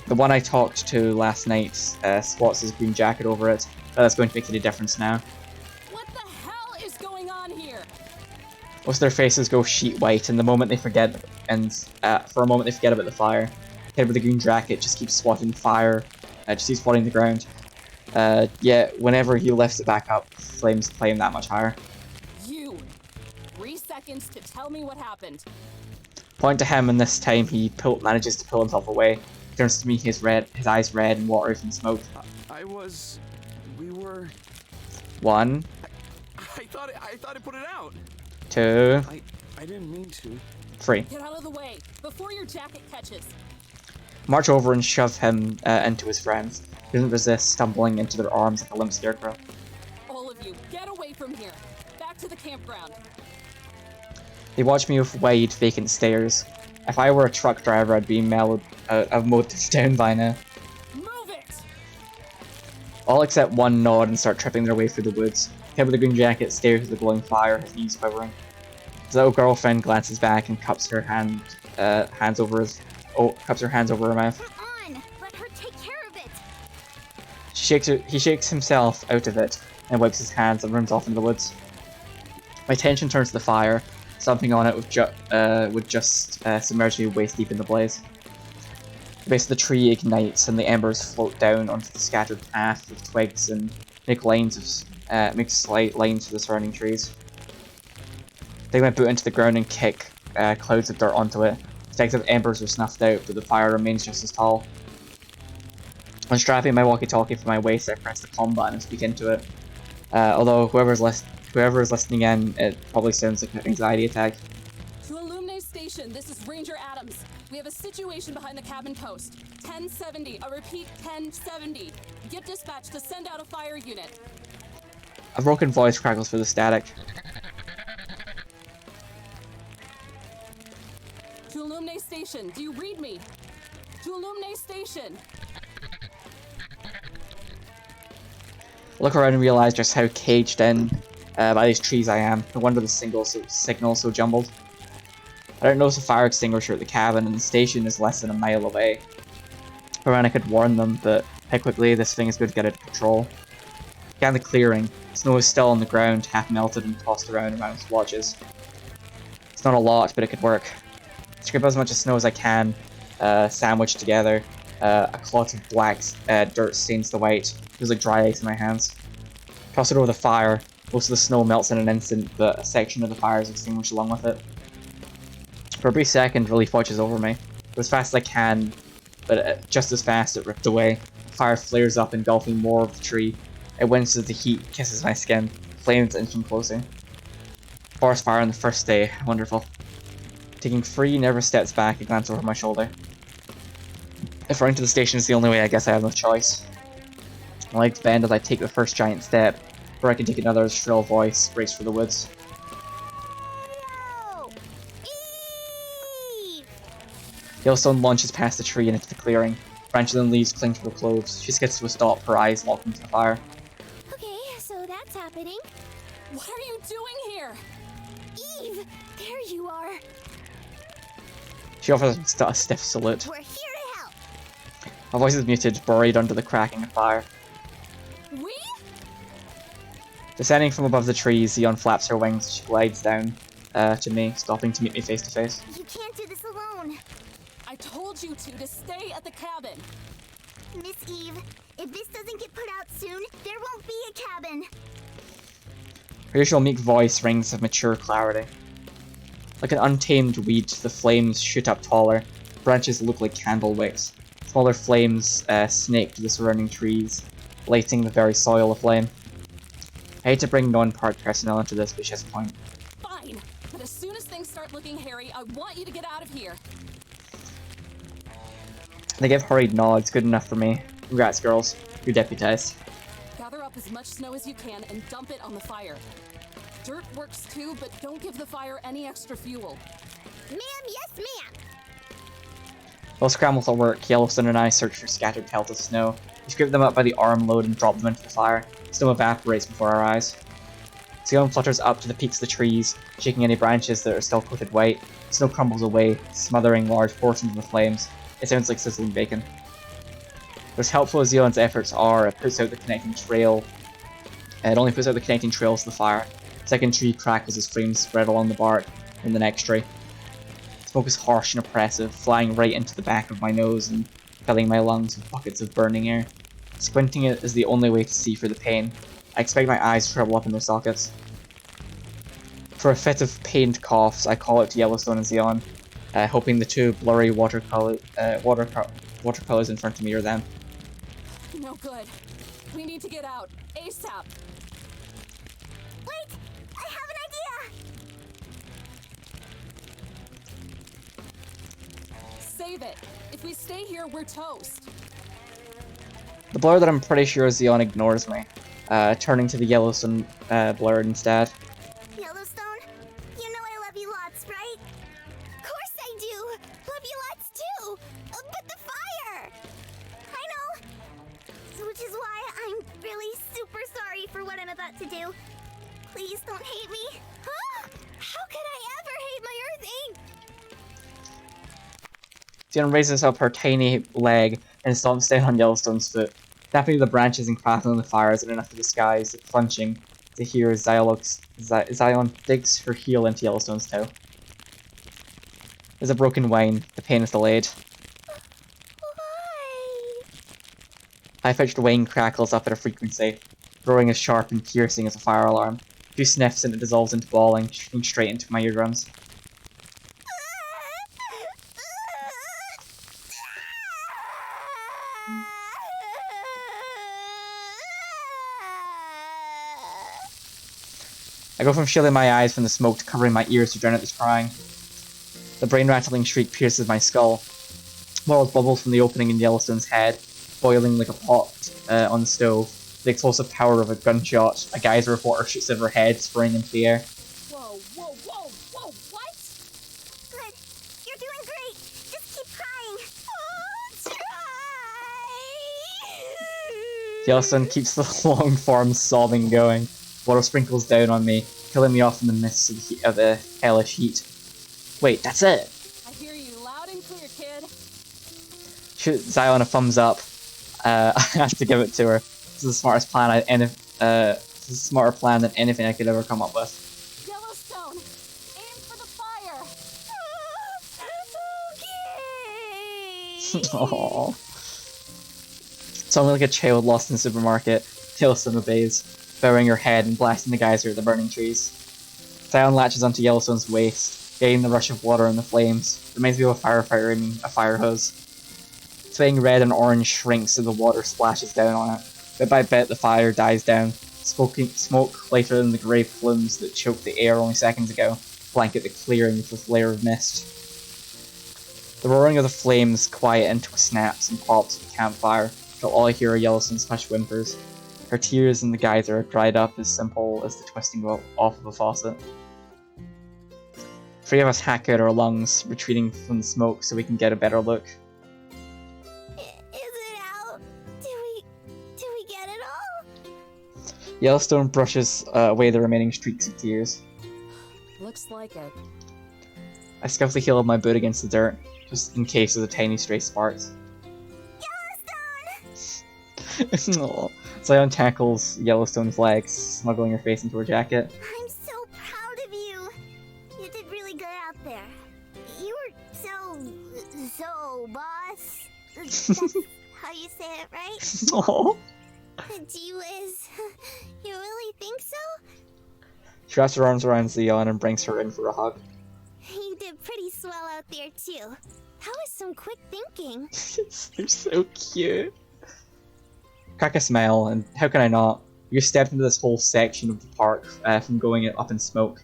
The one I talked to last night spots his green jacket over it, but that's going to make any difference now.
What the hell is going on here?
Most of their faces go sheet white, and for a moment they forget about the fire. The kid with the green jacket just keeps swatting fire, just keeps swatting the ground. Yet whenever he lifts it back up, flames flame that much higher.
You. 3 seconds to tell me what happened.
Point to him, and this time he manages to pull himself away. He turns to me, his eyes red and watery from smoke.
We were...
1,
I thought I put it out.
2,
I didn't mean to.
3.
Get out of the way before your jacket catches.
March over and shove him into his friends. He doesn't resist, stumbling into their arms like a limp scarecrow.
All of you, get away from here. Back to the campground.
They watch me with wide, vacant stares. If I were a truck driver, I'd be I've mowed this down by now.
Move it!
All except one nod and start tripping their way through the woods. The kid with the green jacket stares at the glowing fire, his knees quivering. His little girlfriend glances back and cups her hands over her mouth.
On! Let her take care of it!
He shakes himself out of it and wipes his hands and runs off into the woods. My attention turns to the fire. Something on it would just submerge me waist deep in the blaze. The base of the tree ignites and the embers float down onto the scattered path of twigs and make slight lines for the surrounding trees. Dig my boot into the ground and kick clouds of dirt onto it. Specks of embers are snuffed out, but the fire remains just as tall. Unstrapping my walkie-talkie from my waist, I press the comm button and speak into it. Although whoever is listening in, it probably sounds like an anxiety attack.
To Illuminae Station, this is Ranger Adams. We have a situation behind the cabin post. 1070, I repeat, 1070. Get dispatched to send out a fire unit.
A broken voice crackles through the static.
To Illuminae Station, do you read me? To Illuminae Station.
Look around and realize just how caged in by these trees I am. No wonder the signal's so jumbled. I don't notice a fire extinguisher at the cabin, and the station is less than a mile away. Around I could warn them, but how quickly this thing is going to get out of control. Scan the clearing. Snow is still on the ground, half melted and tossed around splotches. It's not a lot, but it could work. Scrape as much snow as I can, sandwiched together. A clot of black dirt stains the white. Feels like dry ice in my hands. Toss it over the fire. Most of the snow melts in an instant, but a section of the fire is extinguished along with it. For a brief second, relief watches over me. Go as fast as I can, but just as fast it ripped away. The fire flares up, engulfing more of the tree. It winces as the heat kisses my skin. Flames inching closer. Forest fire on the first day. Wonderful. Taking 3 nervous steps back, I glance over my shoulder. If running to the station is the only way, I guess I have no choice. My legs bend as I take the first giant step. Before I can take another, shrill voice breaks through the woods.
No! Eve!
Yellowstone launches past the tree and into the clearing. Branches and leaves cling to her clothes. She skids to a stop, her eyes locked into the fire.
Okay, so that's happening.
What are you doing here?
Eve! There you are!
She offers a stiff salute.
We're here to help!
My voice is muted, buried under the cracking of fire.
We?
Descending from above the trees, Zeon flaps her wings as she glides down to me, stopping to meet me face to face.
You can't do this alone.
I I told you to stay at the cabin.
Miss Eve, if this doesn't get put out soon, there won't be a cabin.
Her usual meek voice rings of mature clarity. Like an untamed weed, the flames shoot up taller. Branches look like candle wicks. Smaller flames snake to the surrounding trees, lighting the very soil aflame. I hate to bring non-park personnel into this, but she has a point.
Fine, but as soon as things start looking hairy, I want you to get out of here.
They give hurried nods, good enough for me. Congrats, girls. You're deputized.
Gather up as much snow as you can and dump it on the fire. Dirt works too, but don't give the fire any extra fuel.
Ma'am, yes, ma'am.
While scrambles at work, Yellowstone and I search for scattered pelts of snow. We scoop them up by the armload and drop them into the fire. Snow evaporates before our eyes. Zion flutters up to the peaks of the trees, shaking any branches that are still coated white. Snow crumbles away, smothering large portions of the flames. It sounds like sizzling bacon. But as helpful as Zion's efforts are, it puts out the connecting trail. It only puts out the connecting trails to the fire. The second tree crackles as flames spread along the bark in the next tree. Smoke is harsh and oppressive, flying right into the back of my nose and filling my lungs with buckets of burning air. Squinting it is the only way to see for the pain. I expect my eyes to shrivel up in their sockets. For a fit of pained coughs, I call out to Yellowstone and Zion, hoping the two blurry watercolors in front of me are them.
No good. We need to get out. ASAP.
Wait! I have an idea!
Save it. If we stay here, we're toast.
The blur that I'm pretty sure Zion ignores me, turning to the Yellowstone blur instead.
Yellowstone, you know I love you lots, right? Of course I do! Love you lots too! But the fire! I know! Which is why I'm really super sorry for what I'm about to do. Please don't hate me. Huh? How could I ever hate my Earth Inc?
Zion raises up her tiny leg and stomps down on Yellowstone's foot. Snapping the branches and crackling the fire isn't enough to disguise the clenching to hear Zion digs her heel into Yellowstone's toe. There's a broken whine. The pain is delayed.
Why?
High-pitched whine crackles up at a frequency, growing as sharp and piercing as a fire alarm. A few sniffs and it dissolves into bawling, shooting straight into my eardrums. I go from shielding my eyes from the smoke to covering my ears to drown out this crying. The brain-rattling shriek pierces my skull. Wild bubbles from the opening in Yellowstone's head, boiling like a pot on the stove. The explosive power of a gunshot. A geyser reporter shoots at her head, spraying into the air.
Whoa, whoa, whoa, whoa, what?
Good. You're doing great. Just keep crying.
Yellowstone keeps the long form sobbing going. Water sprinkles down on me, killing me off in the midst of the hellish heat. Wait, that's it!
I hear you loud and clear, kid.
Shoot Zion a thumbs up. I have to give it to her. This is the smartest plan this is a smarter plan than anything I could ever come up with.
Yellowstone, aim for the fire.
Okay.
Aww. Sounding like a child lost in the supermarket, Yellowstone obeys, bowing her head and blasting the geyser at the burning trees. Zion latches onto Yellowstone's waist, getting the rush of water and the flames. It reminds me of a firefighter aiming a fire hose. Swaying red and orange shrinks as the water splashes down on it. Bit by bit, the fire dies down. Smoke lighter than the grey plumes that choked the air only seconds ago blanket the clearing with this layer of mist. The roaring of the flames quiet into snaps and pops of the campfire, till all I hear are Yellowstone's hushed whimpers. Her tears in the geyser are dried up as simple as the twisting off of a faucet. Three of us hack out our lungs, retreating from the smoke so we can get a better look.
Is it out? Do we get it all?
Yellowstone brushes away the remaining streaks of tears.
Looks like it.
I scuff the heel of my boot against the dirt, just in case there's a tiny stray sparks.
Yellowstone!
Zion tackles Yellowstone's legs, smuggling her face into her jacket.
I'm so proud of you. You did really good out there. You were so So, boss. That's how you say it, right?
Oh.
Gee whiz. You really think so?
She wraps her arms around Zeon and brings her in for a hug.
You did pretty swell out there, too. That was some quick thinking.
They're so cute. Crack a smile, and how can I not? You stepped into this whole section of the park from going up in smoke.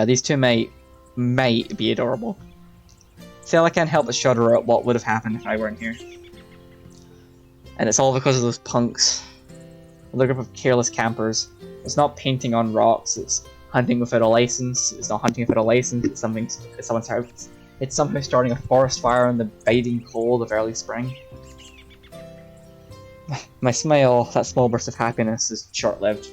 These two might be adorable. Still, I can't help but shudder at what would have happened if I weren't here. And it's all because of those punks. A group of careless campers. It's not painting on rocks, it's hunting without a license. It's not hunting without a license, it's someone's house. It's somehow starting a forest fire in the biting cold of early spring. My smile, that small burst of happiness, is short-lived.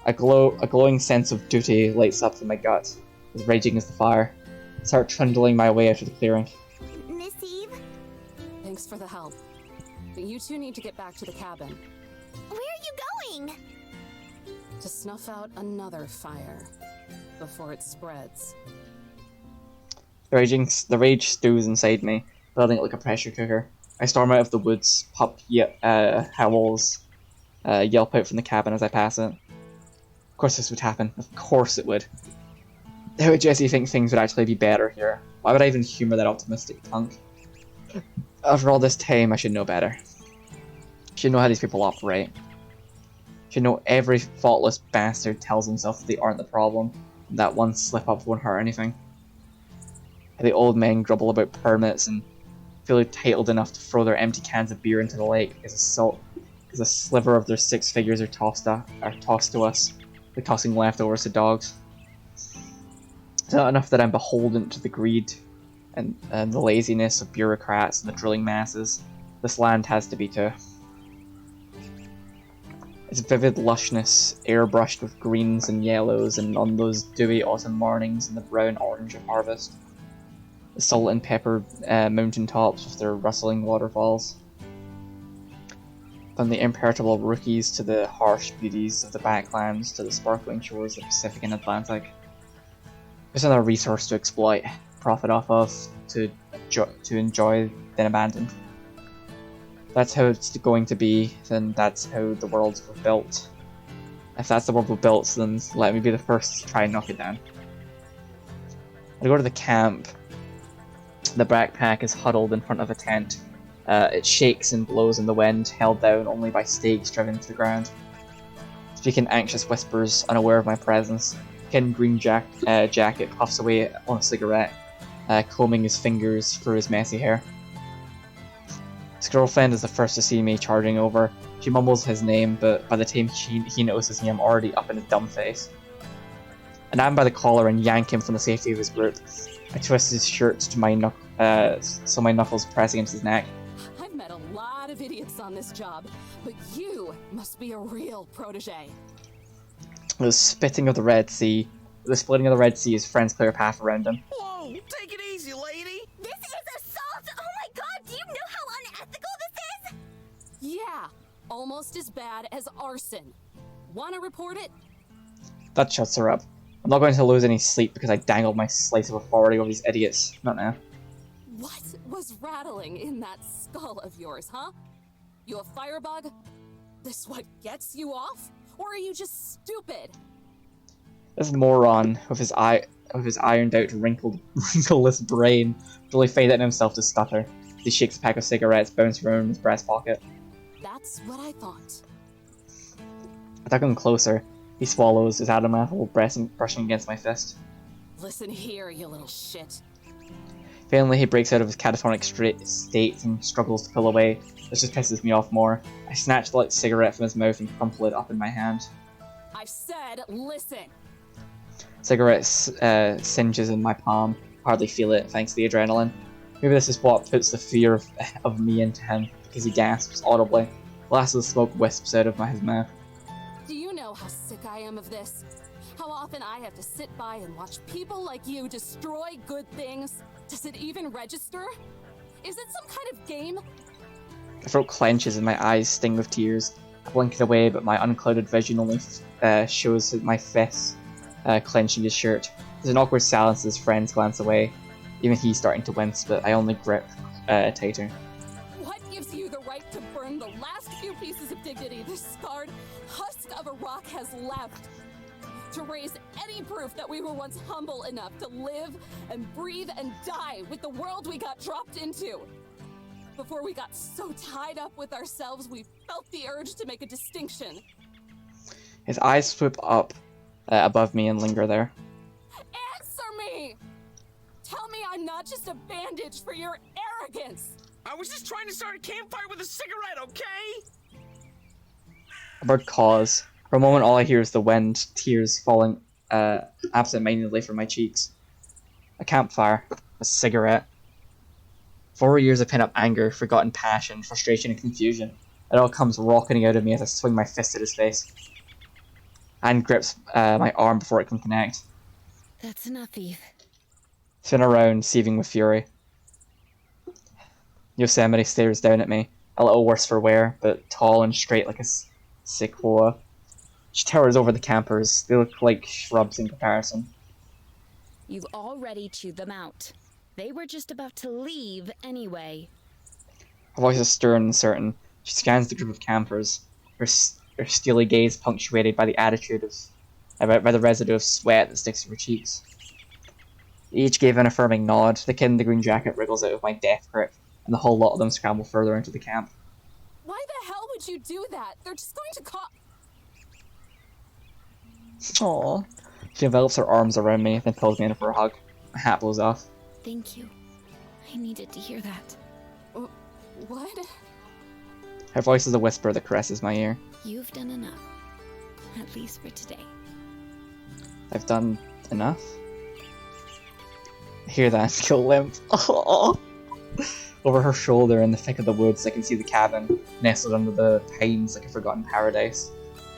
A glowing sense of duty lights up in my gut, as raging as the fire. I start trundling my way out of the clearing.
Miss Eve?
Thanks for the help. But you two need to get back to the cabin.
Where are you going?
To snuff out another fire. Before it spreads.
The rage stews inside me, building like a pressure cooker. I storm out of the woods, howls, yelp out from the cabin as I pass it. Of course this would happen. Of course it would. How would Jesse think things would actually be better here? Why would I even humor that optimistic punk? After all this time, I should know better. I should know how these people operate. I should know every thoughtless bastard tells himself that they aren't the problem, and that one slip-up won't hurt anything. How the old men grumble about permits and feel entitled enough to throw their empty cans of beer into the lake because a sliver of their 6 figures are tossed to us, like tossing leftovers to dogs. It's not enough that I'm beholden to the greed and the laziness of bureaucrats and the drilling masses. This land has to be too. Its vivid lushness, airbrushed with greens and yellows, and on those dewy autumn mornings in the brown orange of harvest. The salt and pepper mountain tops with their rustling waterfalls. From the imperturbable rookies to the harsh beauties of the backlands to the sparkling shores of the Pacific and Atlantic. There's another resource to exploit, profit off of, to enjoy, then abandon. That's how it's going to be, then that's how the worlds were built. If that's the world we built, then let me be the first to try and knock it down. I go to the camp. The backpack is huddled in front of a tent. It shakes and blows in the wind, held down only by stakes driven into the ground. Speaking anxious whispers, unaware of my presence, Ken Green jacket puffs away on a cigarette, combing his fingers through his messy hair. His girlfriend is the first to see me charging over. She mumbles his name, but by the time he notices me, I'm already up in his dumb face. I nab him by the collar and yank him from the safety of his group. I twist his shirt to so my knuckles press against his neck.
I've met a lot of idiots on this job, but you must be a real protege.
The splitting of the Red Sea, his friends clear a path around him.
Whoa, take it easy, lady.
This is assault! Oh my god, do you know how unethical this is?
Yeah, almost as bad as arson. Wanna report it?
That shuts her up. I'm not going to lose any sleep because I dangled my slice of authority over these idiots. Not now.
What was rattling in that skull of yours, huh? You a firebug? This what gets you off? Or are you just stupid?
This moron, with his ironed out wrinkleless brain, really faded himself to stutter. He shakes a pack of cigarettes, bouncing around in his breast pocket.
That's what I thought.
I tuck him closer. He swallows, his Adam apple brushing against my fist.
Listen here, you little shit.
Finally, he breaks out of his catatonic state and struggles to pull away. This just pisses me off more. I snatch the cigarette from his mouth and crumple it up in my hand.
I've said listen.
Cigarette singes in my palm. Hardly feel it, thanks to the adrenaline. Maybe this is what puts the fear of me into him, because he gasps audibly. The last of the smoke wisps out of his mouth.
Do you know how sick I am of this? How often I have to sit by and watch people like you destroy good things? Does it even register? Is it some kind of game?
My throat clenches and my eyes sting with tears. I blink it away, but my unclouded vision only shows my fists clenching his shirt. There's an awkward silence as his friends glance away. Even he's starting to wince, but I only grip tighter.
What gives you the right to burn the last few pieces of dignity this scarred husk of a rock has left? To raise any proof that we were once humble enough to live and breathe and die with the world we got dropped into? Before we got so tied up with ourselves, we felt the urge to make a distinction.
His eyes swoop up above me and linger there.
Answer me! Tell me I'm not just a bandage for your arrogance!
I was just trying to start a campfire with a cigarette, okay?
A bird caws. For a moment, all I hear is the wind, tears falling absent-mindedly from my cheeks. A campfire, a cigarette. 4 years of pent-up anger, forgotten passion, frustration, and confusion. It all comes rocketing out of me as I swing my fist at his face. And grips my arm before it can connect.
That's enough, Eve.
Spin around, seething with fury. Yosemite stares down at me, a little worse for wear, but tall and straight like a sequoia. She towers over the campers. They look like shrubs in comparison.
You've already chewed them out. They were just about to leave anyway.
Her voice is stern and certain. She scans the group of campers, her steely gaze punctuated by the attitude of, by the residue of sweat that sticks to her cheeks. Each gave an affirming nod. The kid in the green jacket wriggles out of my death grip, and the whole lot of them scramble further into the camp.
Why the hell would you do that? They're just going to call.
Aww. She envelops her arms around me, then pulls me in for a hug. My hat blows off.
Thank you. I needed to hear that.
What?
Her voice is a whisper that caresses my ear.
You've done enough. At least for today.
I've done enough? I hear that and feel limp. Aww. Over her shoulder in the thick of the woods, I can see the cabin, nestled under the pines like a forgotten paradise.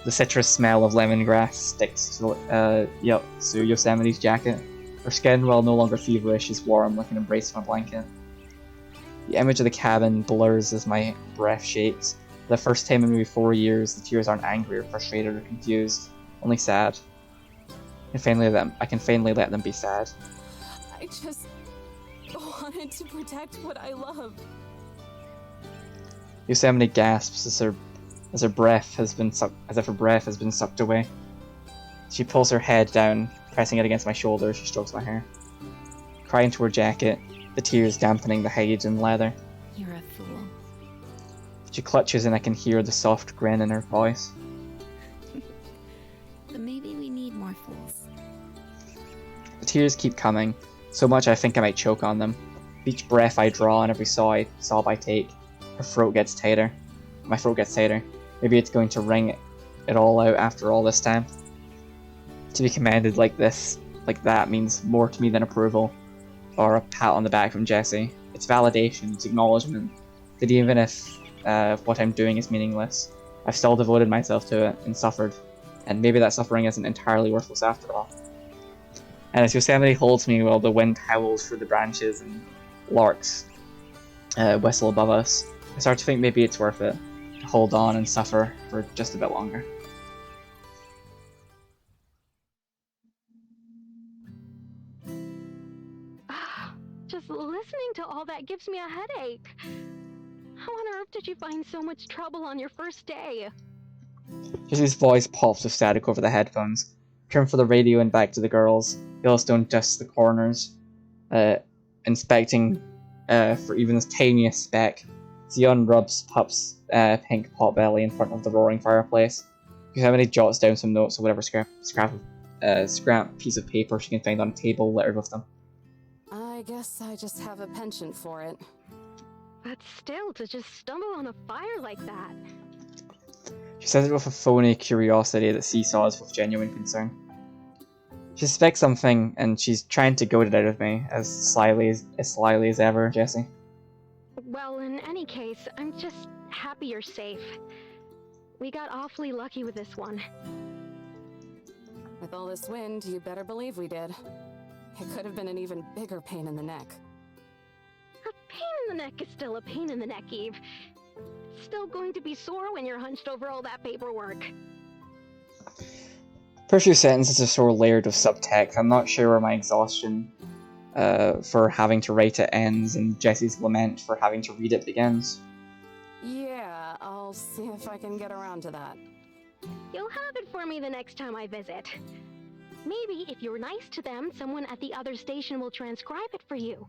The citrus smell of lemongrass sticks to Yosemite's jacket. Her skin, while no longer feverish, is warm like an embrace from a blanket. The image of the cabin blurs as my breath shakes. For the first time in maybe 4 years, the tears aren't angry or frustrated or confused, only sad. I can finally let them be sad.
I just wanted to protect what I love.
Yosemite gasps as if her breath has been sucked away. She pulls her head down, pressing it against my shoulder. She strokes my hair. Crying to her jacket, the tears dampening the hide and leather.
You're a fool.
She clutches and I can hear the soft grin in her voice.
But maybe we need more fools.
The tears keep coming, so much I think I might choke on them. With each breath I draw and every sob I take, her throat gets tighter. My throat gets tighter. Maybe it's going to wring it all out after all this time. To be commanded like this, like that, means more to me than approval, or a pat on the back from Jesse. It's validation, it's acknowledgement, that even if what I'm doing is meaningless, I've still devoted myself to it and suffered, and maybe that suffering isn't entirely worthless after all. And as Yosemite holds me while the wind howls through the branches and larks whistle above us, I start to think maybe it's worth it to hold on and suffer for just a bit longer.
Just listening to all that gives me a headache. How on earth did you find so much trouble on your first day?
Jesse's voice pops with static over the headphones. Turn for the radio and back to the girls. Yellowstone dusts the corners, inspecting for even the tiniest speck. Zion rubs Pup's pink potbelly in front of the roaring fireplace. Yosemite jots down some notes or whatever scrap piece of paper she can find on a table littered with them.
I guess I just have a penchant for it.
But still, to just stumble on a fire like that.
She says it with a phony curiosity that seesaws with genuine concern. She suspects something, and she's trying to goad it out of me as slyly as ever, Jesse.
Well, in any case, I'm just happy you're safe. We got awfully lucky with this one.
With all this wind, you better believe we did. It could have been an even bigger pain in the neck.
A pain in the neck is still a pain in the neck, Eve. It's still going to be sore when you're hunched over all that paperwork.
First few sentences are so layered with subtext, I'm not sure where my exhaustion for having to write it ends, and Jesse's lament for having to read it begins.
Yeah, I'll see if I can get around to that.
You'll have it for me the next time I visit. Maybe if you're nice to them, someone at the other station will transcribe it for you.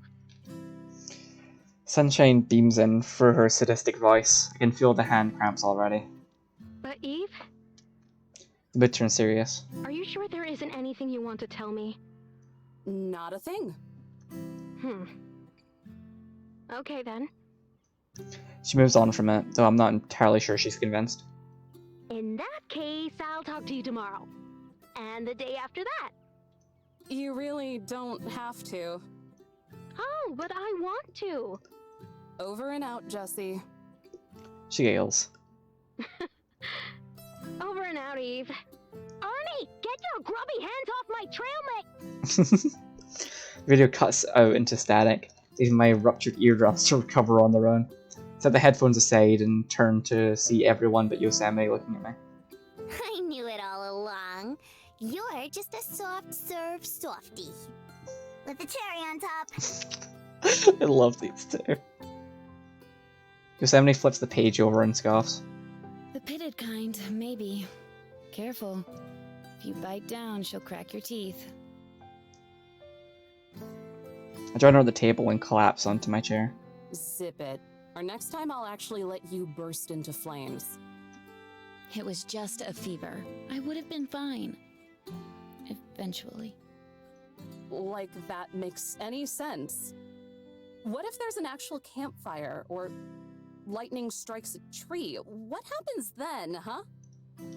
Sunshine beams in through her sadistic voice. I can feel the hand cramps already.
But Eve,
The bit turns serious.
are you sure there isn't anything you want to tell me?
Not a thing.
Okay then.
She moves on from it, though I'm not entirely sure she's convinced.
In that case, I'll talk to you tomorrow. And the day after that.
You really don't have to.
Oh, but I want to.
Over and out, Jesse.
She giggles.
Over and out, Eve. Arnie, get your grubby hands off my trail mate!
Video cuts out into static, leaving my ruptured eardrums to recover on their own. Set the headphones aside and turn to see everyone but Yosemite looking at me.
I knew it all along. You're just a soft serve softie. With a cherry on top.
I love these two. Yosemite flips the page over and scoffs.
The pitted kind, maybe. Careful. If you bite down, she'll crack your teeth.
I join her at the table and collapse onto my chair.
Zip it. Or next time I'll actually let you burst into flames.
It was just a fever. I would have been fine. Eventually.
Like that makes any sense. What if there's an actual campfire, or lightning strikes a tree? What happens then, huh?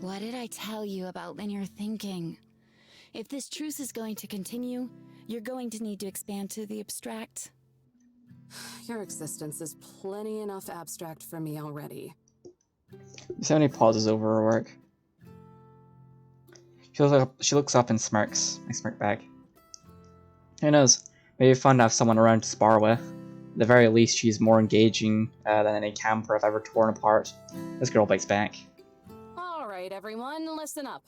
What did I tell you about linear thinking? If this truce is going to continue, you're going to need to expand to the abstract.
Your existence is plenty enough abstract for me already.
Yosemite pauses over her work. She looks up and smirks. I smirk back. Who knows? Maybe fun to have someone around to spar with. At the very least, she's more engaging than any camper I've ever torn apart. This girl bites back.
Alright, everyone, listen up.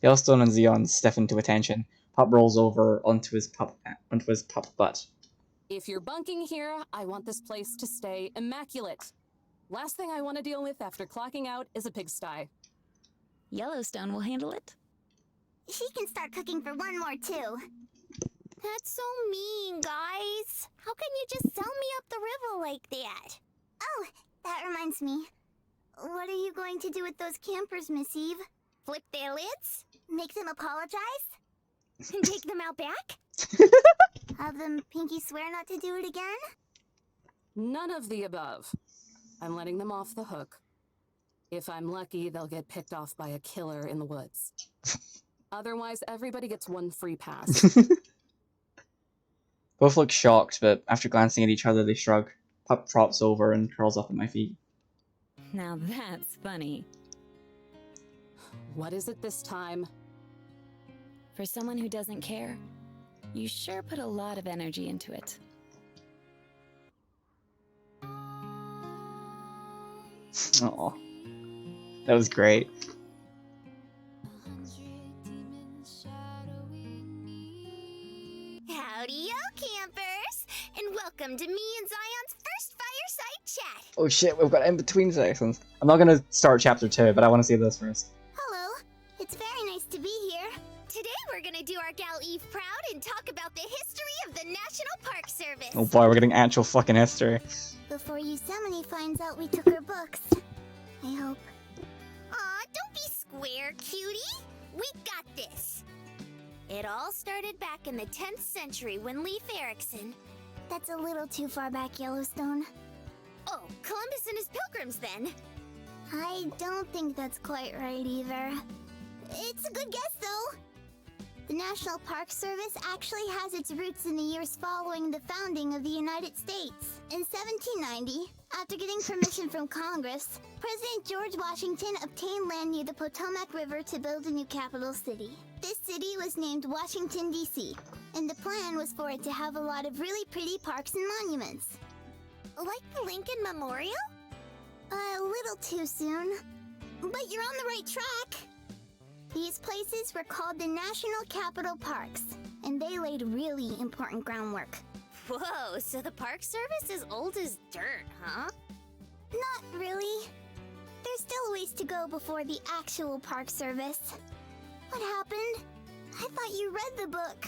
Yellowstone and Xeon stiffen to attention. Pup rolls over onto his pup butt.
If you're bunking here, I want this place to stay immaculate. Last thing I want to deal with after clocking out is a pigsty.
Yellowstone will handle it.
She can start cooking for one more, too. That's so mean, guys. How can you just sell me up the river like that? Oh, that reminds me. What are you going to do with those campers, Miss Eve? Flip their lids? Make them apologize? And take them out back? Have them pinky swear not to do it again?
None of the above. I'm letting them off the hook. If I'm lucky, they'll get picked off by a killer in the woods. Otherwise, everybody gets one free pass.
Both look shocked, but after glancing at each other, they shrug. Pup props over and curls up at my feet.
Now that's funny.
What is it this time?
For someone who doesn't care, you sure put a lot of energy into it.
Aw. That was great.
Howdy-yo, campers! And welcome to me and Zion's first fireside chat!
Oh shit, we've got in-between sections. I'm not gonna start chapter 2, but I want to see this first.
Hello, it's very nice to be here. Today we're gonna do our gal Eve proud and talk about the history of the National Park Service.
Oh boy, we're getting actual fucking history.
Before Yosemite finds out we took her books. I hope. Aw, don't be square, cutie. We got this. It all started back in the 10th century when Leif Erikson... That's a little too far back, Yellowstone. Oh, Columbus and his pilgrims, then. I don't think that's quite right, either. It's a good guess, though. The National Park Service actually has its roots in the years following the founding of the United States. In 1790, after getting permission from Congress, President George Washington obtained land near the Potomac River to build a new capital city. This city was named Washington, D.C., and the plan was for it to have a lot of really pretty parks and monuments. Like the Lincoln Memorial? A little too soon. But you're on the right track. These places were called the National Capital Parks, and they laid really important groundwork.
Whoa, so the Park Service is old as dirt, huh?
Not really. There's still a ways to go before the actual Park Service. What happened? I thought you read the book.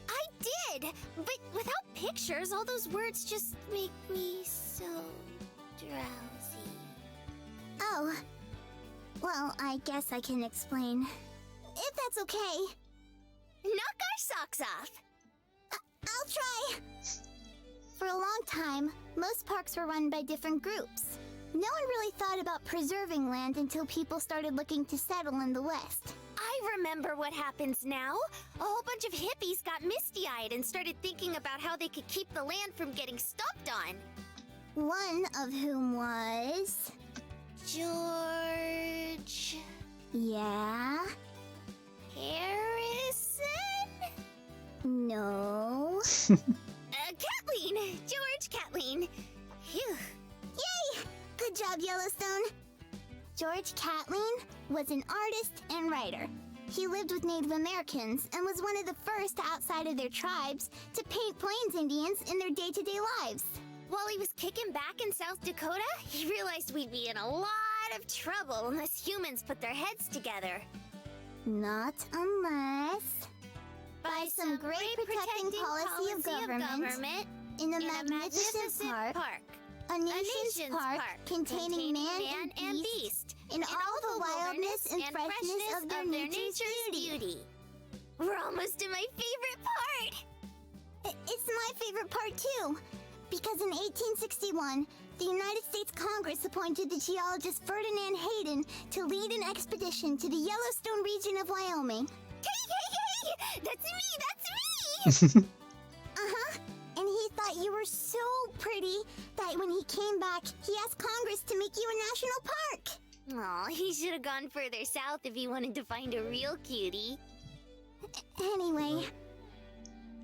I did, but without pictures, all those words just make me so drowsy.
Oh. Well, I guess I can explain. If that's okay.
Knock our socks off!
I'll try! For a long time, most parks were run by different groups. No one really thought about preserving land until people started looking to settle in the West.
I remember what happens now. A whole bunch of hippies got misty-eyed and started thinking about how they could keep the land from getting stomped on.
One of whom was...
George...
Yeah?
Harrison?
No.
Kathleen! George Kathleen! Phew.
Yay! Good job, Yellowstone. George Catlin was an artist and writer. He lived with Native Americans and was one of the first outside of their tribes to paint Plains Indians in their day-to-day lives.
While he was kicking back in South Dakota, he realized we'd be in a lot of trouble unless humans put their heads together.
Not unless... By some great protecting policy of government in a magnificent park. A nation's park containing man and beast in all the wildness and freshness of their nature's beauty.
We're almost to my favorite part!
It's my favorite part too, because in 1861, the United States Congress appointed the geologist Ferdinand Hayden to lead an expedition to the Yellowstone region of Wyoming.
Hey! That's me!
Uh-huh. And he thought you were so pretty that when he came back, he asked Congress to make you a national park.
Aw, he should have gone further south if he wanted to find a real cutie.
Anyway,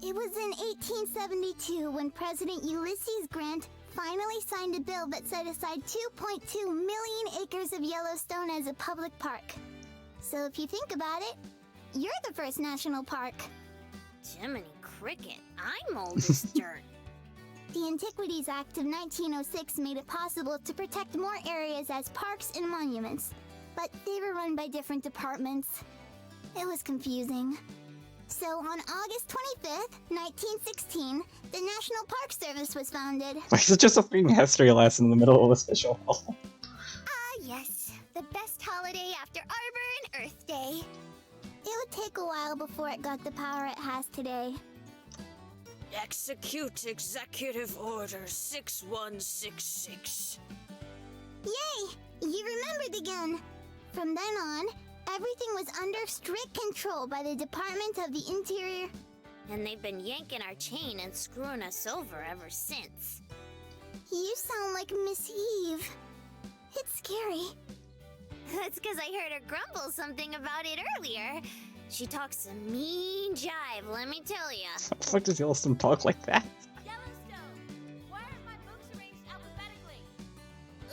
it was in 1872 when President Ulysses Grant finally signed a bill that set aside 2.2 million acres of Yellowstone as a public park. So if you think about it, you're the first national park.
Jiminy Cricket, I'm old as dirt.
The Antiquities Act of 1906 made it possible to protect more areas as parks and monuments, but they were run by different departments. It was confusing. So on August 25th, 1916, the National Park Service was founded.
Why is it just a freaking history lesson in the middle of this visual?
Ah, yes. The best holiday after Arbor and Earth Day.
It would take a while before it got the power it has today.
Execute Executive Order 6166.
Yay! You remembered again! From then on, everything was under strict control by the Department of the Interior.
And they've been yanking our chain and screwing us over ever since.
You sound like Miss Eve. It's scary.
That's because I heard her grumble something about it earlier. She talks some mean jive, let me tell ya.
What the fuck does Yellowstone talk like that?
Yellowstone! Why aren't my books arranged alphabetically?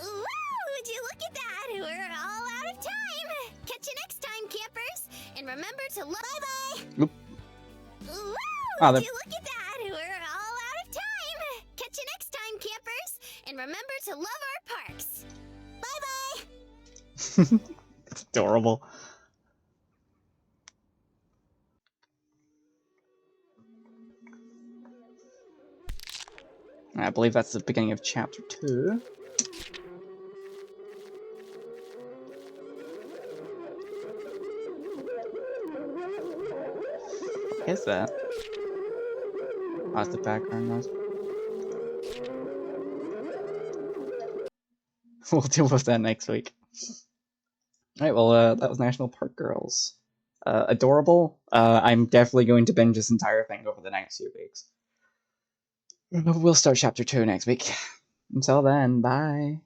Ooh, would you look at that? We're all out of time! Catch you next time, campers! And remember to love— Bye-bye!
Oop.
Ooh,
Oh,
would you look at that? We're all out of time! Catch you next time, campers! And remember to love our parks! Bye-bye!
It's adorable. I believe that's the beginning of chapter 2. What is that? Oh, that's the background noise. We'll deal with that next week. Alright, well, that was National Park Girls. Adorable. I'm definitely going to binge this entire thing over the next few weeks. We'll start chapter 2 next week. Until then, bye.